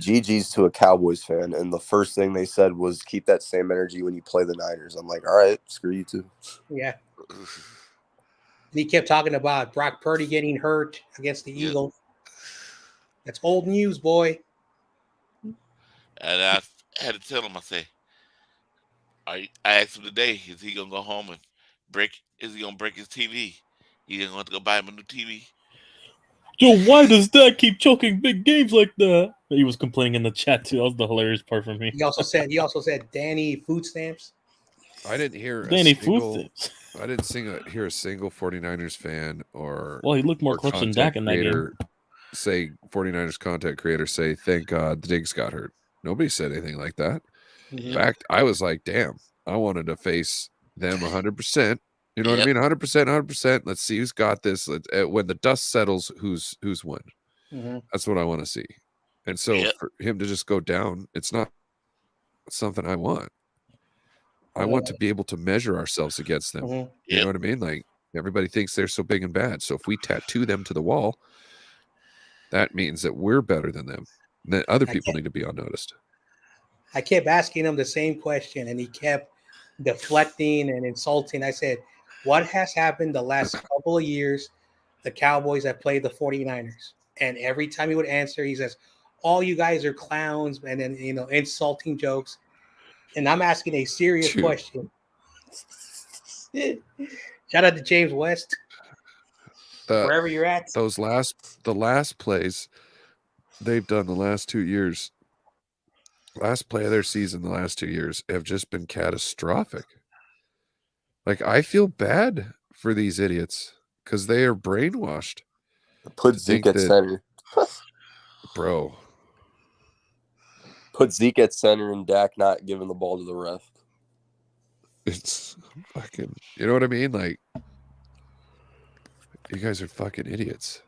GG's to a Cowboys fan, and the first thing they said was keep that same energy when you play the Niners. I'm like, all right, screw you too. Yeah. He kept talking about Brock Purdy getting hurt against the Eagles. That's old news, boy. And I had to tell him, I say, I asked him today, is he gonna go home and break his TV? He didn't want to go buy him a new TV. Yo, why does Dad keep choking big games like that? He was complaining in the chat too. That was the hilarious part for me. He also said Danny food stamps. I didn't hear Danny food stamps. I didn't hear a single 49ers fan or he looked more clutch than Dak in that game. Say 49ers content creator say, thank God Diggs got hurt. Nobody said anything like that. In fact, I was like, damn, I wanted to face them 100%. You know what I mean? 100%. Let's see who's got this. When the dust settles, who's won. That's what I want to see. And so for him to just go down, it's not something I want. I want to be able to measure ourselves against them. You know what I mean? Like, everybody thinks they're so big and bad. So if we tattoo them to the wall, that means that we're better than them. And that other people need to be unnoticed. I kept asking him the same question, and he kept deflecting and insulting. I said, what has happened the last couple of years? The Cowboys have played the 49ers. And every time he would answer, he says, all you guys are clowns, and then, insulting jokes. And I'm asking a serious question. Shout out to James West. Wherever you're at. The last plays they've done the last 2 years, last play of their season the last 2 years have just been catastrophic. Like, I feel bad for these idiots because they are brainwashed. Put Zeke at center. Bro. Put Zeke at center and Dak not giving the ball to the ref. It's fucking, you know what I mean? Like, you guys are fucking idiots.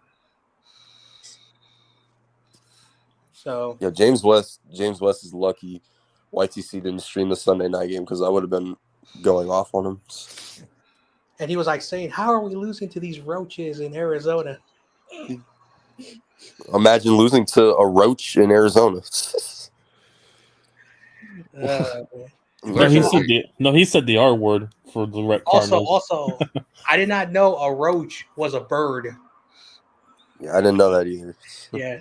So yeah, James West is lucky YTC didn't stream the Sunday night game because I would have been going off on him. And he was like saying, how are we losing to these roaches in Arizona? Imagine losing to a roach in Arizona. He said the R word for the Red Cardinals. Also, I did not know a roach was a bird. Yeah, I didn't know that either. Yeah,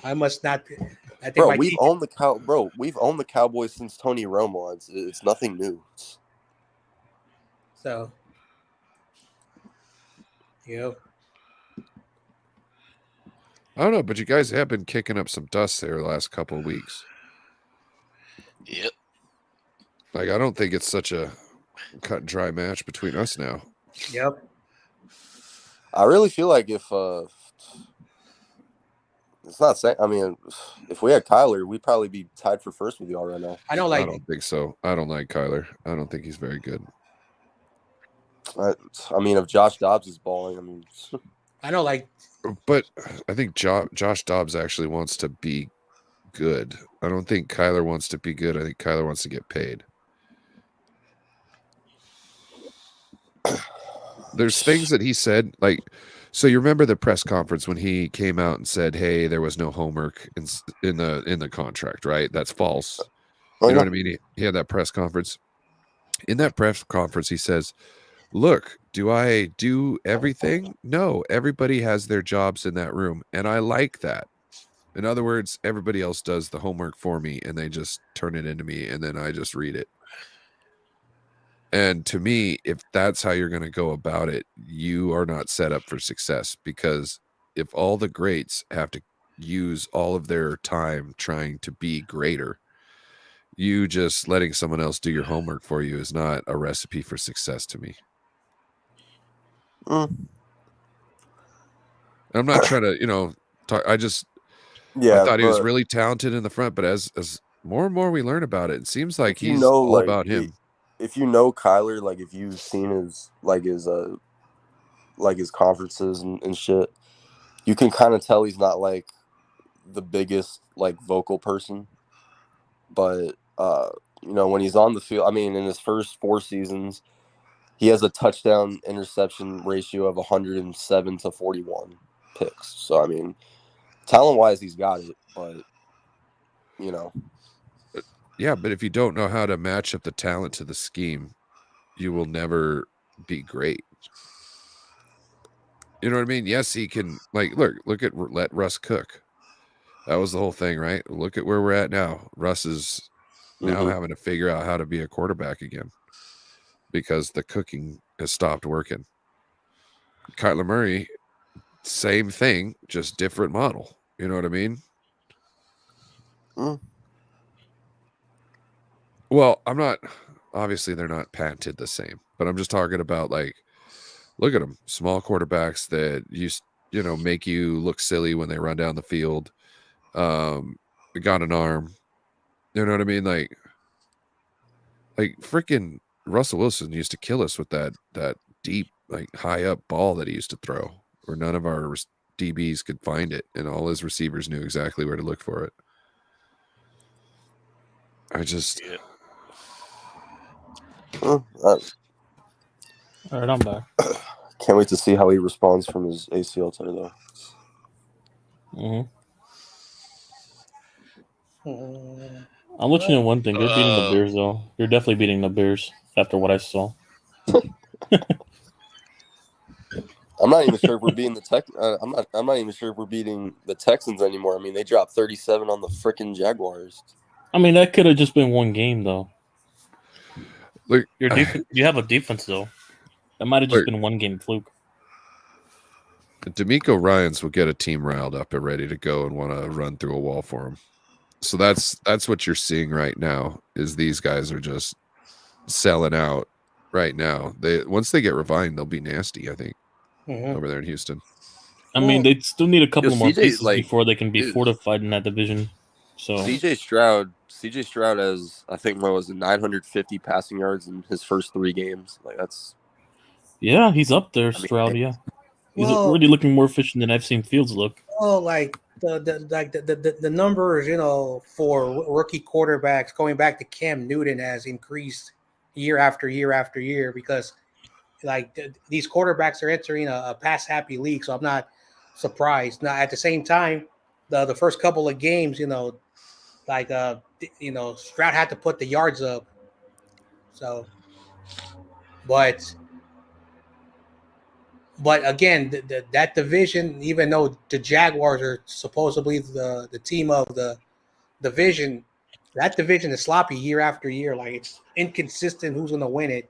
I must not. I think bro, we've owned the Cowboys since Tony Romo. It's nothing new. So, I don't know, but you guys have been kicking up some dust there the last couple of weeks. Yep. Like, I don't think it's such a cut and dry match between us now. Yep. I really feel like if it's not saying, I mean, if we had Kyler, we'd probably be tied for first with y'all right now. I don't think so. I don't like Kyler. I don't think he's very good. I mean, if Josh Dobbs is balling, I mean, I don't like. But I think Josh Dobbs actually wants to be good. I don't think Kyler wants to be good. I think Kyler wants to get paid. There's things that he said, like, so you remember the press conference when he came out and said, "Hey, there was no homework in the contract, right? That's false." You know what I mean? He had that press conference. In that press conference, he says, "Look, do I do everything? No, everybody has their jobs in that room, and I like that. In other words, everybody else does the homework for me, and they just turn it into me, and then I just read it." And to me, if that's how you're going to go about it, you are not set up for success, because if all the greats have to use all of their time trying to be greater, you just letting someone else do your homework for you is not a recipe for success to me. I'm not trying to, talk. Yeah, I thought he was really talented in the front, but as more and more we learn about it, it seems like he's all about him. If you know Kyler, like if you've seen his conferences and shit, you can kind of tell he's not like the biggest like vocal person, but when he's on the field, I mean, in his first 4 seasons, he has a touchdown interception ratio of 107 to 41 picks. So I mean, talent wise, he's got it, but yeah, but if you don't know how to match up the talent to the scheme, you will never be great. You know what I mean? Yes, he can. Like, look at let Russ cook. That was the whole thing, right? Look at where we're at now. Russ is now having to figure out how to be a quarterback again because the cooking has stopped working. Kyler Murray, same thing, just different model. You know what I mean? Well, I'm not. Obviously, they're not patented the same, but I'm just talking about like, look at them, small quarterbacks that make you look silly when they run down the field. Got an arm. You know what I mean? Like freaking Russell Wilson used to kill us with that deep, like high up ball that he used to throw, where none of our DBs could find it, and all his receivers knew exactly where to look for it. All right, I'm back. Can't wait to see how he responds from his ACL tear, though. I'll let you know one thing. You're beating the Bears, though. You're definitely beating the Bears after what I saw. I'm not even sure if we're beating the I'm not even sure if we're beating the Texans anymore. I mean, they dropped 37 on the freaking Jaguars. I mean, that could have just been one game, though. Look, you have a defense, though. That might have just been one game fluke. DeMeco Ryans will get a team riled up and ready to go and want to run through a wall for him. So that's what you're seeing right now. Is these guys are just selling out right now. Once they get refined, they'll be nasty. I think over there in Houston. I mean, they still need a couple more pieces before they can be fortified in that division. So CJ Stroud has, I think, 950 passing yards in his first 3 games. Like that's. Yeah, he's up there, Stroud. Yeah, he's already looking more efficient than I've seen Fields look. Oh, like the numbers, for rookie quarterbacks going back to Cam Newton has increased year after year after year because these quarterbacks are entering a pass happy league, so I'm not surprised. Now at the same time, the first couple of games, Stroud had to put the yards up. So, but again, that division, even though the Jaguars are supposedly the team of the division, that division is sloppy year after year. Like it's inconsistent who's going to win it.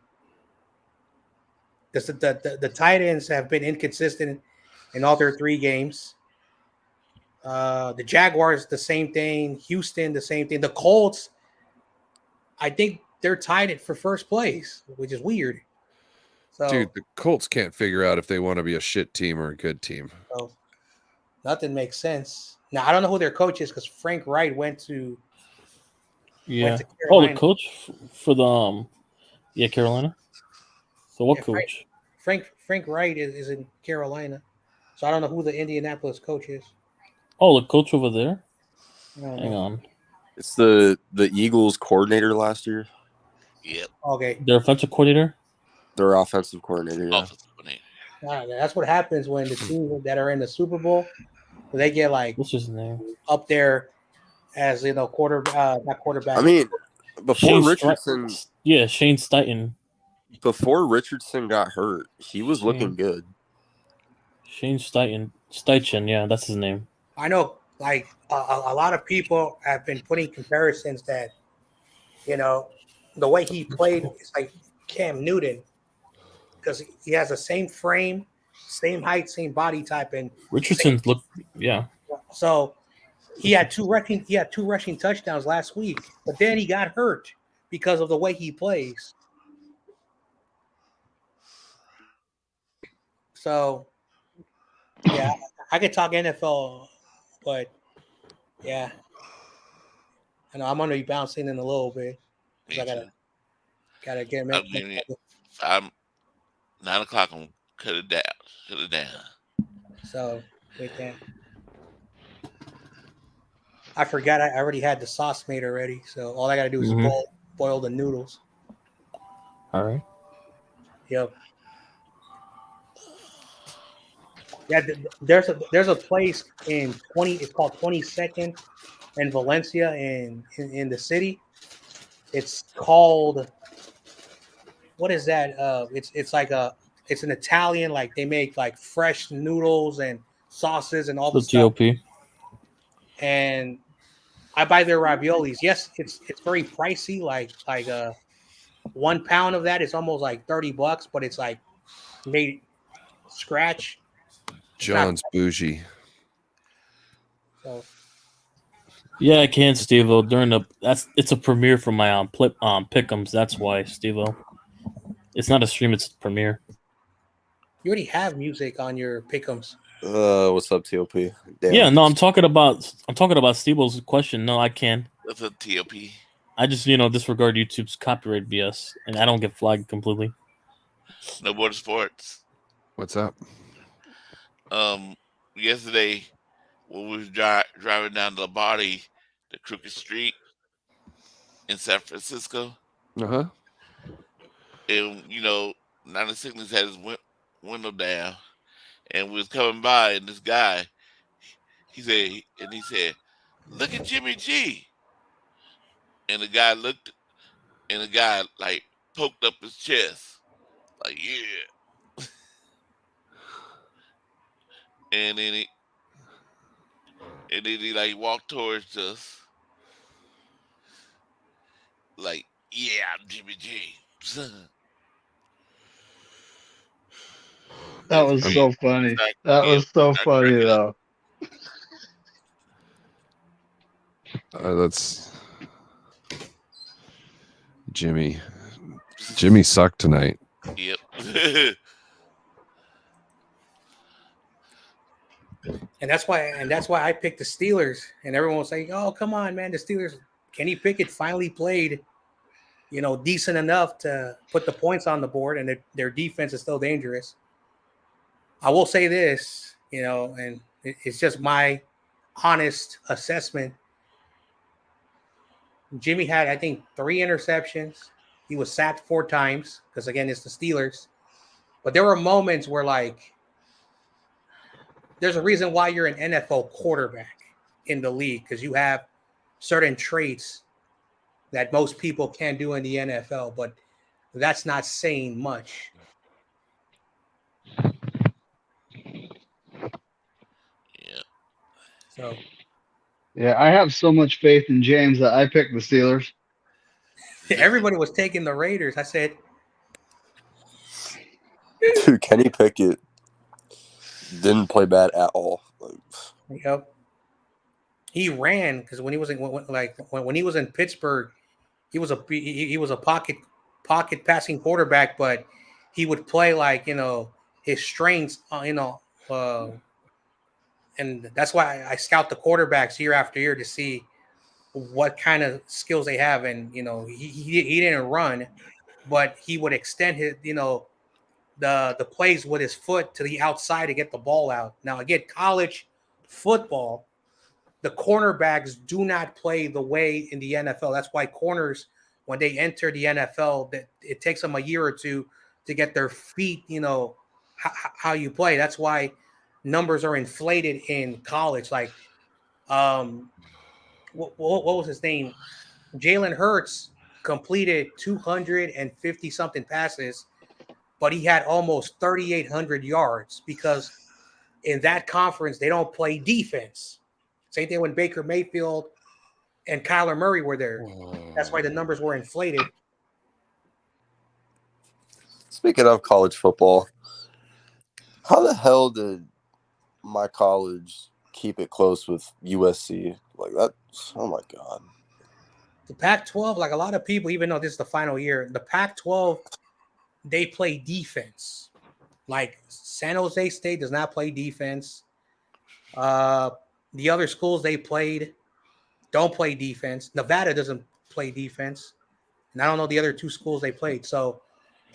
The tight ends have been inconsistent in all their 3 games. The Jaguars, the same thing. Houston, the same thing. The Colts, I think they're tied for first place, which is weird. So, dude, the Colts can't figure out if they want to be a shit team or a good team. So nothing makes sense. Now, I don't know who their coach is because Frank Wright went to Carolina. Oh, the coach for the Carolina. So what coach? Frank Wright is in Carolina. So I don't know who the Indianapolis coach is. Oh, the coach over there? Hang on. It's the Eagles coordinator last year. Yep. Okay. Their offensive coordinator? Their offensive coordinator, yeah. That's what happens when the teams that are in the Super Bowl, they get what's his name? Up there as not quarterback. I mean, before Richardson, Shane Steichen. Before Richardson got hurt, he was looking good. Shane Steichen, yeah, that's his name. I know, a lot of people have been putting comparisons that, the way he played is like Cam Newton because he has the same frame, same height, same body type, and Richardson looked, yeah. So he had two rushing touchdowns last week, but then he got hurt because of the way he plays. So, yeah, I could talk NFL, but Yeah. I know I'm gonna be bouncing in a little bit. Me I too. gotta get I mean, I'm 9 o'clock. I'm cut it down. Shut it down. So with that, I forgot I already had the sauce made already. So all I gotta do is boil the noodles. All right. Yep. Yeah, there's a place in 20. It's called 22nd in Valencia in the city. It's called, what is that? It's like it's an Italian, like they make like fresh noodles and sauces and all the stuff. GOP. And I buy their raviolis. Yes, it's very pricey. Like 1 pound of that is almost like $30, but it's like made scratch. John's bougie. So yeah, I can, Steve-O. It's a premiere for my pick'ems. That's why, Steve-O. It's not a stream; it's a premiere. You already have music on your pick'ems. What's up, TOP? Damn. Yeah, no, I'm talking about Steve-O's question. No, I can. What's up, TOP? I just disregard YouTube's copyright BS, and I don't get flagged completely. Snowboard sports. What's up? Yesterday when we was driving down the body, the crooked street in San Francisco. Uh-huh. And, Nine of Sickness had his window down. And we was coming by, and this guy, he said, look at Jimmy G. And the guy looked, and the guy, like, poked up his chest. Like, yeah. And then he like walked towards us. Like, yeah, I'm Jimmy G. That was so funny. That was so funny, though. That's Jimmy. Jimmy sucked tonight. Yep. And that's why I picked the Steelers. And everyone was saying, "Oh, come on, man, the Steelers." Kenny Pickett finally played, decent enough to put the points on the board, and their defense is still dangerous. I will say this, and it's just my honest assessment. Jimmy had, I think, 3 interceptions. He was sacked 4 times because, again, it's the Steelers. But there were moments where, like, there's a reason why you're an NFL quarterback in the league, because you have certain traits that most people can't do in the NFL, but that's not saying much. Yeah. So. Yeah, I have so much faith in James that I picked the Steelers. Everybody was taking the Raiders. I said, dude, Kenny Pickett didn't play bad at all. Yep. He ran because when he was when he was in Pittsburgh, he was a pocket passing quarterback, but he would play his strengths, and that's why I scout the quarterbacks year after year to see what kind of skills they have. And he didn't run, but he would extend his the plays with his foot to the outside to get the ball out. Now, again, college football, the cornerbacks do not play the way in the NFL. That's why corners, when they enter the NFL, that it takes them a year or two to get their feet, how you play. That's why numbers are inflated in college. Like, what was his name? Jalen Hurts completed 250 something passes, but he had almost 3,800 yards because in that conference, they don't play defense. Same thing when Baker Mayfield and Kyler Murray were there. That's why the numbers were inflated. Speaking of college football, how the hell did my college keep it close with USC? Like that, oh my God. The Pac-12, like a lot of people, even though this is the final year, the Pac-12, they play defense. Like San Jose State does not play defense. The other schools they played, don't play defense. Nevada doesn't play defense. And I don't know the other two schools they played. So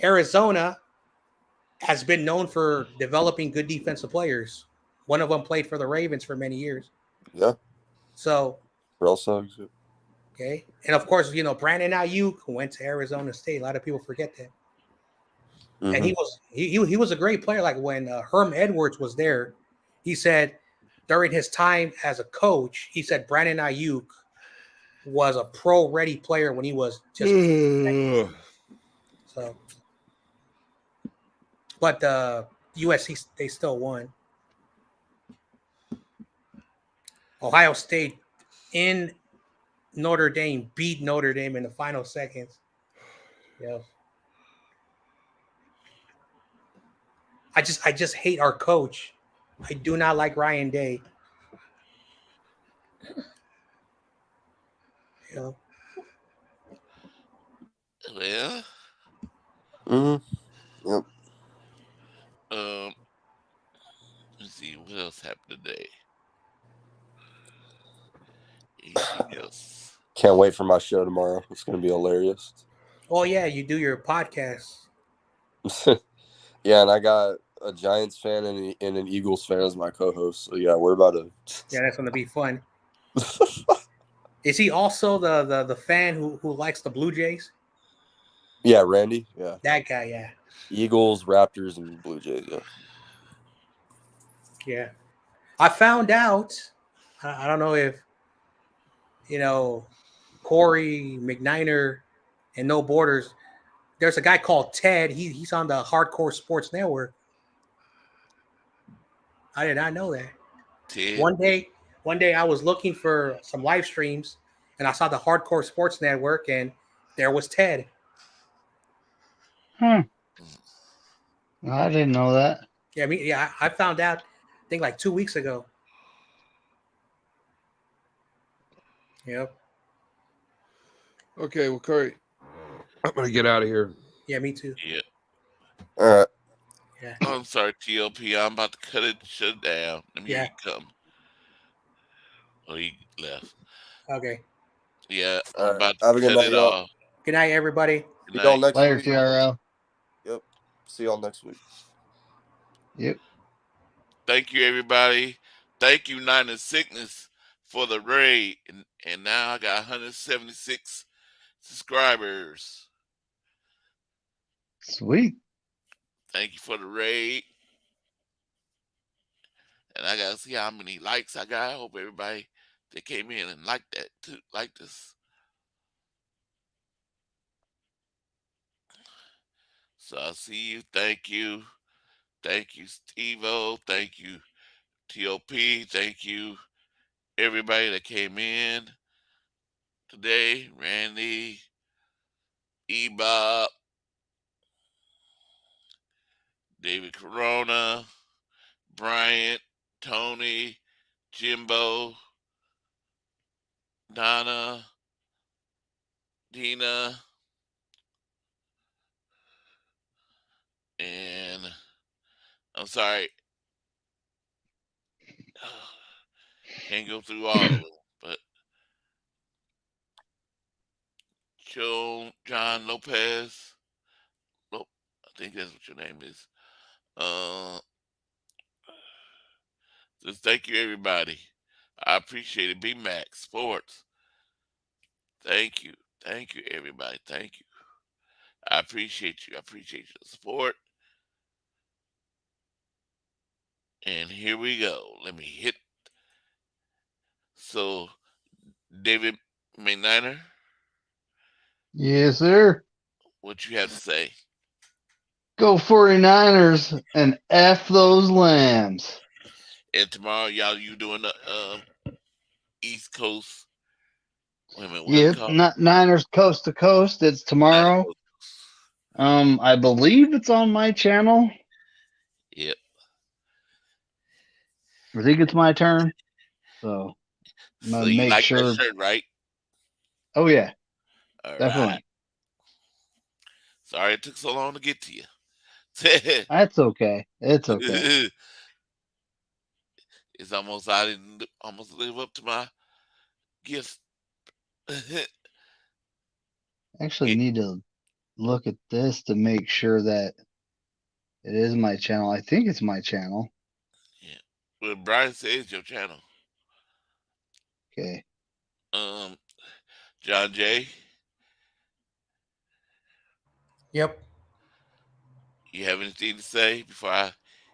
Arizona has been known for developing good defensive players. One of them played for the Ravens for many years. Yeah. So. Real Suggs. Okay. And of course, Brandon Ayuk went to Arizona State. A lot of people forget that. Mm-hmm. And he was a great player. Like when Herm Edwards was there, he said during his time as a coach, he said Brandon Ayuk was a pro-ready player when he was just so. But USC, they still won. Ohio State in Notre Dame beat Notre Dame in the final seconds. Yeah. I just hate our coach. I do not like Ryan Day. Well. Yep. Let's see what else happened today. Anything else? Can't wait for my show tomorrow. It's going to be hilarious. Oh yeah, you do your podcast. Yeah, and I got a Giants fan and an Eagles fan as my co-host. So yeah, we're about to. Yeah, that's going to be fun. Is he also the fan who likes the Blue Jays? Yeah, Randy. Yeah, that guy. Yeah. Eagles, Raptors, and Blue Jays. Yeah. Yeah, I found out. I don't know if Corey McNiner and No Borders. There's a guy called Ted. He's on the Hardcore Sports Network. I did not know that. Ted. One day I was looking for some live streams and I saw the Hardcore Sports Network and there was Ted. I didn't know that. Yeah, I found out I think like 2 weeks ago. Yep. Okay, well, Corey, I'm gonna get out of here. Yeah, me too. Yeah. All right. Yeah. Oh, I'm sorry, TLP. I'm about to cut it, shut it down. Let me hear you come. Oh, he left. Okay. Yeah, I'm about to Have a good cut night, it y'all. off. Good night, everybody. See y'all next Later, week. TRL. Yep. See y'all next week. Yep. Thank you, everybody. Thank you, Nine and Sickness, for the raid. And now I got 176 subscribers. Sweet. Thank you for the raid. And I gotta see how many likes I got. I hope everybody that came in and liked that too, like this. So I'll see you. Thank you. Thank you, Steve-O. Thank you, TOP. Thank you, everybody that came in today. Randy, E-Bob, David Corona, Bryant, Tony, Jimbo, Donna, Dina, and I'm sorry. Can't go through all of them, but John Lopez. I think that's what your name is. Just thank you, everybody. I appreciate it. B-Max Sports. Thank you. Thank you, everybody. Thank you. I appreciate you. I appreciate your support. And here we go. Let me hit. So, David McNiner. Yes, sir. What you have to say? Go 49ers and F those lambs. And tomorrow, y'all, you doing the East Coast. Wait a minute. Yep, Niners coast to coast. It's tomorrow. I believe it's on my channel. Yep. I think it's my turn. So I'm gonna you make like sure. That shirt, right? Oh yeah. All definitely. Right. Sorry it took so long to get to you. That's okay. It's okay. It's almost I didn't almost live up to my gift Actually, need to look at this to make sure that it is my channel. I think it's my channel. Yeah. Well, Brian says your channel. Okay. John Jay. Yep. You have anything to say before I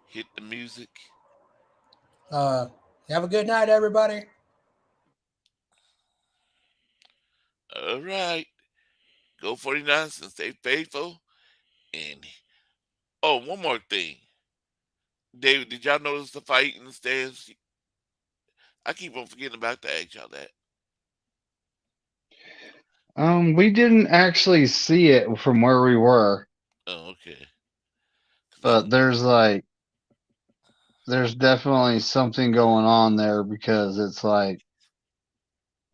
hit the music? Have a good night, everybody. All right. Go 49ers and stay faithful. And one more thing. David, did y'all notice the fight in the stands? I keep on forgetting about to ask y'all that. We didn't actually see it from where we were. Oh, okay. But there's definitely something going on there because it's like,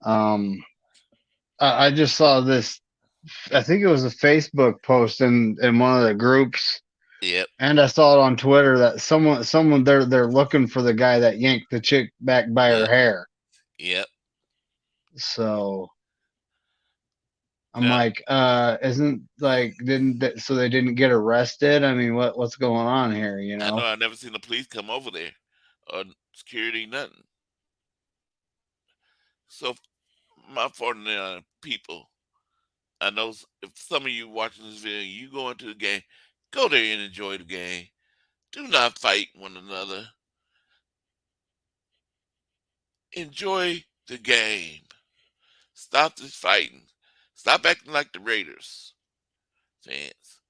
I just saw this. I think it was a Facebook post in one of the groups. Yep. And I saw it on Twitter that someone they're looking for the guy that yanked the chick back by her hair. Yep. So I'm like, isn't like so they didn't get arrested? I mean, what's going on here? You know? I know. I never seen the police come over there or security, nothing. So, my 49 people, I know if some of you watching this video, you go into the game, go there and enjoy the game. Do not fight one another. Enjoy the game. Stop this fighting. Stop acting like the Raiders fans.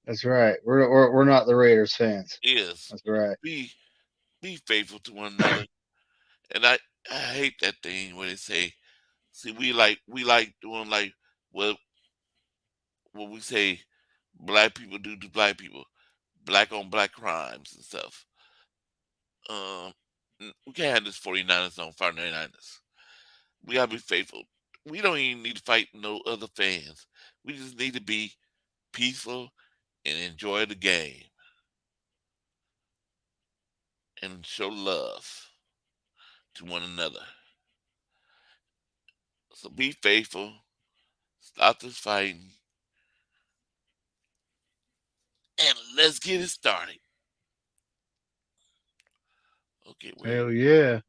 That's right. We're not the Raiders fans. Yes. That's right. Be faithful to one another. And I hate that thing when they say, see, we like doing like what we say black people do to black people, black on black crimes and stuff. We can't have this 49ers on 49ers. We gotta be faithful. We don't even need to fight no other fans. We just need to be peaceful and enjoy the game and show love to one another. So be faithful. Stop this fighting. And let's get it started. Okay. Hell yeah.